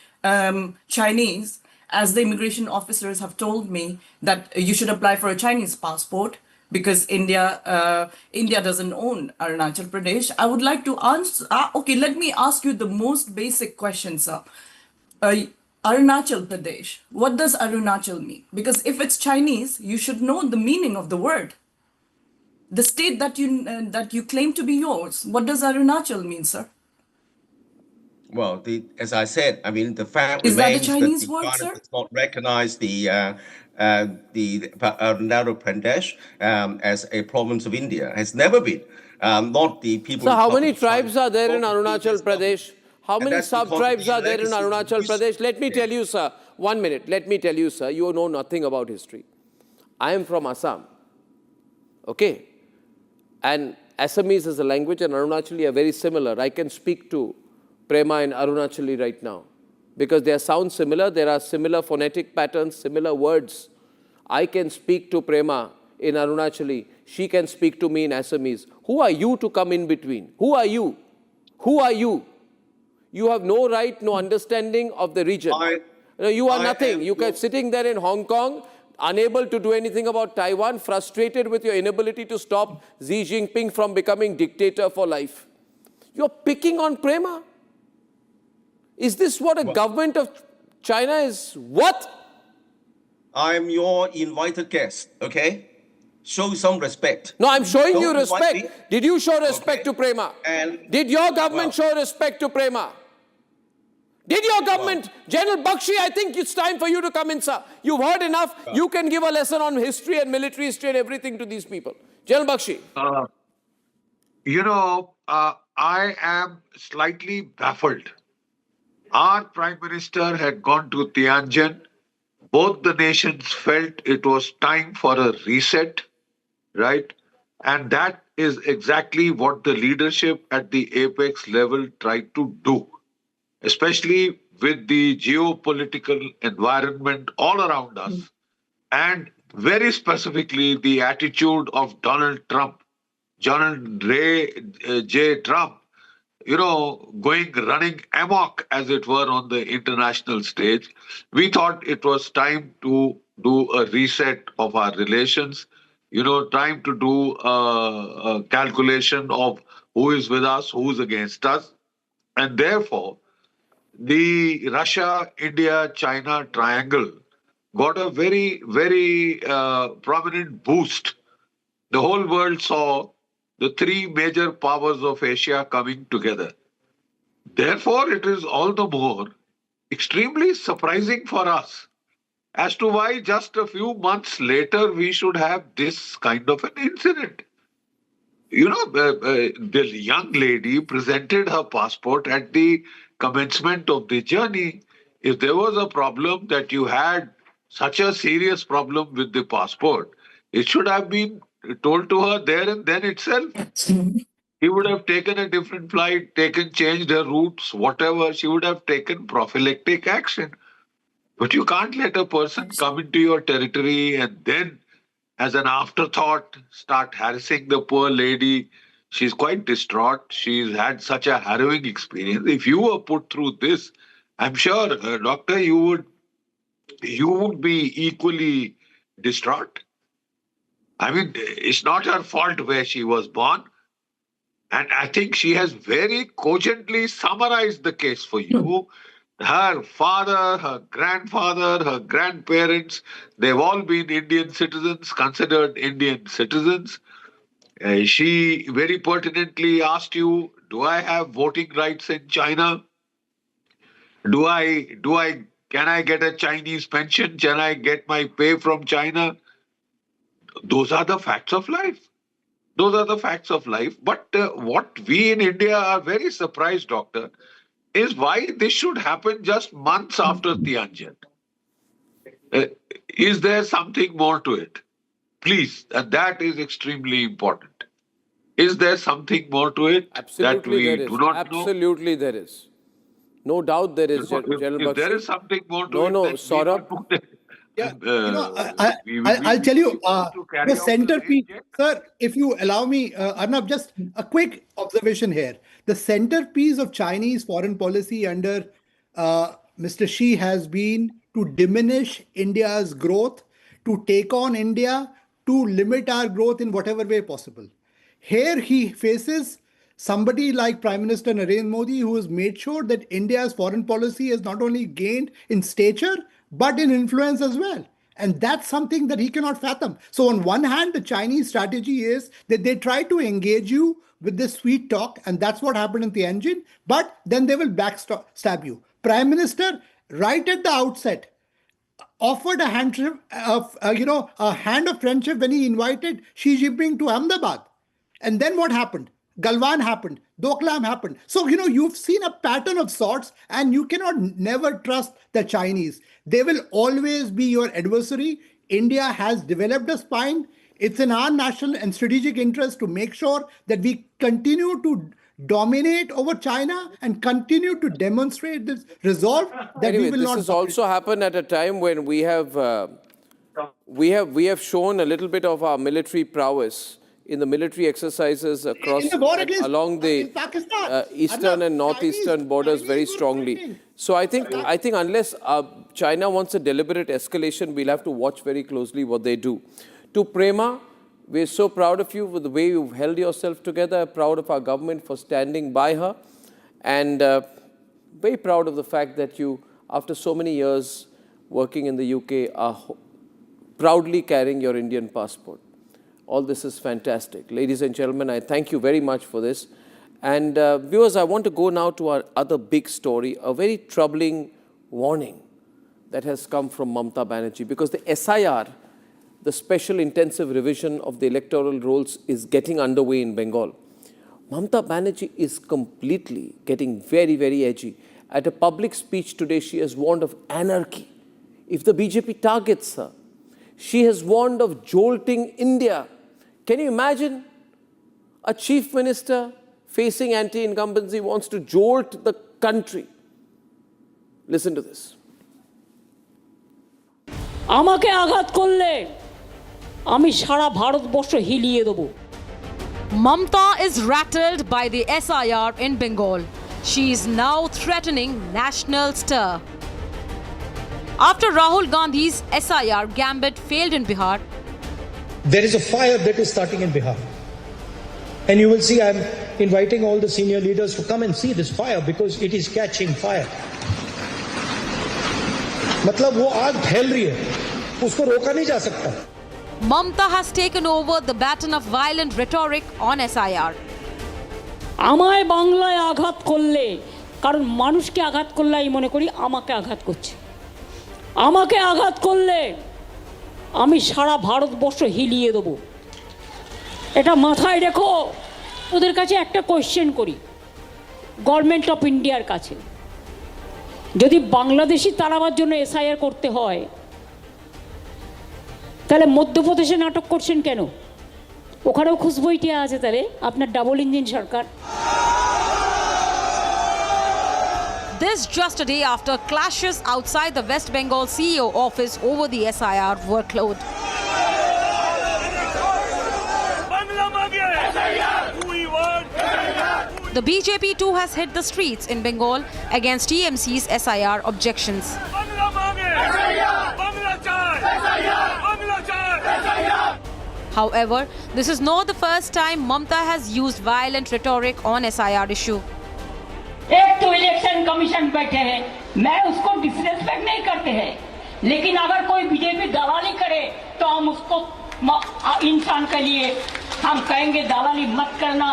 Chinese, as the immigration officers have told me that you should apply for a Chinese passport because India doesn't own Arunachal Pradesh, I would like to answer. Okay, let me ask you the most basic question, sir. Arunachal Pradesh. What does Arunachal mean? Because if it's Chinese, you should know the meaning of the word. The state that you claim to be yours. What does Arunachal mean, sir? Well, as I said, I mean, the fact Is that a remains Chinese that word, China sir? does not recognize the Arunachal Pradesh as a province of India. Has never been. Not the people. So, how many tribes are there in Arunachal Pradesh? How many sub-tribes are there in Arunachal Pradesh? Let me tell you, sir. 1 minute. Let me tell you, sir. You know nothing about history. I am from Assam. Okay? And Assamese as a language and Arunachali are very similar. I can speak to Prema in Arunachali right now because they sound similar. There are similar phonetic patterns, similar words. I can speak to Prema in Arunachali. She can speak to me in Assamese. Who are you to come in between? Who are you? Who are you? You have no right, no understanding of the region. You are nothing. You are sitting there in Hong Kong, unable to do anything about Taiwan, frustrated with your inability to stop Xi Jinping from becoming dictator for life. You're picking on Prema. Is this what a government of China is? What? I'm your invited guest, okay? Show some respect. No, I'm showing you respect. Did you show respect to Prema? Did your government show respect to Prema? Did your government, General Bakshi, I think it's time for you to come in, sir. You've heard enough. You can give a lesson on history and military history and everything to these people. General Bakshi. I am slightly baffled. Our Prime Minister had gone to Tianjin. Both the nations felt it was time for a reset, right? And that is exactly what the leadership at the apex level tried to do, especially with the geopolitical environment all around us, and very specifically the attitude of Donald J. Trump, running amok, as it were, on the international stage. We thought it was time to do a reset of our relations, time to do a calculation of who is with us, who is against us. And therefore, the Russia-India-China triangle got a very, very prominent boost. The whole world saw the three major powers of Asia coming together. Therefore, it is all the more extremely surprising for us as to why just a few months later we should have this kind of an incident. The young lady presented her passport at the commencement of the journey. If there was a problem that you had such a serious problem with the passport, it should have been told to her there and then itself. He would have taken a different flight, changed her routes, whatever. She would have taken prophylactic action. But you can't let a person come into your territory and then, as an afterthought, start harassing the poor lady. She's quite distraught. She's had such a harrowing experience. If you were put through this, I'm sure, doctor, you would be equally distraught. I mean, it's not her fault where she was born. And I think she has very cogently summarized the case for you. Her father, her grandfather, her grandparents, they've all been Indian citizens, considered Indian citizens. She very pertinently asked you, do I have voting rights in China? Can I get a Chinese pension? Can I get my pay from China? Those are the facts of life. Those are the facts of life. But what we in India are very surprised, doctor, is why this should happen just months after Tianjin. Is there something more to it? Please, and that is extremely important. Is there something more to it that we do not know? Absolutely there is. No doubt there is, General If there Bakshi. is something more to it, No, then Saurabh. I'll tell you, the centerpiece, sir, if you allow me, Arnab, just a quick observation here. The centerpiece of Chinese foreign policy under Mr. Xi has been to diminish India's growth, to take on India, to limit our growth in whatever way possible. Here he faces somebody like Prime Minister Narendra Modi, who has made sure that India's foreign policy has not only gained in stature, but in influence as well. And that's something that he cannot fathom. So on one hand, the Chinese strategy is that they try to engage you with this sweet talk, and that's what happened in the engine, but then they will backstab you. Prime Minister, right at the outset, offered a handshake, a hand of friendship when he invited Xi Jinping to Ahmedabad. And then what happened? Galwan happened, Doklam happened. So, you've seen a pattern of sorts, and you cannot never trust the Chinese. They will always be your adversary. India has developed a spine. It's in our national and strategic interest to make sure that we continue to dominate over China and continue to demonstrate this resolve that we will not. This has also happened at a time when we have shown a little bit of our military prowess in the military exercises across along the eastern and northeastern borders very strongly. So I think unless China wants a deliberate escalation, we'll have to watch very closely what they do. To Prema, we're so proud of you for the way you've held yourself together, proud of our government for standing by her, and very proud of the fact that you, after so many years working in the UK, are proudly carrying your Indian passport. All this is fantastic. Ladies and gentlemen, I thank you very much for this. And viewers, I want to go now to our other big story, a very troubling warning that has come from Mamata Banerjee, because the SIR, the Special Intensive Revision of the Electoral Rolls, is getting underway in Bengal. Mamata Banerjee is completely getting very, very edgy. At a public speech today, she has warned of anarchy if the BJP targets her. She has warned of jolting India. Can you imagine a chief minister facing anti-incumbency wants to jolt the country? Listen to this. আমাকে আঘাত করলে আমি সারা ভারতবর্ষ হিলিয়ে দেব। Mamata is rattled by the SIR in Bengal. She is now threatening national stir. After Rahul Gandhi's SIR gambit failed in Bihar, there is a fire that is starting in Bihar. And you will see I'm inviting all the senior leaders to come and see this fire because it is catching fire. मतलब वो आग फैल रही है, उसको रोका नहीं जा सकता। Mamata has taken over the baton of violent rhetoric on SIR. আমায় বাংলায় আঘাত করলে, কারণ মানুষকে আঘাত করলে আমি মনে করি আমাকে আঘাত করছে। আমাকে আঘাত করলে আমি সারা ভারতবর্ষ হিলিয়ে দেব। এটা মাথায় রেখো। ওদের কাছে একটা কোয়েশ্চেন করি, গভর্নমেন্ট অফ ইন্ডিয়ার কাছে, যদি বাংলাদেশি তাড়াবার জন্য SIR করতে হয়, তাহলে মধ্যপ্রদেশে নাটক করছেন কেন? ওখানেও খুশবইটিয়া আছে, তাহলে আপনার double engine Sarkar. This just a day after clashes outside the West Bengal CEO office over the SIR workload. The BJP too has hit the streets in Bengal against TMC's SIR objections. However, this is not the first time Mamata has used violent rhetoric on SIR issue. एक तो election commission बैठे हैं, मैं उसको disrespect नहीं करते हैं, लेकिन अगर कोई बीजेपी दलाली करे तो हम उसको इंसान के लिए हम कहेंगे दलाली मत करना,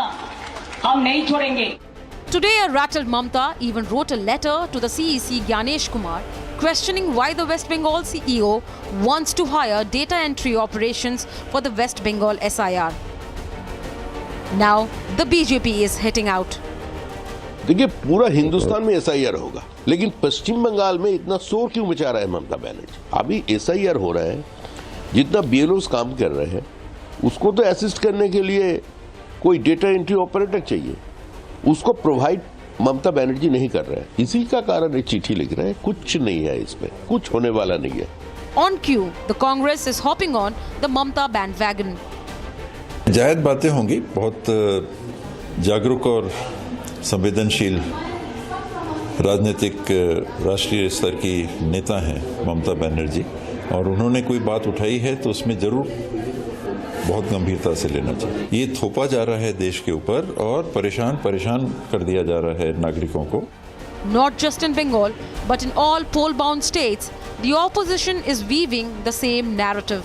हम नहीं छोड़ेंगे। Today, a rattled Mamata even wrote a letter to the CEC Gyanesh Kumar questioning why the West Bengal CEO wants to hire data entry operations for the West Bengal SIR. Now, the BJP is hitting out. देखिए, पूरा हिंदुस्तान में SIR होगा, लेकिन पश्चिम बंगाल में इतना शोर क्यों मचा रहा है ममता बनर्जी? अभी SIR हो रहा है, जितना BLOs काम कर रहे हैं उसको तो असिस्ट करने के लिए कोई डेटा एंट्री ऑपरेटर चाहिए, उसको प्रोवाइड ममता बनर्जी नहीं कर रहे हैं। इसी का कारण ये चिट्ठी लिख रहे हैं। कुछ नहीं है इसमें, कुछ होने वाला नहीं है। On cue, the Congress is hopping on the Mamta bandwagon. जायज बातें होंगी, बहुत जागरूक और संवेदनशील राजनीतिक राष्ट्रीय स्तर की नेता हैं ममता बनर्जी, और उन्होंने कोई बात उठाई है तो उसमें जरूर बहुत गंभीरता से लेना चाहिए। ये थोपा जा रहा है देश के ऊपर और परेशान कर दिया जा रहा है नागरिकों को। Not just in Bengal, but in all poll-bound states, the opposition is weaving the same narrative.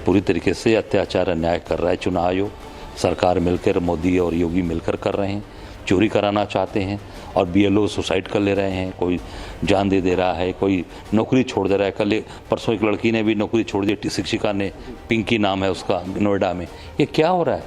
पूरी तरीके से अत्याचार अन्याय कर रहा है चुनाव आयोग। सरकार मिलकर, मोदी और योगी मिलकर कर रहे हैं, चोरी कराना चाहते हैं और BLO सुसाइड कर ले रहे हैं। कोई जान दे रहा है, कोई नौकरी छोड़ दे रहा है। कल परसों एक लड़की ने भी नौकरी छोड़ दी, शिक्षिका ने, पिंकी नाम है उसका, नोएडा में। ये क्या हो रहा है?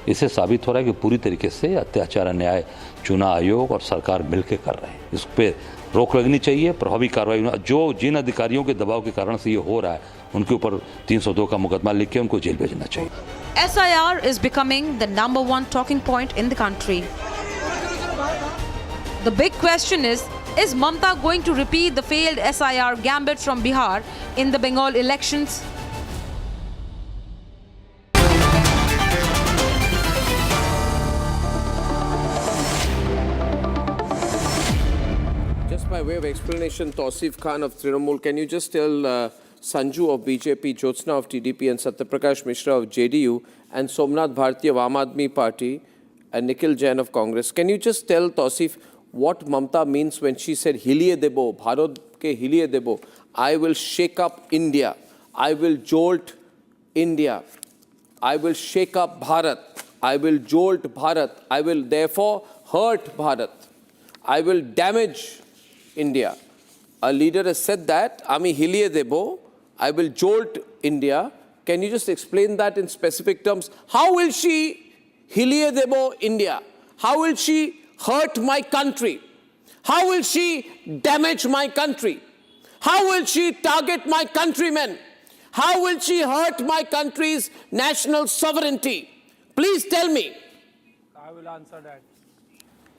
इससे साबित हो रहा है कि पूरी तरीके से अत्याचार अन्याय चुनाव आयोग और सरकार मिलकर कर रहे हैं। इस पर रोक लगनी चाहिए, प्रभावी कार्रवाई। जो जिन अधिकारियों के दबाव के कारण से ये हो रहा है, उनके ऊपर 302 का मुकदमा लिख के उनको जेल भेजना चाहिए। SIR is becoming the #1 talking point in the country. The big question is Mamta going to repeat the failed SIR gambit from Bihar in the Bengal elections? Just by way of explanation, Tausif Khan of Trinamool, can you just tell Sanju of BJP, Jyotsna of TDP and Satyaprakash Mishra of JDU and Somnath Bharti of Aam Aadmi Party and Nikhil Jain of Congress, can you just tell Tausif what Mamta means when she said Hiliye Debo, Bharot ke Hiliye Debo, I will shake up India, I will jolt India, I will shake up Bharat, I will jolt Bharat, I will therefore hurt Bharat, I will damage India. A leader has said that, Ami Hiliye Debo, I will jolt India. Can you just explain that in specific terms? How will she Hiliye Debo India? How will she hurt my country? How will she damage my country? How will she target my countrymen? How will she hurt my country's national sovereignty? Please tell me. I will answer that.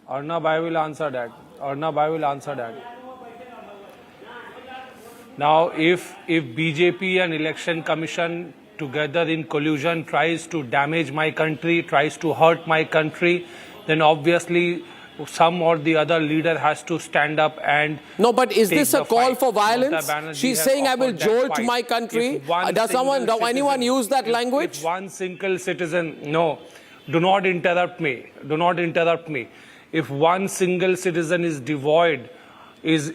Arnab, I will answer that. Arnab, I will answer that. Now, if BJP and Election Commission together in collusion tries to damage my country, tries to hurt my country, then obviously some or the other leader has to stand up and no, but is this a call fight. for violence? She's saying I will jolt my country. Does anyone use that language? If one single citizen, no, do not interrupt me. Do not interrupt me. If one single citizen is devoid, is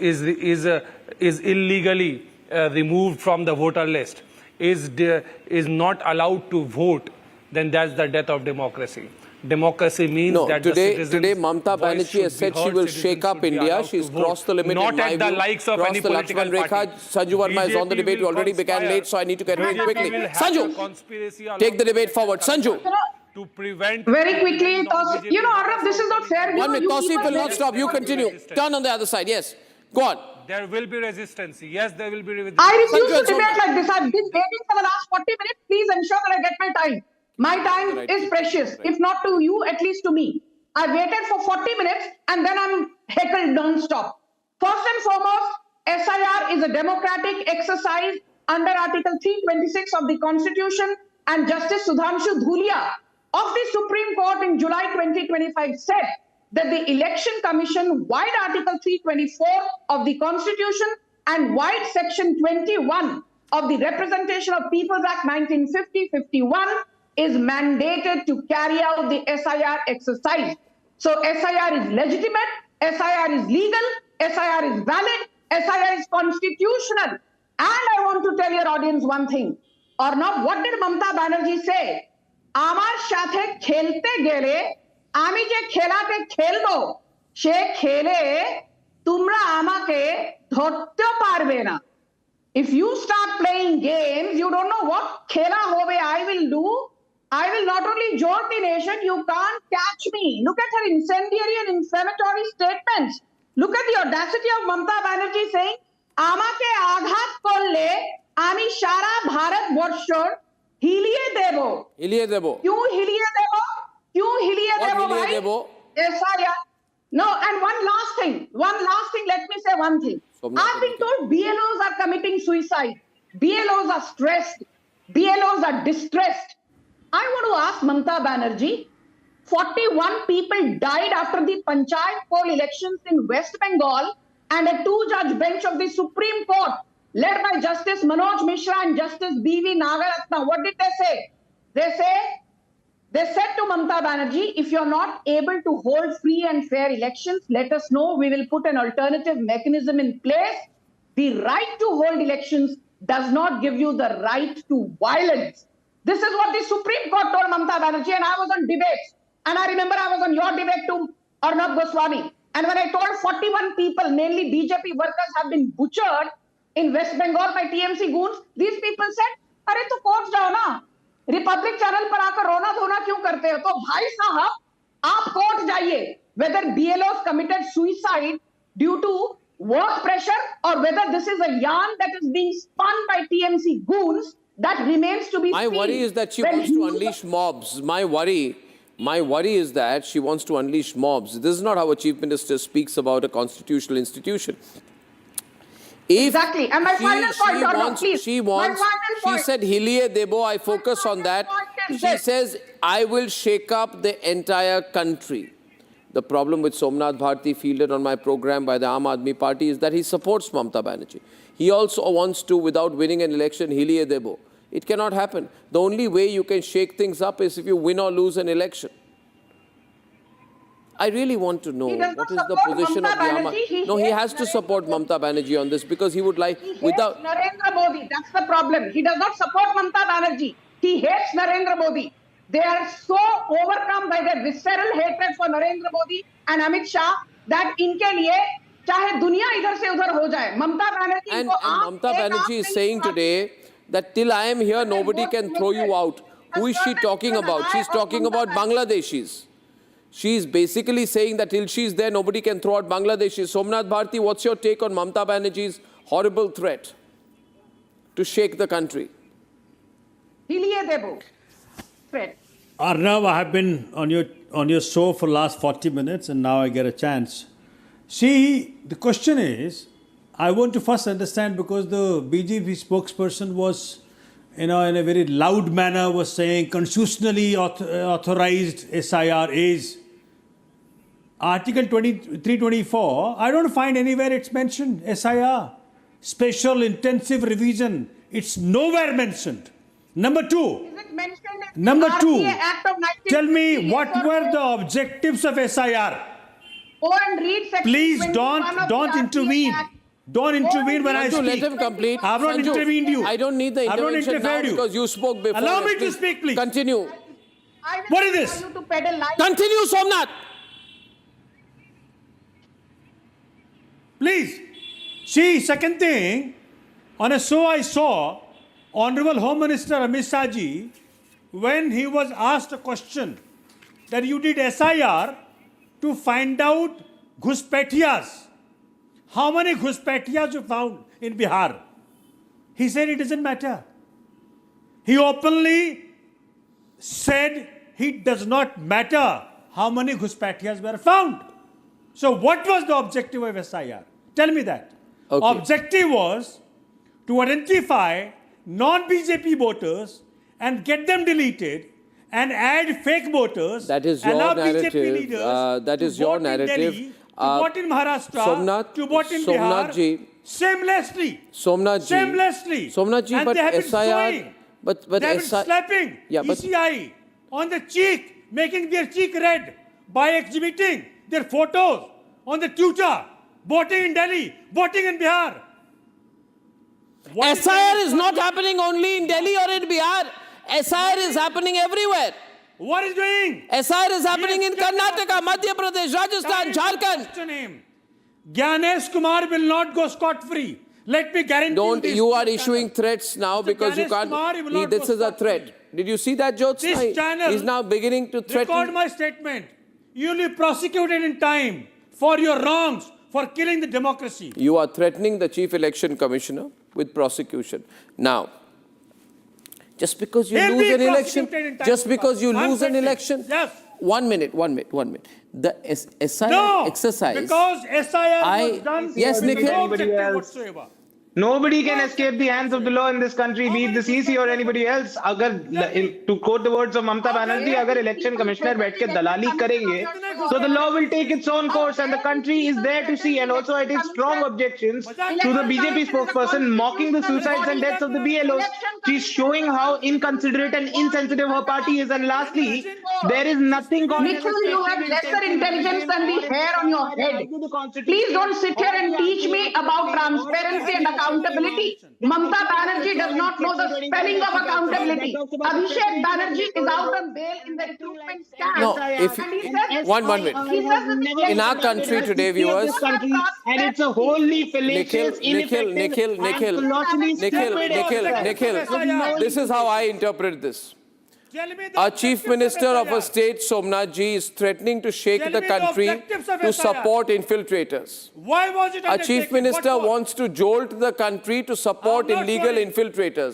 illegally removed from the voter list, is not allowed to vote, then that's the death of democracy. Democracy means that today Mamta Banerjee has said she will shake up India. She's crossed the limit not in my at the view. likes of any Crossed the political Lakshman party. Rekha. Sanju Verma is on the debate. We already began late, so I need to get very quickly. Sanju, take the debebate forward. Sanju. To prevent very quickly, Arnab, this is not fair. 1 minute. Tausif will not stop. You continue. Turn on the other side. Yes. Go on. There will be resistance. Yes, there will be resistance. I refuse to debate like this. I've been waiting for the last 40 minutes. Please ensure that I get my time. My time is precious. If not to you, at least to me. I waited for 40 minutes and then I'm heckled non-stop. First and foremost, SIR is a democratic exercise under Article 326 of the Constitution, and Justice Sudhanshu Dhulia of the Supreme Court in July 2025 said that the Election Commission, wide Article 324 of the Constitution and wide Section 21 of the Representation of Peoples Act 1950-51 is mandated to carry out the SIR exercise. So SIR is legitimate, SIR is legal, SIR is valid, SIR is constitutional. And I want to tell your audience one thing. Arnab, what did Mamata Banerjee say? Amar shathe khelte gele, ami je khelate khelbo, she khele, tumra amake dhorte parbe na. If you start playing games, you don't know what khela hobe I will do. I will not only jolt the nation, you can't catch me. Look at her incendiary and inflammatory statements. Look at the audacity of Mamata Banerjee saying, Amake aghat korle, ami shara Bharat borshor, hiliye debo. Hiliye debo. Kyun hiliye debo? hiliye debo, bhai. SIR. No, and one last thing, let me say one thing. I've been told BLOs are committing suicide. BLOs are stressed. BLOs are distressed. I want to ask Mamata Banerjee, 41 people died after the Panchayat poll elections in West Bengal, and a two-judge bench of the Supreme Court, led by Justice Manoj Mishra and Justice B.V. Nagaratna, what did they say? They said to Mamata Banerjee, if you're not able to hold free and fair elections, let us know. We will put an alternative mechanism in place. The right to hold elections does not give you the right to violence. This is what the Supreme Court told Mamata Banerjee, and I was on debates. And I remember I was on your debate too, Arnab Goswami. And when I told 41 people, mainly BJP workers, have been butchered in West Bengal by TMC goons, these people said, "Arey to court jao na. Republic channel par aakar rona dhona kyun karte ho?" To bhai sahab, aap court jaiye. Whether BLOs committed suicide due to work pressure or whether this is a yarn that is being spun by TMC goons, that remains to be seen. My worry is that she wants to unleash mobs. My worry is that she wants to unleash mobs. This is not how a chief minister speaks about a constitutional institution. Exactly. And my final point, please. She said, Hiliye Debo, I focus on that. She says, I will shake up the entire country. The problem with Somnath Bharti, fielded on my program by the Aam Aadmi Party, is that he supports Mamata Banerjee. He also wants to, without winning an election, Hiliye Debo. It cannot happen. The only way you can shake things up is if you win or lose an election. I really want to know what is the position of the Aam Aadmi. No, he has to support Mamata Banerjee on this because he would like, without... Narendra Modi, that's the problem. He does not support Mamata Banerjee. He hates Narendra Modi. They are so overcome by their visceral hatred for Narendra Modi and Amit Shah that inke liye chahe dunya idhar se udhar ho jaye. Mamata Banerjee and Mamata Banerjee is saying today that till I am here, nobody can throw you out. Who is she talking about? She's talking about Bangladeshis. She's basically saying that till she's there, nobody can throw out Bangladeshis. Somnath Bharti, what's your take on Mamata Banerjee's horrible threat to shake the country? Hiliye Debo. Threat. Arnav, I have been on your show for the last 40 minutes and now I get a chance. See, the question is, I want to first understand, because the BJP spokesperson was, in a very loud manner was saying constitutionally authorized SIR is Article 324. I don't find anywhere it's mentioned, SIR. Special intensive revision. It's nowhere mentioned. Number two, tell me what were the objectives of SIR? Go and read section. Please don't intervene. Don't intervene when I speak. Let him complete. I have not intervened you. I don't need the intervention now because you spoke before. Allow me to speak, please. Continue. What is this? Continue, Somnath. Please. See, second thing, on a show I saw, Honorable Home Minister Amit Shah ji, when he was asked a question that you did SIR to find out Ghuspetiyas. How many Ghuspetiyas you found in Bihar? He said it doesn't matter. He openly said it does not matter how many Ghuspetiyas were found. So what was the objective of SIR? Tell me that. Okay. Objective was to identify non-BJP voters and get them deleted and add fake voters. That is your narrative. That is your narrative. To vote in Maharashtra, to vote in Bihar, shamelessly. Somnath ji, and but they have been SIR, but they have been slapping ECI on the cheek, making their cheek red by exhibiting their photos on the Twitter, voting in Delhi, voting in Bihar. SIR is not happening only in Delhi or in Bihar. SIR is happening everywhere. What is doing? SIR is happening in Karnataka, Madhya Pradesh, Rajasthan, Jharkhand. Gyanesh Kumar will not go scot-free. Let me guarantee you this. You are issuing threats now because you can't. This is a threat. Did you see that, Jyotsna? This channel is now beginning to threaten. Record my statement. You will be prosecuted in time for your wrongs, for killing the democracy. You are threatening the Chief Election Commissioner with prosecution. Now, just because you lose an election, 1 minute. The SIR No, exercise. because SIR was done. Yes, Nikhil. No objective whatsoever. Nobody can escape the hands of the law in this country, be it the CC or anybody else. To quote the words of Mamata Banerjee, agar election commissioner बैठ के दलाली करेंगे, so the law will take its own course, and the country is there to see. And also, I take strong objections to the BJP spokesperson mocking the suicides and deaths of the BLOs. She's showing how inconsiderate and insensitive her party is. And lastly, there is nothing called. Nikhil, you have lesser intelligence than the hair on your head. Please don't sit here and teach me about transparency and accountability. Mamata Banerjee does not know the spelling of accountability. Abhishek Banerjee is out on bail in the recruitment scam. No, if one minute. In our country today, viewers, and it's a wholly fallacious, Nikhil, this is how I interpret this. Our Chief Minister of a state, Somnath Ji, is threatening to shake the country to support infiltrators. Why was it Our Chief Minister wants to jolt the country to support illegal infiltrators.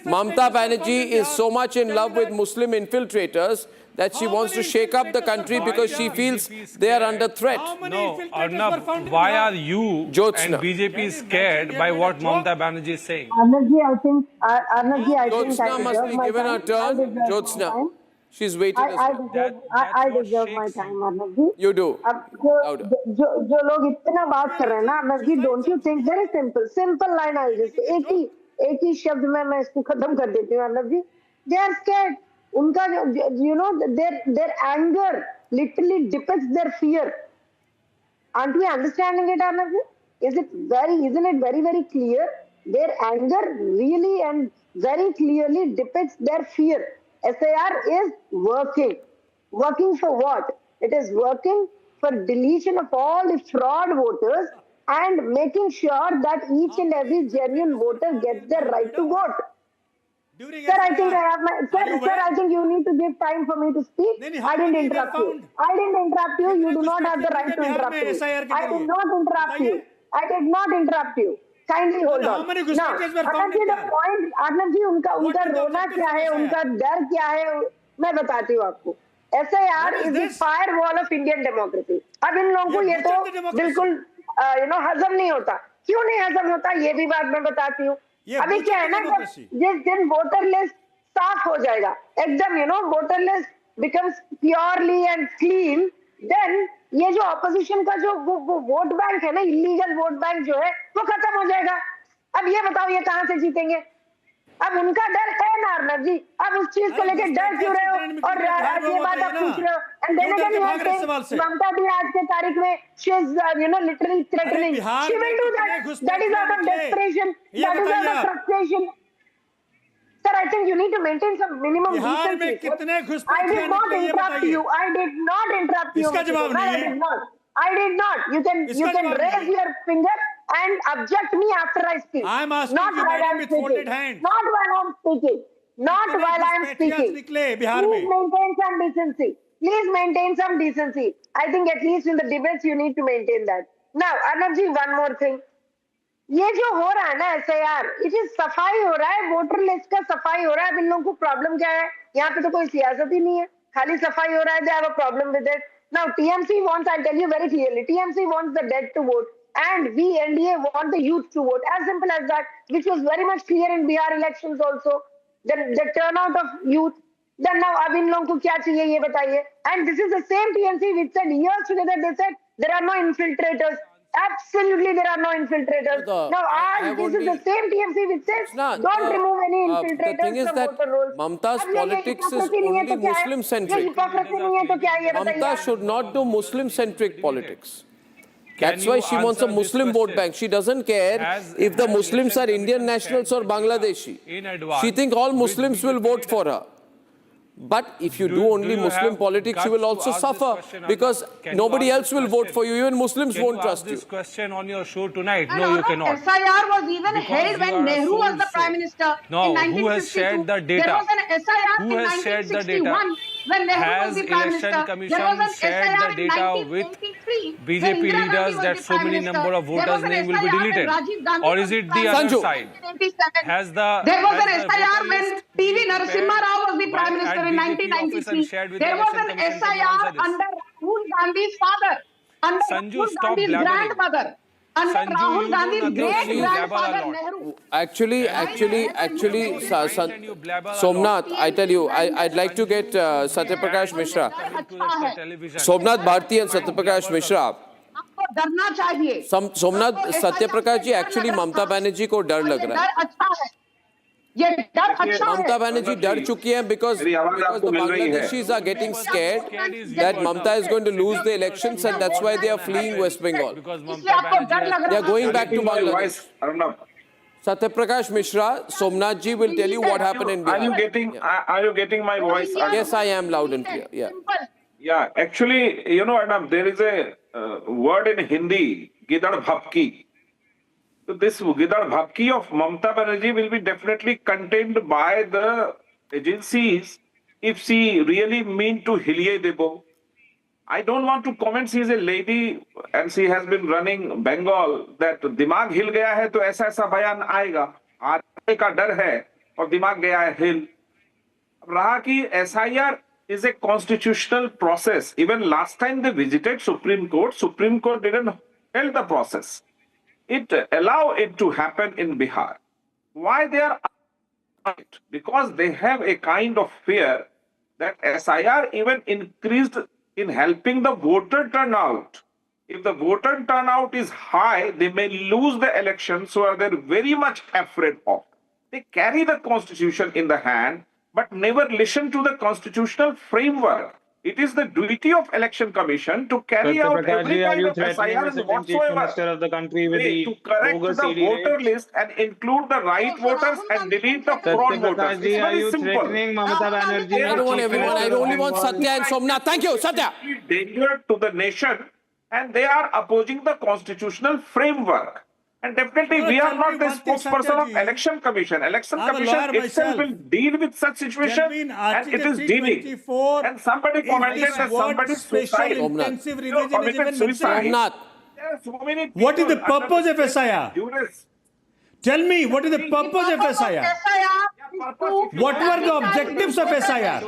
Mamata Banerjee is so much in love with Muslim infiltrators that she wants to shake up the country because she feels they are under threat. No, Arnab, why are you and BJP scared by what Mamata Banerjee is saying? Arnabji, I think Jyotsna must be given her turn. Jyotsna, she's waiting as well. I deserve my time, Arnabji. You do. जो लोग इतना बात कर रहे हैं ना, Arnabji, don't you think very simple line I'll just say, एक ही शब्द में मैं इसको खत्म कर देती हूँ, Arnabji. They are scared. उनका their anger literally depicts their fear. Aren't we understanding it, Arnabji? Isn't it very clear? Their anger really and very clearly depicts their fear. SIR is working. Working for what? It is working for deletion of all the fraud voters and making sure that each and every genuine voter gets their right to vote. Sir, I think I have my. Sir, I think you need to give time for me to speak. I didn't interrupt you. You do not have the right to interrupt me. I did not interrupt you. Kindly hold on. Now, Arnabji, the point, Arnabji, उनका रोना क्या है, उनका डर क्या है, मैं बताती हूँ आपको. SIR is the firewall of Indian democracy. अब इन लोगों को ये तो बिल्कुल हजम नहीं होता. क्यों नहीं हजम होता, ये भी बात मैं बताती हूँ. अभी क्या है ना, जिस दिन वोटर लिस्ट साफ हो जाएगा, एकदम voter list becomes purely and clean, then ये जो ऑपोजिशन का जो वो वोट बैंक है ना, इलीगल वोट बैंक जो है, वो खत्म हो जाएगा. अब ये बताओ, ये कहां से जीतेंगे? अब उनका डर है ना, अर्नब जी. अब उस चीज को लेकर डर क्यों रहे हो और ये बात आप पूछ रहे हो? And then again you are saying Mamata भी आज के तारीख में she is literally threatening. She will do that. That is out of desperation. That is out of frustration. Sir, I think you need to maintain some minimum decency. I did not interrupt you. I did not interrupt you. इसका जवाब नहीं है. I did not. You can raise your finger and object me after I speak. I'm asking not you, while I'm with speaking. folded hands. Not while I'm speaking. Not while I'm speaking. Please maintain some decency. Please maintain some decency. I think at least in the debates you need to maintain that. Now, Arnab ji, one more thing. ये जो हो रहा है ना SIR, it is सफाई हो रहा है, वोटर लिस्ट का सफाई हो रहा है. अब इन लोगों को प्रॉब्लम क्या है? यहाँ पे तो कोई सियासत ही नहीं है, खाली सफाई हो रहा है. They have a problem with it. Now TMC wants, I'll tell you very clearly, TMC wants the dead to vote and we NDA want the youth to vote. As simple as that, which was very much clear in Bihar elections also. The turnout of youth. Then now अब इन लोगों को क्या चाहिए ये बताइए. And this is the same TMC which said years together, they said there are no infiltrators. Absolutely, there are no infiltrators. Now, this is the same TMC which says don't remove any infiltrators. The thing is that Mamata's politics is only Muslim-centric. Mamata should not do Muslim-centric politics. That's why she wants a Muslim vote bank. She doesn't care if the Muslims are Indian nationals or Bangladeshi. She thinks all Muslims will vote for her. But if you do only Muslim politics, you will also suffer because nobody else will vote for you. Even Muslims won't trust you. This question on your show tonight? No, you cannot. SIR was even held when Nehru was the Prime Minister in 1952. Who has shared the data? There was an SIR in 1961. when Nehru has was the Prime election Minister. commission There was an shared SIR the in data with 1983 BJP when Indira leaders Gandhi was that the so Prime many Minister. number of There voters' was an name will be SIR when deleted? Rajiv Gandhi Or was is the it Prime the other Minister side? in 1987. Has the There was an has the SIR voter when list P.V. been Narasimha prepared Rao was the Prime Minister at in BJP office and 1993. shared with the There was election an commission? Can you SIR answer this? under Rahul Gandhi's father, under Sanju, Rahul stop Gandhi's blabbering. grandmother, under Sanju, Rahul you know Gandhi's nothing and you blabber a great-grandfather lot. Nehru. Actually, Somnath, I tell you, I'd like to get Satyaprakash Mishra. Somnath Bharti and Satyaprakash Mishra. आपको डरना चाहिए. सोमनाथ सत्यप्रकाश जी, actually Mamata Banerjee को डर लग रहा है. ये डर अच्छा है. ममता बनर्जी डर चुकी है because the Bangladeshis are getting scared that Mamta is going to lose the elections and that's why they are fleeing West Bengal. They are going back to Bangladesh. Satyaprakash Mishra, Somnath ji will tell you what happened in Bihar. Are you getting my voice? Yes, I am loud and clear. Yeah. Yeah, actually, you know, Adam, there is a word in Hindi, Gidar Bhapki. So this Gidar Bhapki of Mamata Banerjee will be definitely contained by the agencies if she really mean to hilie debo. I don't want to comment, she is a lady and she has been running Bengal, that dimag hil gaya hai to aisa aisa bayan aayega. Aane ka dar hai aur dimag gaya hai hil. Raha ki SIR is a constitutional process. Even last time they visited Supreme Court didn't hold the process. It allowed it to happen in Bihar. Why they are? Because they have a kind of fear that SIR even increased in helping the voter turnout. If the voter turnout is high, they may lose the election, so they're very much afraid of. They carry the constitution in the hand, but never listen to the constitutional framework. It is the duty of Election Commission to carry out every kind of SIR and whatsoever of the country with the to correct bogus the voter list and include the right voters and delete the fraud voters. It's very simple. I I only want Satya and Somnath. Thank you, Satya. Danger to the nation, and they are opposing the constitutional framework. And definitely, we are not the spokesperson of Election Commission. Election Commission itself will deal with such situation, and it is dealing. And somebody commented that somebody suicide. Intensive revision is even Somnath. What is the purpose of SIR? Tell me, what is the purpose of SIR? What were the objectives of SIR?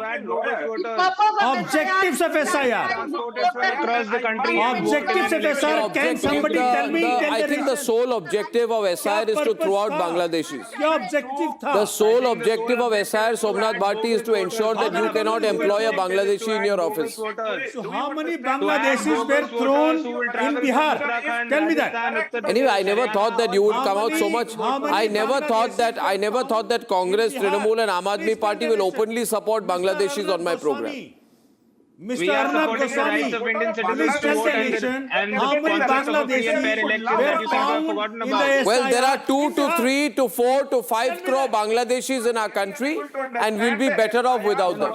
Objectives of SIR. Across the country. Objectives of SIR. Can somebody tell me? I think the sole objective of SIR is to throw out Bangladeshis. The sole objective of SIR, Somnath Bharti, is to ensure that you cannot employ a Bangladeshi in your office. So how many Bangladeshis were thrown in Bihar? Tell me that. Anyway, I never thought that you would come out so much. I never thought that Congress, Trinamool and Aam Aadmi Party will openly support Bangladeshis on my program. Mr. Arnab Goswami, please tell the nation how many Bangladeshis were found in the SIR? Well, there are 2 to 3 to 4 to 5 crore Bangladeshis in our country, and we'll be better off without them.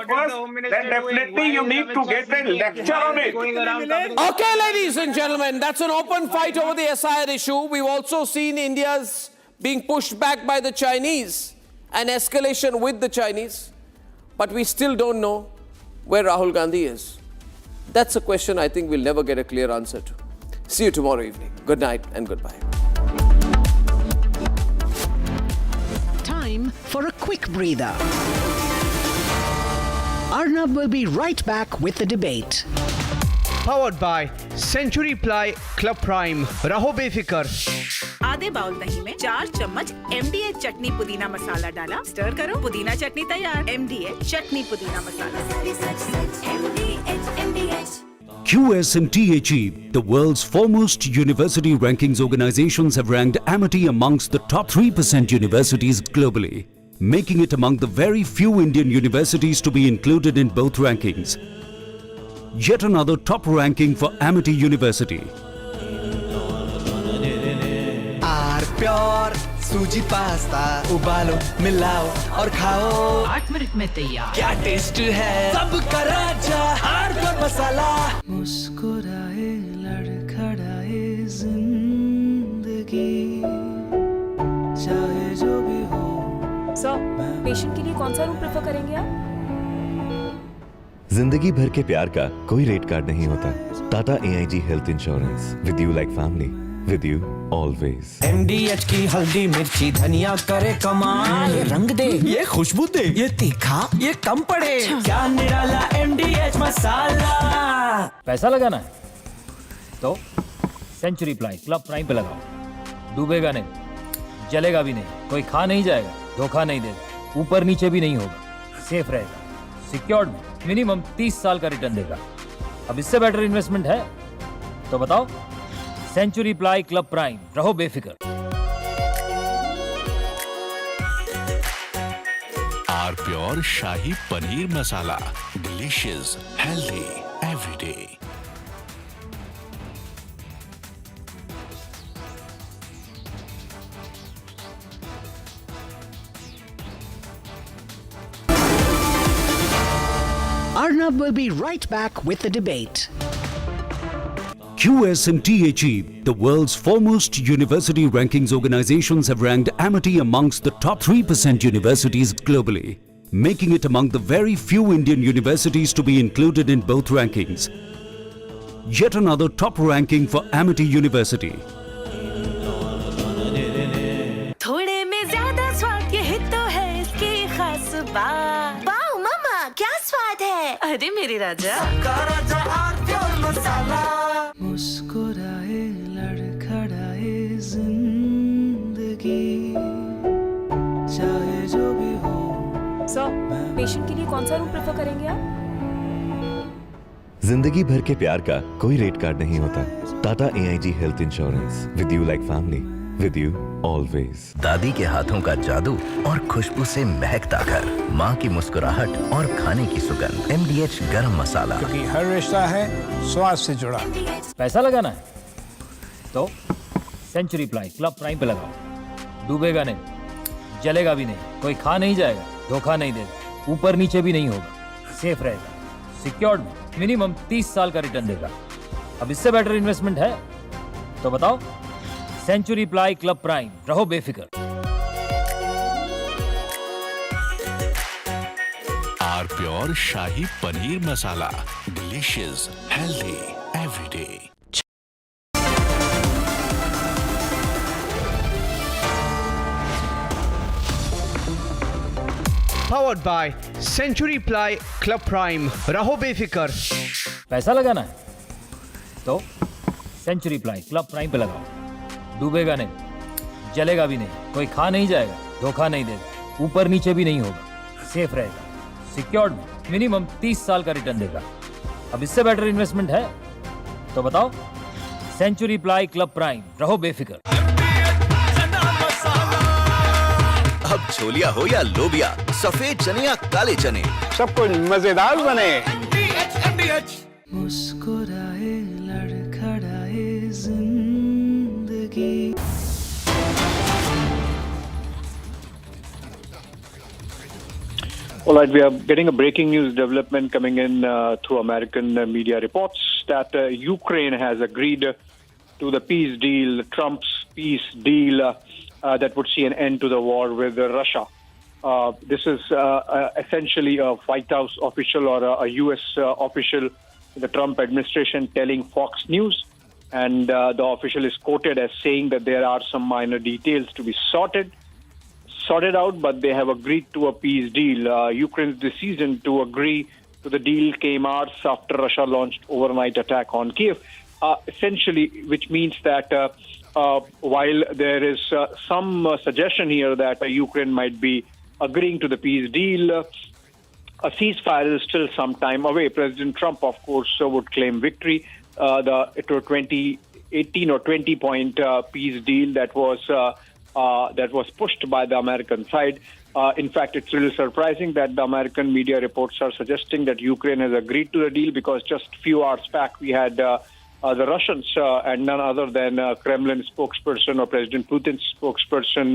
Then definitely you need to get a lecture on it. Okay, ladies and gentlemen, that's an open fight over the SIR issue. We've also seen India's being pushed back by the Chinese, an escalation with the Chinese, but we still don't know where Rahul Gandhi is. That's a question I think we'll never get a clear answer to. See you tomorrow evening. Good night and goodbye. Time for a quick breather. Arnab will be right back with the debate. Powered by Century Ply Club Prime. Raho befikar. आधे bowl दही में 4 चम्मच MDH चटनी पुदीना मसाला डाला, stir करो, पुदीना चटनी तैयार। MDH चटनी पुदीना मसाला। QS&THE, the world's foremost university rankings organizations, have ranked Amity amongst the top 3% universities globally, making it among the very few Indian universities to be included in both rankings. Yet another top ranking for Amity University. Pure सूजी pasta उबालो मिलाओ और खाओ 8 minute में तैयार। क्या test है सबका राजा हार्डवेयर मसाला। मुस्कुराए लड़खड़ाए जिंदगी चाहे जो भी हो। सर, पेशेंट के लिए कौन सा रूम प्रेफर करेंगे आप? जिंदगी भर के प्यार का कोई रेट कार्ड नहीं होता। Tata AIG health insurance, with you like family, with you always. MDH की हल्दी मिर्ची धनिया करे कमाल, ये रंग दे, ये खुशबू दे, ये तीखा, ये कम पड़े, क्या निराला MDH मसाला। पैसा लगाना है तो सेंचुरी प्लाई क्लब प्राइम पे लगाओ, डूबेगा नहीं, जलेगा भी नहीं, कोई खा नहीं जाएगा, धोखा नहीं देगा, ऊपर नीचे भी नहीं होगा, सेफ रहेगा, सिक्योर्ड, मिनिमम 30 साल का रिटर्न देगा। अब इससे बेटर इन्वेस्टमेंट है तो बताओ। सेंचुरी प्लाई क्लब प्राइम, रहो बेफिक्र। R pure shahi paneer masala, delicious, healthy everyday. Arnab will be right back with the debate. QS and THE, the world's foremost university rankings organizations, have ranked Amity amongst the top 3% universities globally, making it among the very few Indian universities to be included in both rankings. Yet another top ranking for Amity University. थोड़े में ज्यादा स्वाद, यही तो है इसकी खास बात। वाओ मामा, क्या स्वाद है। अरे मेरे राजा, मुस्कुराए लड़खड़ाए जिंदगी, चाहे जो भी हो। सर, पेशेंट के लिए कौन सा रूम प्रेफर करेंगे आप? जिंदगी भर के प्यार का कोई रेट कार्ड नहीं होता। Tata AIG health insurance, with you like family, with you always. दादी के हाथों का जादू और खुशबू से महकता घर, माँ की मुस्कुराहट और खाने की सुगंध। MDH गरम मसाला, क्योंकि हर रिश्ता है स्वाद से जुड़ा। पैसा लगाना है तो सेंचुरी प्लाई क्लब प्राइम पे लगाओ, डूबेगा नहीं, जलेगा भी नहीं, कोई खा नहीं जाएगा, धोखा नहीं देगा, ऊपर नीचे भी नहीं होगा, सेफ रहेगा, सिक्योर्ड, मिनिमम 30 साल का रिटर्न देगा। अब इससे बेटर इन्वेस्टमेंट है तो बताओ। सेंचुरी प्लाई क्लब प्राइम, रहो बेफिक्र। R pure shahi paneer masala, delicious, healthy everyday. Powered by Century Ply Club Prime, रहो बेफिक्र। पैसा लगाना है तो सेंचुरी प्लाई क्लब प्राइम पे लगाओ, डूबेगा नहीं, जलेगा भी नहीं, कोई खा नहीं जाएगा, धोखा नहीं देगा, ऊपर नीचे भी नहीं होगा, सेफ रहेगा, सिक्योर्ड, मिनिमम 30 साल का रिटर्न देगा। अब इससे बेटर इन्वेस्टमेंट है तो बताओ। सेंचुरी प्लाई क्लब प्राइम, रहो बेफिक्र। अब छोलिया हो या लोबिया, सफेद चने या काले चने, सब कुछ मजेदार बने। मुस्कुराए लड़खड़ाए जिंदगी। All right, we are getting a breaking news development coming in through American media reports that Ukraine has agreed to the peace deal, Trump's peace deal that would see an end to the war with Russia. This is essentially a White House official or a U.S. official in the Trump administration telling Fox News. And the official is quoted as saying that there are some minor details to be sorted out, but they have agreed to a peace deal. Ukraine's decision to agree to the deal came hours after Russia launched overnight attack on Kiev, essentially, which means that while there is some suggestion here that Ukraine might be agreeing to the peace deal, a ceasefire is still some time away. President Trump, of course, would claim victory. It was 2018 or 20-point peace deal that was pushed by the American side. In fact, it's really surprising that the American media reports are suggesting that Ukraine has agreed to the deal, because just a few hours back we had the Russians and none other than Kremlin spokesperson or President Putin's spokesperson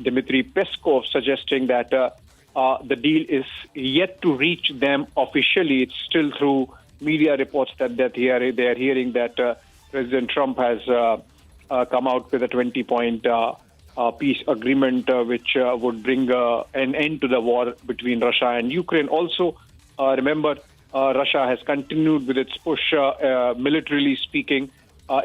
Dmitry Peskov suggesting that the deal is yet to reach them officially. It's still through media reports that they are hearing that President Trump has come out with a 20-point peace agreement which would bring an end to the war between Russia and Ukraine. Also, Remember, Russia has continued with its push, militarily speaking,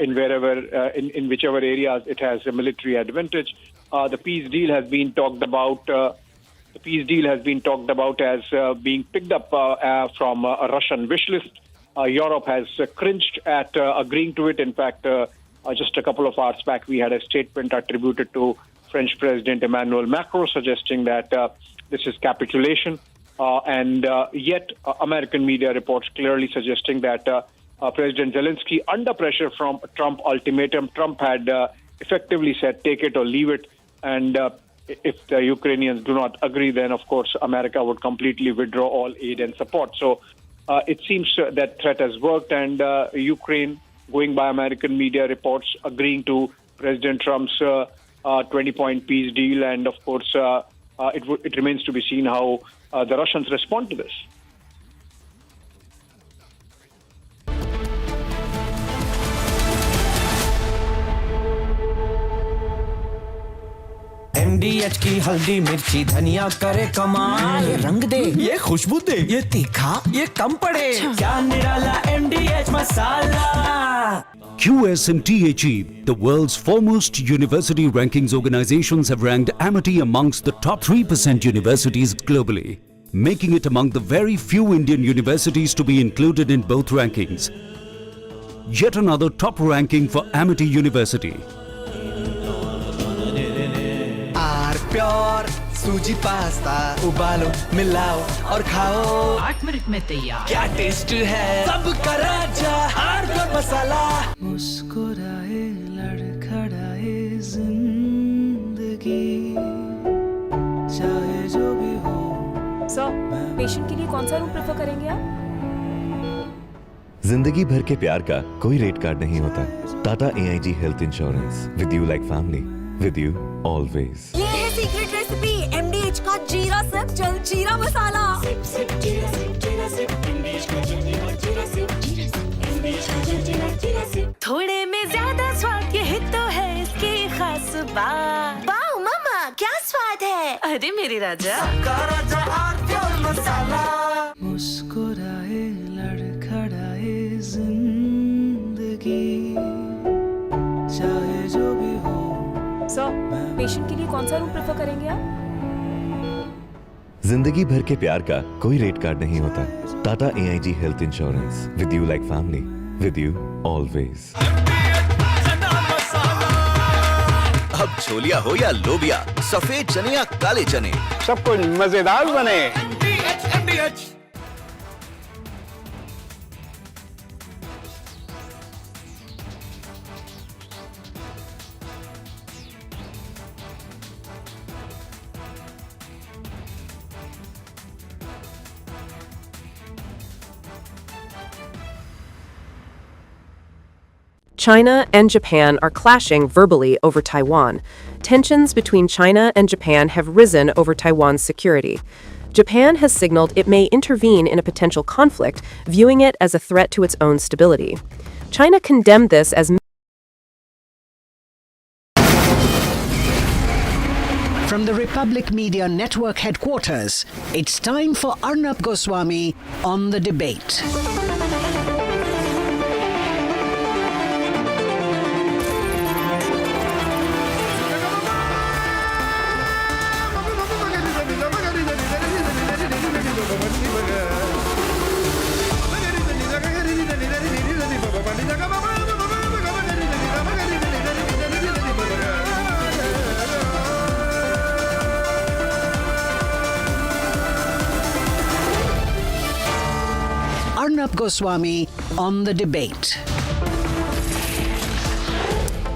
in whichever areas it has a military advantage. The peace deal has been talked about. The peace deal has been talked about as being picked up from a Russian wish list. Europe has cringed at agreeing to it. In fact, just a couple of hours back, we had a statement attributed to French President Emmanuel Macron suggesting that this is capitulation. And yet, American media reports clearly suggesting that President Zelensky, under pressure from Trump ultimatum, Trump had effectively said, take it or leave it. And if the Ukrainians do not agree, then, of course, America would completely withdraw all aid and support. So it seems that threat has worked, and Ukraine, going by American media reports, agreeing to President Trump's 20-point peace deal. And, of course, it remains to be seen how the Russians respond to this. MDH की हल्दी मिर्ची धनिया करे कमाल, ये रंग दे, ये खुशबू दे, ये तीखा, ये कम पड़े, क्या निराला MDH masala. QS and THE, the world's foremost university rankings organizations, have ranked Amity amongst the top 3% universities globally, making it among the very few Indian universities to be included in both rankings. Yet another top ranking for Amity University. Pure सूजी pasta उबालो मिलाओ और खाओ 8 minute में तैयार. क्या test है सबका राजा आर मसाला. मुस्कुराए लड़खड़ाए जिंदगी चाहे जो भी हो. सर, पेशेंट के लिए कौन सा रूम प्रेफर करेंगे आप? जिंदगी भर के प्यार का कोई रेट कार्ड नहीं होता. Tata AIG health insurance, with you like family, with you always. Secret recipe MDH का जीरा सिप जलजीरा मसाला. सिप सिप जीरा सिप MDH का जलजीरा जीरा सिप MDH का जलजीरा सिप. थोड़े में ज्यादा स्वाद, ये तो है इसकी खास बात. वाओ मामा, क्या स्वाद है. अरे मेरी राजा राजा और मसाला. मुस्कुराए लड़खड़ाए जिंदगी चाहे जो भी हो. सर, पेशेंट के लिए कौन सा रूम प्रेफर करेंगे आप? जिंदगी भर के प्यार का कोई रेट कार्ड नहीं होता. Tata AIG health insurance, with you like family, with you always. अब छोलिया हो या लोबिया, सफेद चने या काले चने, सब कुछ मजेदार बने. China and Japan are clashing verbally over Taiwan. Tensions between China and Japan have risen over Taiwan's security. Japan has signaled it may intervene in a potential conflict, viewing it as a threat to its own stability. China condemned this as From the Republic Media Network headquarters, it's time for Arnab Goswami on the debate. Arnab Goswami on the debate.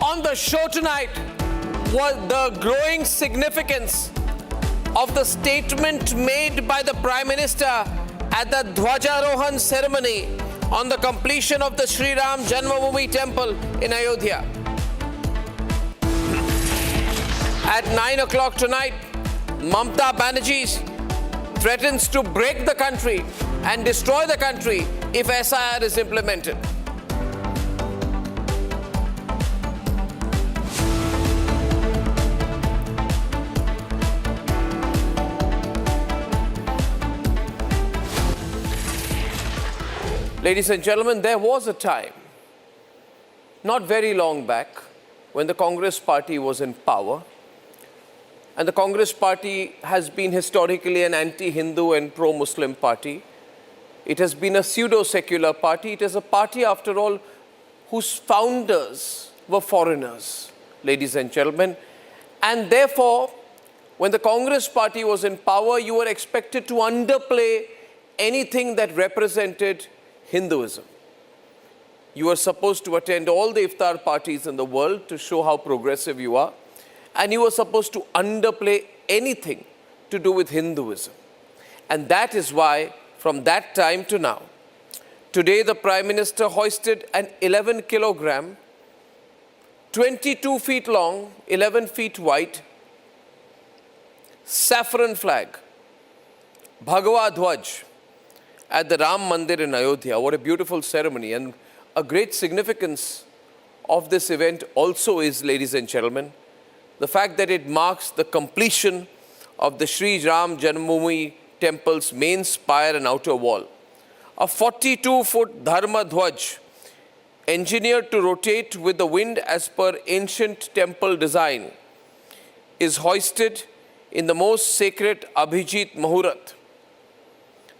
On the show tonight was the growing significance of the statement made by the Prime Minister at the Dhwajarohan ceremony on the completion of the Sri Ram Janmabhoomi temple in Ayodhya. At 9 o'clock tonight, Mamata Banerjee threatens to break the country and destroy the country if SIR is implemented. Ladies and gentlemen, there was a time, not very long back, when the Congress party was in power. And the Congress party has been historically an anti-Hindu and pro-Muslim party. It has been a pseudo-secular party. It is a party, after all, whose founders were foreigners, ladies and gentlemen. And therefore, when the Congress party was in power, you were expected to underplay anything that represented Hinduism. You were supposed to attend all the iftar parties in the world to show how progressive you are. And you were supposed to underplay anything to do with Hinduism. And that is why, from that time to now, today the Prime Minister hoisted an 11 kilogram, 22 feet long, 11 feet wide, saffron flag, Bhagwa Dhwaj, at the Ram Mandir in Ayodhya. What a beautiful ceremony. And a great significance of this event also is, ladies and gentlemen, the fact that it marks the completion of the Sri Ram Janmabhoomi temple's main spire and outer wall. A 42-foot Dharma Dhwaj, engineered to rotate with the wind as per ancient temple design, is hoisted in the most sacred Abhijit Muhurat.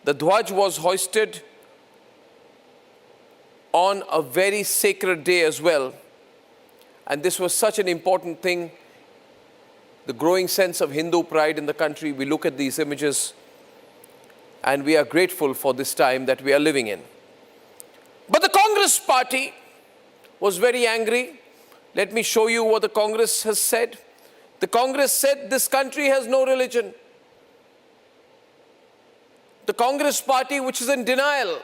The Dhwaj was hoisted on a very sacred day as well. And this was such an important thing. The growing sense of Hindu pride in the country. We look at these images and we are grateful for this time that we are living in. But the Congress party was very angry. Let me show you what the Congress has said. The Congress said this country has no religion. The Congress party, which is in denial,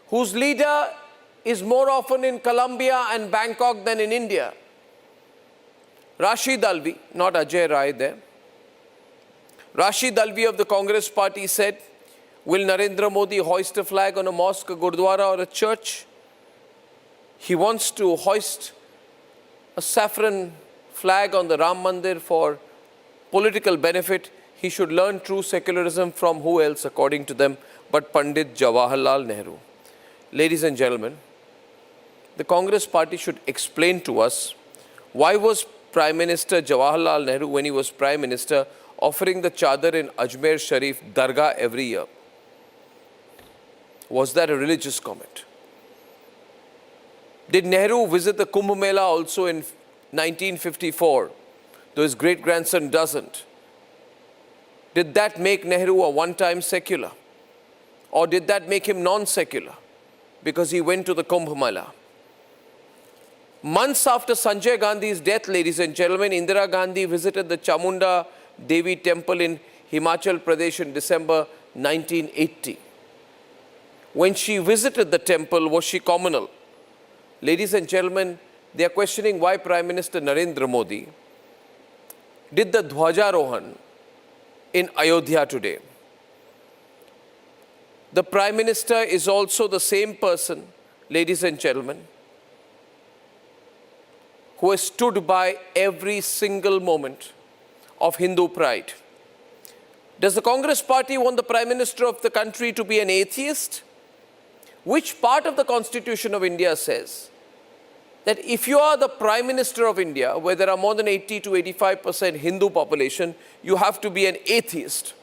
whose leader is more often in Colombia and Bangkok than in India. Rashid Alvi, not Ajay Rai there. Rashid Alvi of the Congress party said, will Narendra Modi hoist a flag on a mosque, a gurdwara or a church? He wants to hoist a saffron flag on the Ram Mandir for political benefit. He should learn true secularism from who else, according to them, but Pandit Jawaharlal Nehru. Ladies and gentlemen, the Congress party should explain to us why was Prime Minister Jawaharlal Nehru, when he was Prime Minister, offering the chadar in Ajmer Sharif Dargah every year? Was that a religious comment? Did Nehru visit the Kumbh Mela also in 1954, though his great-grandson doesn't? Did that make Nehru a one-time secular? Or did that make him non-secular because he went to the Kumbh Mela? Months after Sanjay Gandhi's death, ladies and gentlemen, Indira Gandhi visited the Chamunda Devi temple in Himachal Pradesh in December 1980. When she visited the temple, was she communal? Ladies and gentlemen, they are questioning why Prime Minister Narendra Modi did the Dhwajarohan in Ayodhya today. The Prime Minister is also the same person, ladies and gentlemen, who has stood by every single moment of Hindu pride. Does the Congress party want the Prime Minister of the country to be an atheist? Which part of the Constitution of India says that if you are the Prime Minister of India, where there are more than 80 to 85% Hindu population, you have to be an atheist?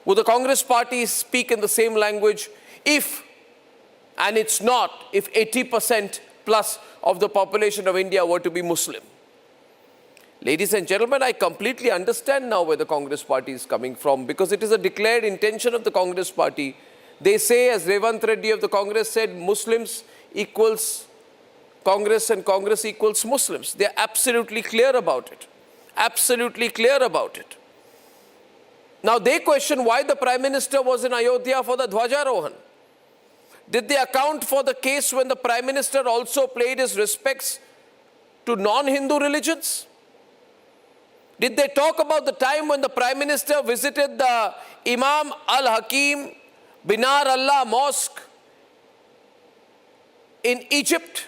Would the Congress party speak in the same language if, and it's not, if 80% plus of the population of India were to be Muslim? Ladies and gentlemen, I completely understand now where the Congress party is coming from, because it is a declared intention of the Congress party. They say, as Revant Reddy of the Congress said, Muslims equals Congress and Congress equals Muslims. They are absolutely clear about it. Absolutely clear about it. Now they question why the Prime Minister was in Ayodhya for the Dhwajarohan. Did they account for the case when the Prime Minister also paid his respects to non-Hindu religions? Did they talk about the time when the Prime Minister visited the Imam Al-Hakim Binar Allah Mosque in Egypt?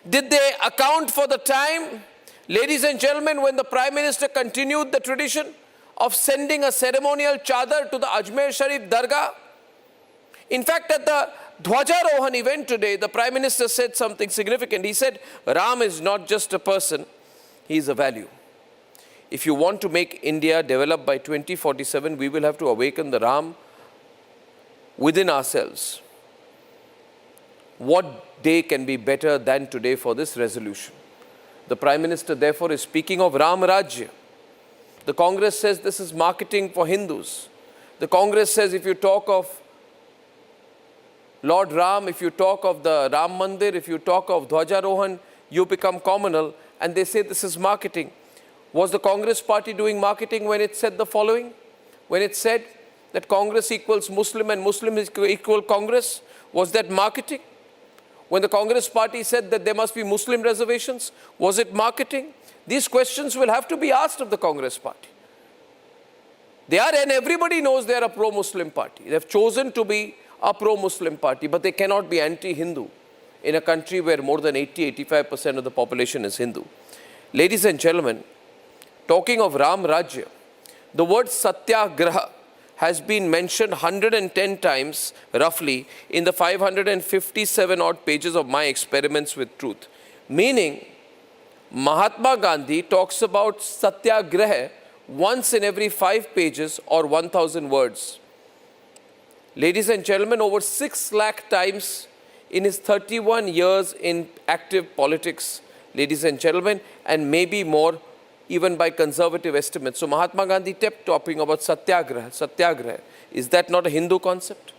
Did they account for the time, ladies and gentlemen, when the Prime Minister continued the tradition of sending a ceremonial chadar to the Ajmer Sharif Dargah? In fact, at the Dhwajarohan event today, the Prime Minister said something significant. He said, Ram is not just a person, he is a value. If you want to make India develop by 2047, we will have to awaken the Ram within ourselves. What day can be better than today for this resolution? The Prime Minister, therefore, is speaking of Ram Rajya. The Congress says this is marketing for Hindus. The Congress says if you talk of Lord Ram, if you talk of the Ram Mandir, if you talk of Dhwajarohan, you become communal, and they say this is marketing. Was the Congress party doing marketing when it said the following? When it said that Congress equals Muslim and Muslim is equal Congress? Was that marketing? When the Congress party said that there must be Muslim reservations, was it marketing? These questions will have to be asked of the Congress party. They are, and everybody knows they are a pro-Muslim party. They have chosen to be a pro-Muslim party, but they cannot be anti-Hindu in a country where more than 80-85% of the population is Hindu. Ladies and gentlemen, talking of Ram Rajya, the word Satyagraha has been mentioned 110 times, roughly, in the 557 odd pages of my experiments with truth. Meaning, Mahatma Gandhi talks about Satyagraha once in every 5 pages or 1,000 words. Ladies and gentlemen, over 6 lakh times in his 31 years in active politics, ladies and gentlemen, and maybe more, even by conservative estimates. So Mahatma Gandhi kept talking about Satyagraha, Satyagraha. Is that not a Hindu concept?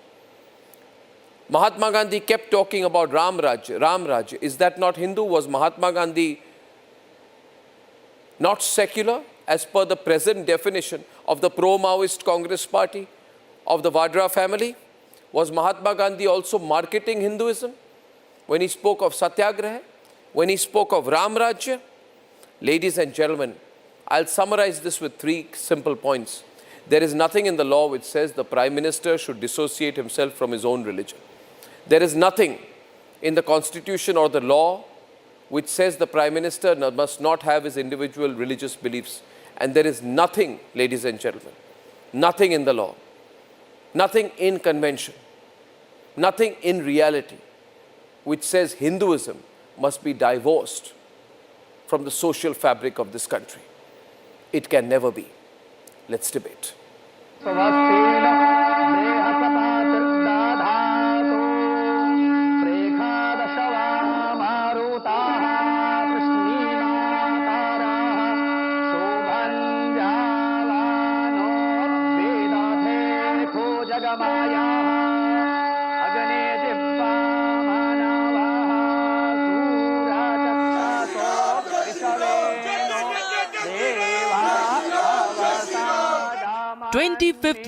Mahatma Gandhi kept talking about Ram Rajya, Ram Rajya. Is that not Hindu? Was Mahatma Gandhi not secular as per the present definition of the pro-Maoist Congress party, of the Vadra family? Was Mahatma Gandhi also marketing Hinduism when he spoke of Satyagraha, when he spoke of Ram Rajya? Ladies and gentlemen, I'll summarize this with 3 simple points. There is nothing in the law which says the Prime Minister should dissociate himself from his own religion. There is nothing in the Constitution or the law which says the Prime Minister must not have his individual religious beliefs. And there is nothing, ladies and gentlemen, nothing in the law, nothing in convention, nothing in reality which says Hinduism must be divorced from the social fabric of this country. It can never be. Let's debate.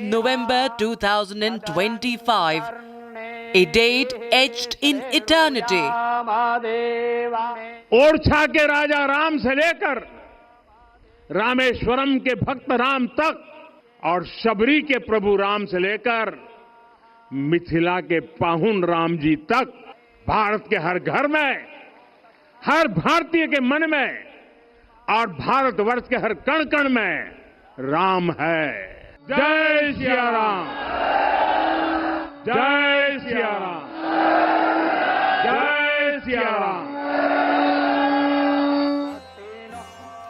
November 2025, a date etched in eternity. Orchha के राजा राम से लेकर रामेश्वरम के भक्त राम तक और शबरी के प्रभु राम से लेकर मिथिला के पाहुन राम जी तक भारत के हर घर में, हर भारतीय के मन में और भारतवर्ष के हर कण कण में राम है। जय सिया राम, जय सिया राम, जय Siya Ram.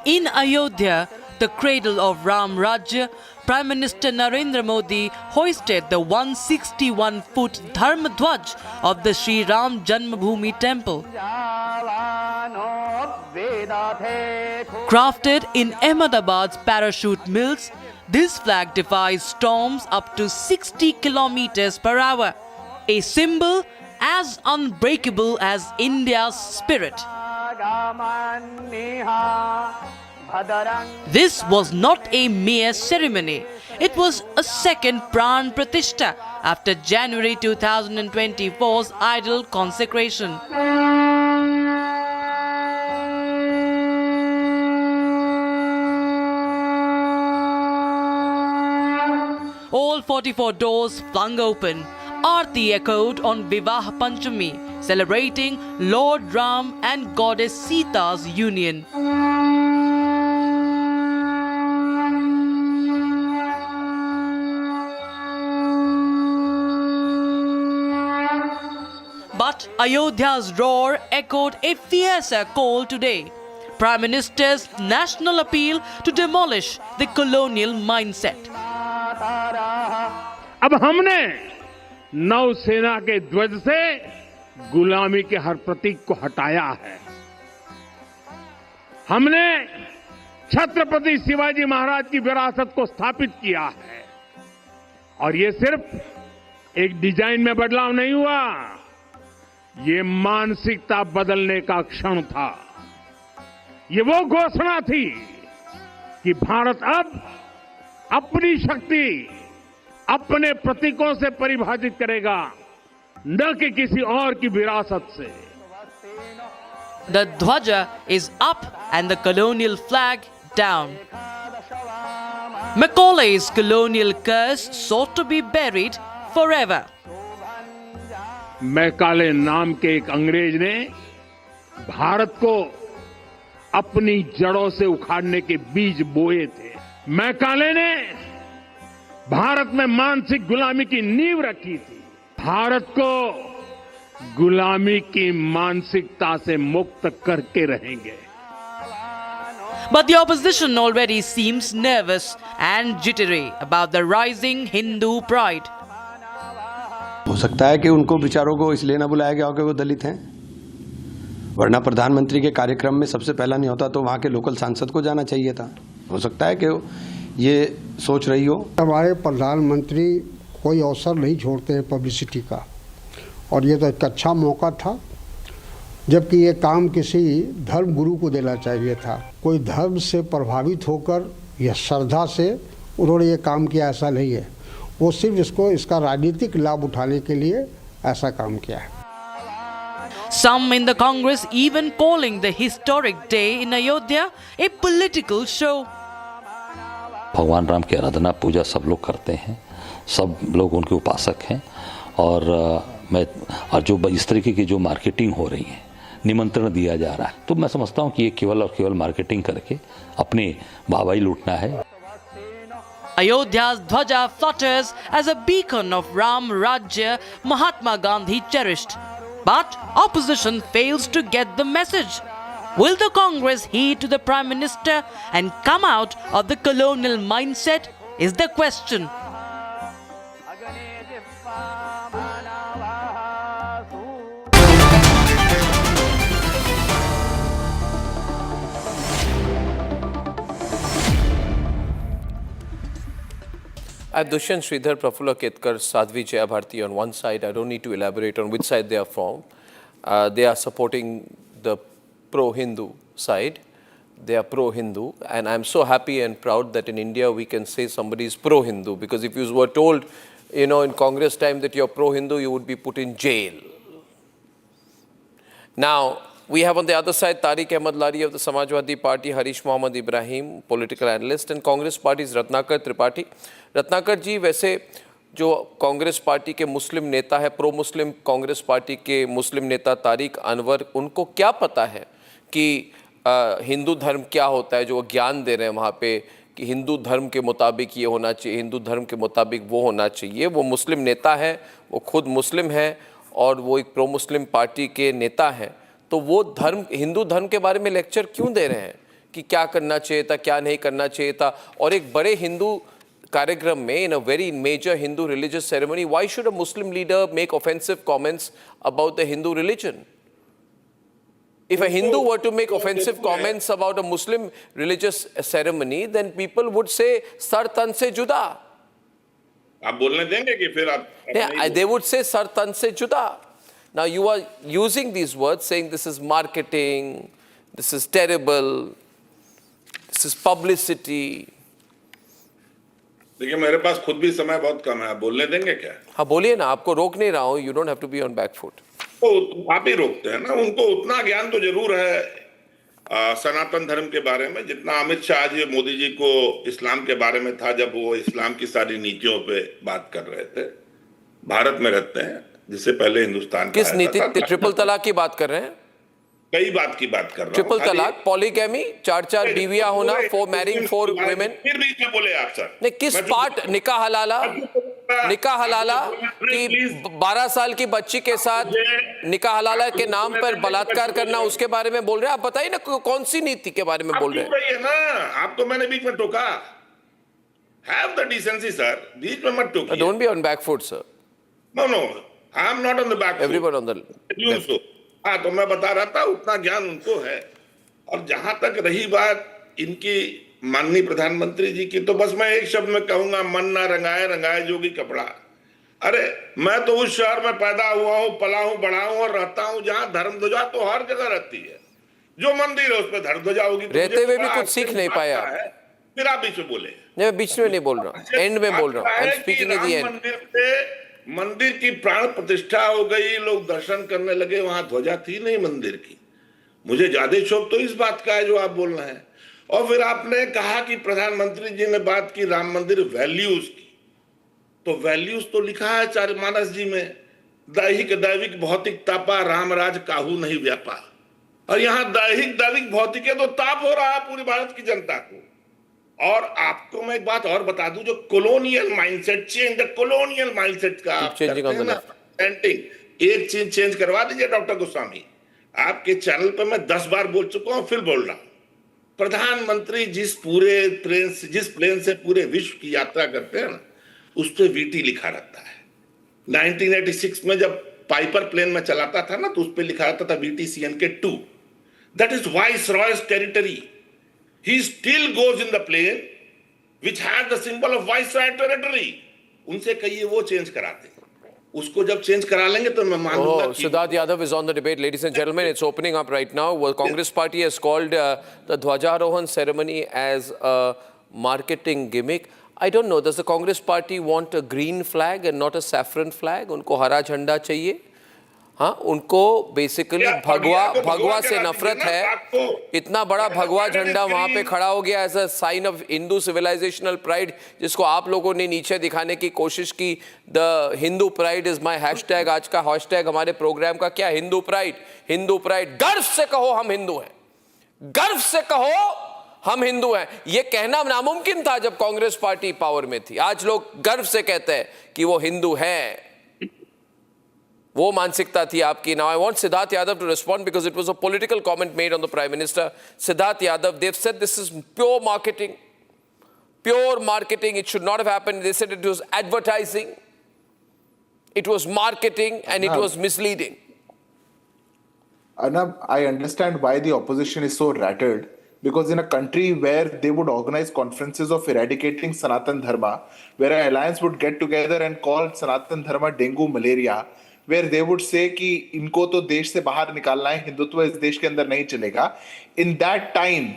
In Ayodhya, the cradle of Ram Rajya, Prime Minister Narendra Modi hoisted the 161-foot Dharma Dhwaj of the Sri Ram Janmabhoomi temple. Crafted in Ahmedabad's parachute mills, this flag defies storms up to 60 kilometers per hour, a symbol as unbreakable as India's spirit. This was not a mere ceremony. It was a second Pran Pratishtha after January 2024's idol consecration. All 44 doors flung open. Aarti echoed on Vivah Panchami, celebrating Lord Ram and Goddess Sita's union. But Ayodhya's roar echoed a fiercer call today. Prime Minister's national appeal to demolish the colonial mindset. अब हमने नौसेना के ध्वज से गुलामी के हर प्रतीक को हटाया है। हमने छत्रपति शिवाजी महाराज की विरासत को स्थापित किया है। और ये सिर्फ एक डिजाइन में बदलाव नहीं हुआ, ये मानसिकता बदलने का क्षण था। ये वो घोषणा थी कि भारत अब अपनी शक्ति अपने प्रतीकों से परिभाषित करेगा, न कि किसी और की विरासत से। The Dhwaja is up and the colonial flag down. Macaulay's colonial curse sought to be buried forever. Macaulay नाम के एक अंग्रेज ने भारत को अपनी जड़ों से उखाड़ने के बीज बोए थे। मैकाले ने भारत में मानसिक गुलामी की नींव रखी थी। भारत को गुलामी की मानसिकता से मुक्त करके रहेंगे। But the opposition already seems nervous and jittery about the rising Hindu pride. हो सकता है कि उनको विचारों को इसलिए ना बुलाया गया हो कि वो दलित हैं, वरना प्रधानमंत्री के कार्यक्रम में सबसे पहला नहीं होता तो वहाँ के लोकल सांसद को जाना चाहिए था। हो सकता है कि ये सोच रही हो। हमारे प्रधानमंत्री कोई अवसर नहीं छोड़ते हैं पब्लिसिटी का, और ये तो एक अच्छा मौका था, जबकि ये काम किसी धर्म गुरु को देना चाहिए था। कोई धर्म से प्रभावित होकर या श्रद्धा से उन्होंने ये काम किया, ऐसा नहीं है। वो सिर्फ इसका राजनीतिक लाभ उठाने के लिए ऐसा काम किया है। Some in the Congress even calling the historic day in Ayodhya a political show. भगवान राम की आराधना पूजा सब लोग करते हैं, सब लोग उनके उपासक हैं, और जो इस तरीके की जो मार्केटिंग हो रही है, निमंत्रण दिया जा रहा है, तो मैं समझता हूं कि ये केवल और केवल मार्केटिंग करके अपने वाहवाही लूटना है। Ayodhya's Dhwaja flutters as a beacon of Ram Rajya Mahatma Gandhi cherished. But opposition fails to get the message. Will the Congress heed to the Prime Minister and come out of the colonial mindset is the question. I have Dushyant Sridhar, Prafulla Ketkar, Sadhvi Jaya Bharti on one side. I don't need to elaborate on which side they are from. They are supporting the pro-Hindu side. They are pro-Hindu, and I'm so happy and proud that in India we can say somebody is pro-Hindu, because if you were told, in Congress time that you're pro-Hindu, you would be put in jail. Now, we have on the other side Tariq Ahmad Lari of the Samajwadi Party, Harish Mohammad Ibrahim, political analyst, and Congress Party's Ratnakar Tripathi. Ratnakar जी, वैसे जो Congress party के मुस्लिम नेता है, pro मुस्लिम Congress party के मुस्लिम नेता तारिक अनवर, उनको क्या पता है कि हिंदू धर्म क्या होता है, जो वो ज्ञान दे रहे हैं वहाँ पे कि हिंदू धर्म के मुताबिक ये होना चाहिए, हिंदू धर्म के मुताबिक वो होना चाहिए। वो मुस्लिम नेता है, वो खुद मुस्लिम है और वो एक प्रो मुस्लिम पार्टी के नेता हैं, तो वो हिंदू धर्म के बारे में लेक्चर क्यों दे रहे हैं कि क्या करना चाहिए था, क्या नहीं करना चाहिए था। और एक बड़े हिंदू कार्यक्रम में, in a very major Hindu religious ceremony, why should a Muslim leader make offensive comments about the Hindu religion? If a Hindu were to make offensive comments about a Muslim religious ceremony, then people would say, Sar tan se juda. आप बोलने देंगे कि फिर आप? Yeah, they would say, Sar tan se juda. Now you are using these words, saying this is marketing, this is terrible, this is publicity. देखिए, मेरे पास खुद भी समय बहुत कम है, आप बोलने देंगे क्या? हाँ बोलिए ना, आपको रोक नहीं रहा हूँ, you don't have to be on back foot. तो आप ही रोकते हैं ना, उनको उतना ज्ञान तो जरूर है सनातन धर्म के बारे में जितना अमित शाह जी मोदी जी को इस्लाम के बारे में था, जब वो इस्लाम की सारी नीतियों पे बात कर रहे थे। भारत में रहते हैं, जिससे पहले हिंदुस्तान किस नीति? ट्रिपल तलाक की बात कर रहे हैं? कई बात की बात कर रहा हूं। ट्रिपल तलाक, पॉलीगैमी, 4 बीवियां होना, मैरिंग 4 वुमेन। फिर बीच में बोले आप सर। नहीं, किस पार्ट? निकाह हलाला, निकाह हलाला कि 12 साल की बच्ची के साथ निकाह हलाला के नाम पर बलात्कार करना, उसके बारे में बोल रहे हैं। आप बताइए ना कौन सी नीति के बारे में बोल रहे हैं? ना आपको मैंने बीच में टोका। Have the decency, sir. बीच में मत टोकिए। Don't be on back foot, sir. No, I am not on the back foot. Everyone on the left. हाँ, तो मैं बता रहा था उतना ज्ञान उनको है। और जहां तक रही बात इनकी माननीय प्रधानमंत्री जी की, तो बस मैं एक शब्द में कहूंगा, मन ना रंगाए रंगाए जोगी कपड़ा। अरे मैं तो उस शहर में पैदा हुआ हूँ, पला हूँ, बड़ा हूँ और रहता हूँ जहाँ धर्म ध्वजा तो हर जगह रहती है। जो मंदिर है उस पर धर्म ध्वजा होगी। रहते हुए भी कुछ सीख नहीं पाया। फिर आप बीच में बोले। नहीं, बीच में नहीं बोल रहा, एंड में बोल रहा हूँ। Speaking at the end. मंदिर की प्राण प्रतिष्ठा हो गई, लोग दर्शन करने लगे, वहां ध्वजा थी नहीं मंदिर की। मुझे ज्यादा शौक तो इस बात का है जो आप बोल रहे हैं। और फिर आपने कहा कि प्रधानमंत्री जी ने बात की राम मंदिर वैल्यूज की, तो वैल्यूज तो लिखा है चारिमानस जी में, दैहिक दैविक भौतिक तापा राम राज काहू नहीं व्यापा। और यहाँ दैहिक दैविक भौतिक है तो ताप हो रहा है पूरी भारत की जनता को। और आपको मैं एक बात और बता दूं, जो colonial mindset, change the colonial mindset का आप करते हैं ना, एक चीज चेंज करवा दीजिए डॉक्टर गोस्वामी। आपके चैनल पे मैं 10 बार बोल चुका हूं, फिर बोल रहा हूं। प्रधानमंत्री जिस प्लेन से पूरे विश्व की यात्रा करते हैं ना, उस पे वीटी लिखा रहता है। 1986 में जब पाइपर प्लेन में चलाता था ना, तो उस पे लिखा रहता था VTCN के 2। That is viceroys territory. He still goes in the plane which has the symbol of Viceroy territory. उनसे कहिए वो चेंज कराते। उसको जब चेंज करा लेंगे तो मैं मानूंगा कि Siddharth Yadav is on the debate. Ladies and gentlemen, it's opening up right now. Well, Congress party has called the Dhwajarohan ceremony as a marketing gimmick. I don't know. Does the Congress party want a green flag and not a saffron flag? उनको हरा झंडा चाहिए। हाँ, उनको basically भगवा से नफरत है। इतना बड़ा भगवा झंडा वहां पे खड़ा हो गया as a sign of Hindu civilizational pride, जिसको आप लोगों ने नीचे दिखाने की कोशिश की। The Hindu pride is my hashtag. आज का हैशटैग हमारे प्रोग्राम का क्या? हिंदू प्राइड। हिंदू प्राइड। गर्व से कहो हम हिंदू हैं, गर्व से कहो हम हिंदू हैं। ये कहना नामुमकिन था जब कांग्रेस पार्टी पावर में थी। आज लोग गर्व से कहते हैं कि वो हिंदू हैं। वो मानसिकता थी आपकी। Now I want Siddharth Yadav to respond because it was a political comment made on the Prime Minister. Siddharth Yadav, they've said this is pure marketing. Pure marketing. It should not have happened. They said it was advertising. It was marketing and it was misleading. Arnab, I understand why the opposition is so rattled. Because in a country where they would organize conferences of eradicating Sanatan Dharma, where an alliance would get together and call Sanatan Dharma dengue, malaria, where they would say कि इनको तो देश से बाहर निकालना है, हिंदुत्व इस देश के अंदर नहीं चलेगा। In that time,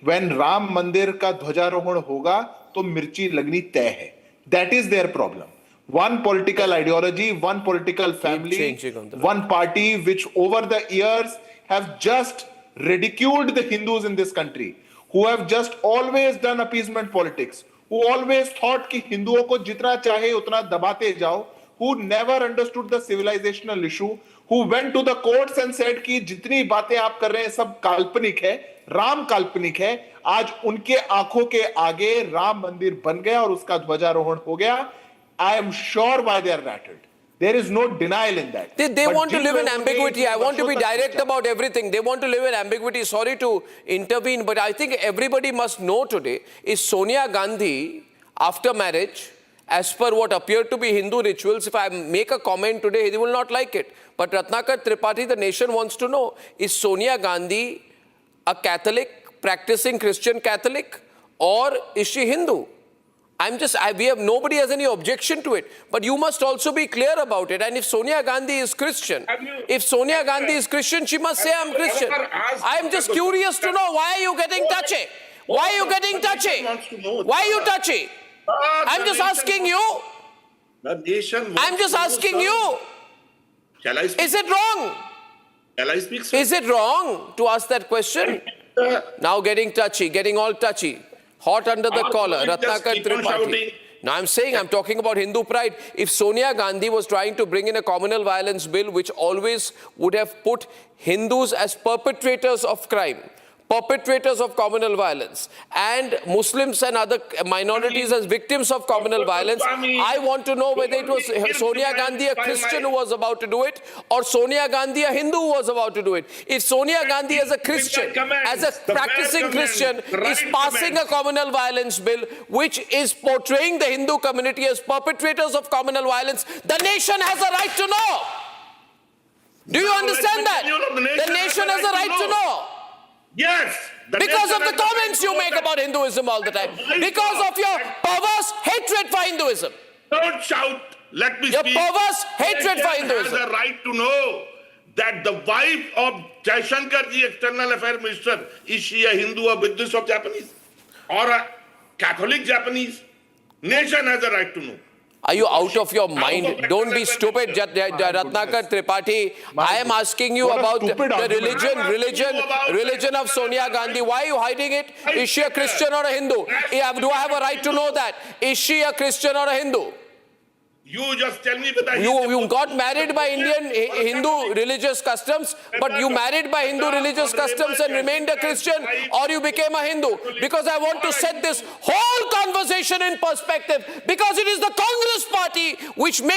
when Ram मंदिर का ध्वजारोहण होगा तो मिर्ची लगनी तय है। That is their problem. One political ideology, one political family, one party which over the years have just ridiculed the Hindus in this country, who have just always done appeasement politics, who always thought कि हिंदुओं को जितना चाहे उतना दबाते जाओ, who never understood the civilizational issue, who went to the courts and said कि जितनी बातें आप कर रहे हैं सब काल्पनिक है, राम काल्पनिक है। आज उनके आंखों के आगे राम मंदिर बन गया और उसका ध्वजारोहण हो गया। I am sure why they are rattled. There is no denial in that. They want to live in ambiguity. I want to be direct about everything. They want to live in ambiguity. Sorry to intervene, but I think everybody must know today is Sonia Gandhi, after marriage, as per what appeared to be Hindu rituals, if I make a comment today, they will not like it. But Ratnakar Tripathi, the nation wants to know, is Sonia Gandhi a Catholic, practicing Christian Catholic, or is she Hindu? Nobody has any objection to it. But you must also be clear about it. And if Sonia Gandhi is Christian, she must say I'm Christian. I'm just curious to know, why are you getting touchy? Why are you getting touchy? Why are you touchy? I'm just asking you. I'm just asking you. Shall I speak? Is it wrong? Shall I speak, sir? Is it wrong to ask that question? Now getting touchy, getting all touchy. Hot under the collar. Ratnakar Tripathi. Now I'm talking about Hindu pride. If Sonia Gandhi was trying to bring in a communal violence bill which always would have put Hindus as perpetrators of crime, perpetrators of communal violence and Muslims and other minorities as victims of communal violence. I want to know whether it was Sonia Gandhi, a Christian, who was about to do it, or Sonia Gandhi, a Hindu, who was about to do it. If Sonia Gandhi, as a Christian, as a practicing Christian, is passing a communal violence bill which is portraying the Hindu community as perpetrators of communal violence, the nation has a right to know. Do you understand that? The nation has a right to know. Yes. Because of the comments you make about Hinduism all the time. Because of your perverse hatred for Hinduism. Don't shout. Let me Your speak. perverse hatred for Hinduism. Has a right to know that the wife of Jaishankar ji, External Affairs Minister, is she a Hindu or Buddhist or Japanese? Or a Catholic Japanese? Nation has a right to know. Are you out of your mind? Don't be stupid, Ratnakar Tripathi. I am asking you about the religion of Sonia Gandhi. Why are you hiding it? Is she a Christian or a Hindu? Do I have a right to know that? Is she a Christian or a Hindu? You just tell me whether you got married by Hindu religious customs, but you married by Hindu religious customs and remained a Christian, or you became a Hindu. Because I want to set this whole conversation in perspective, because it is the Congress party which makes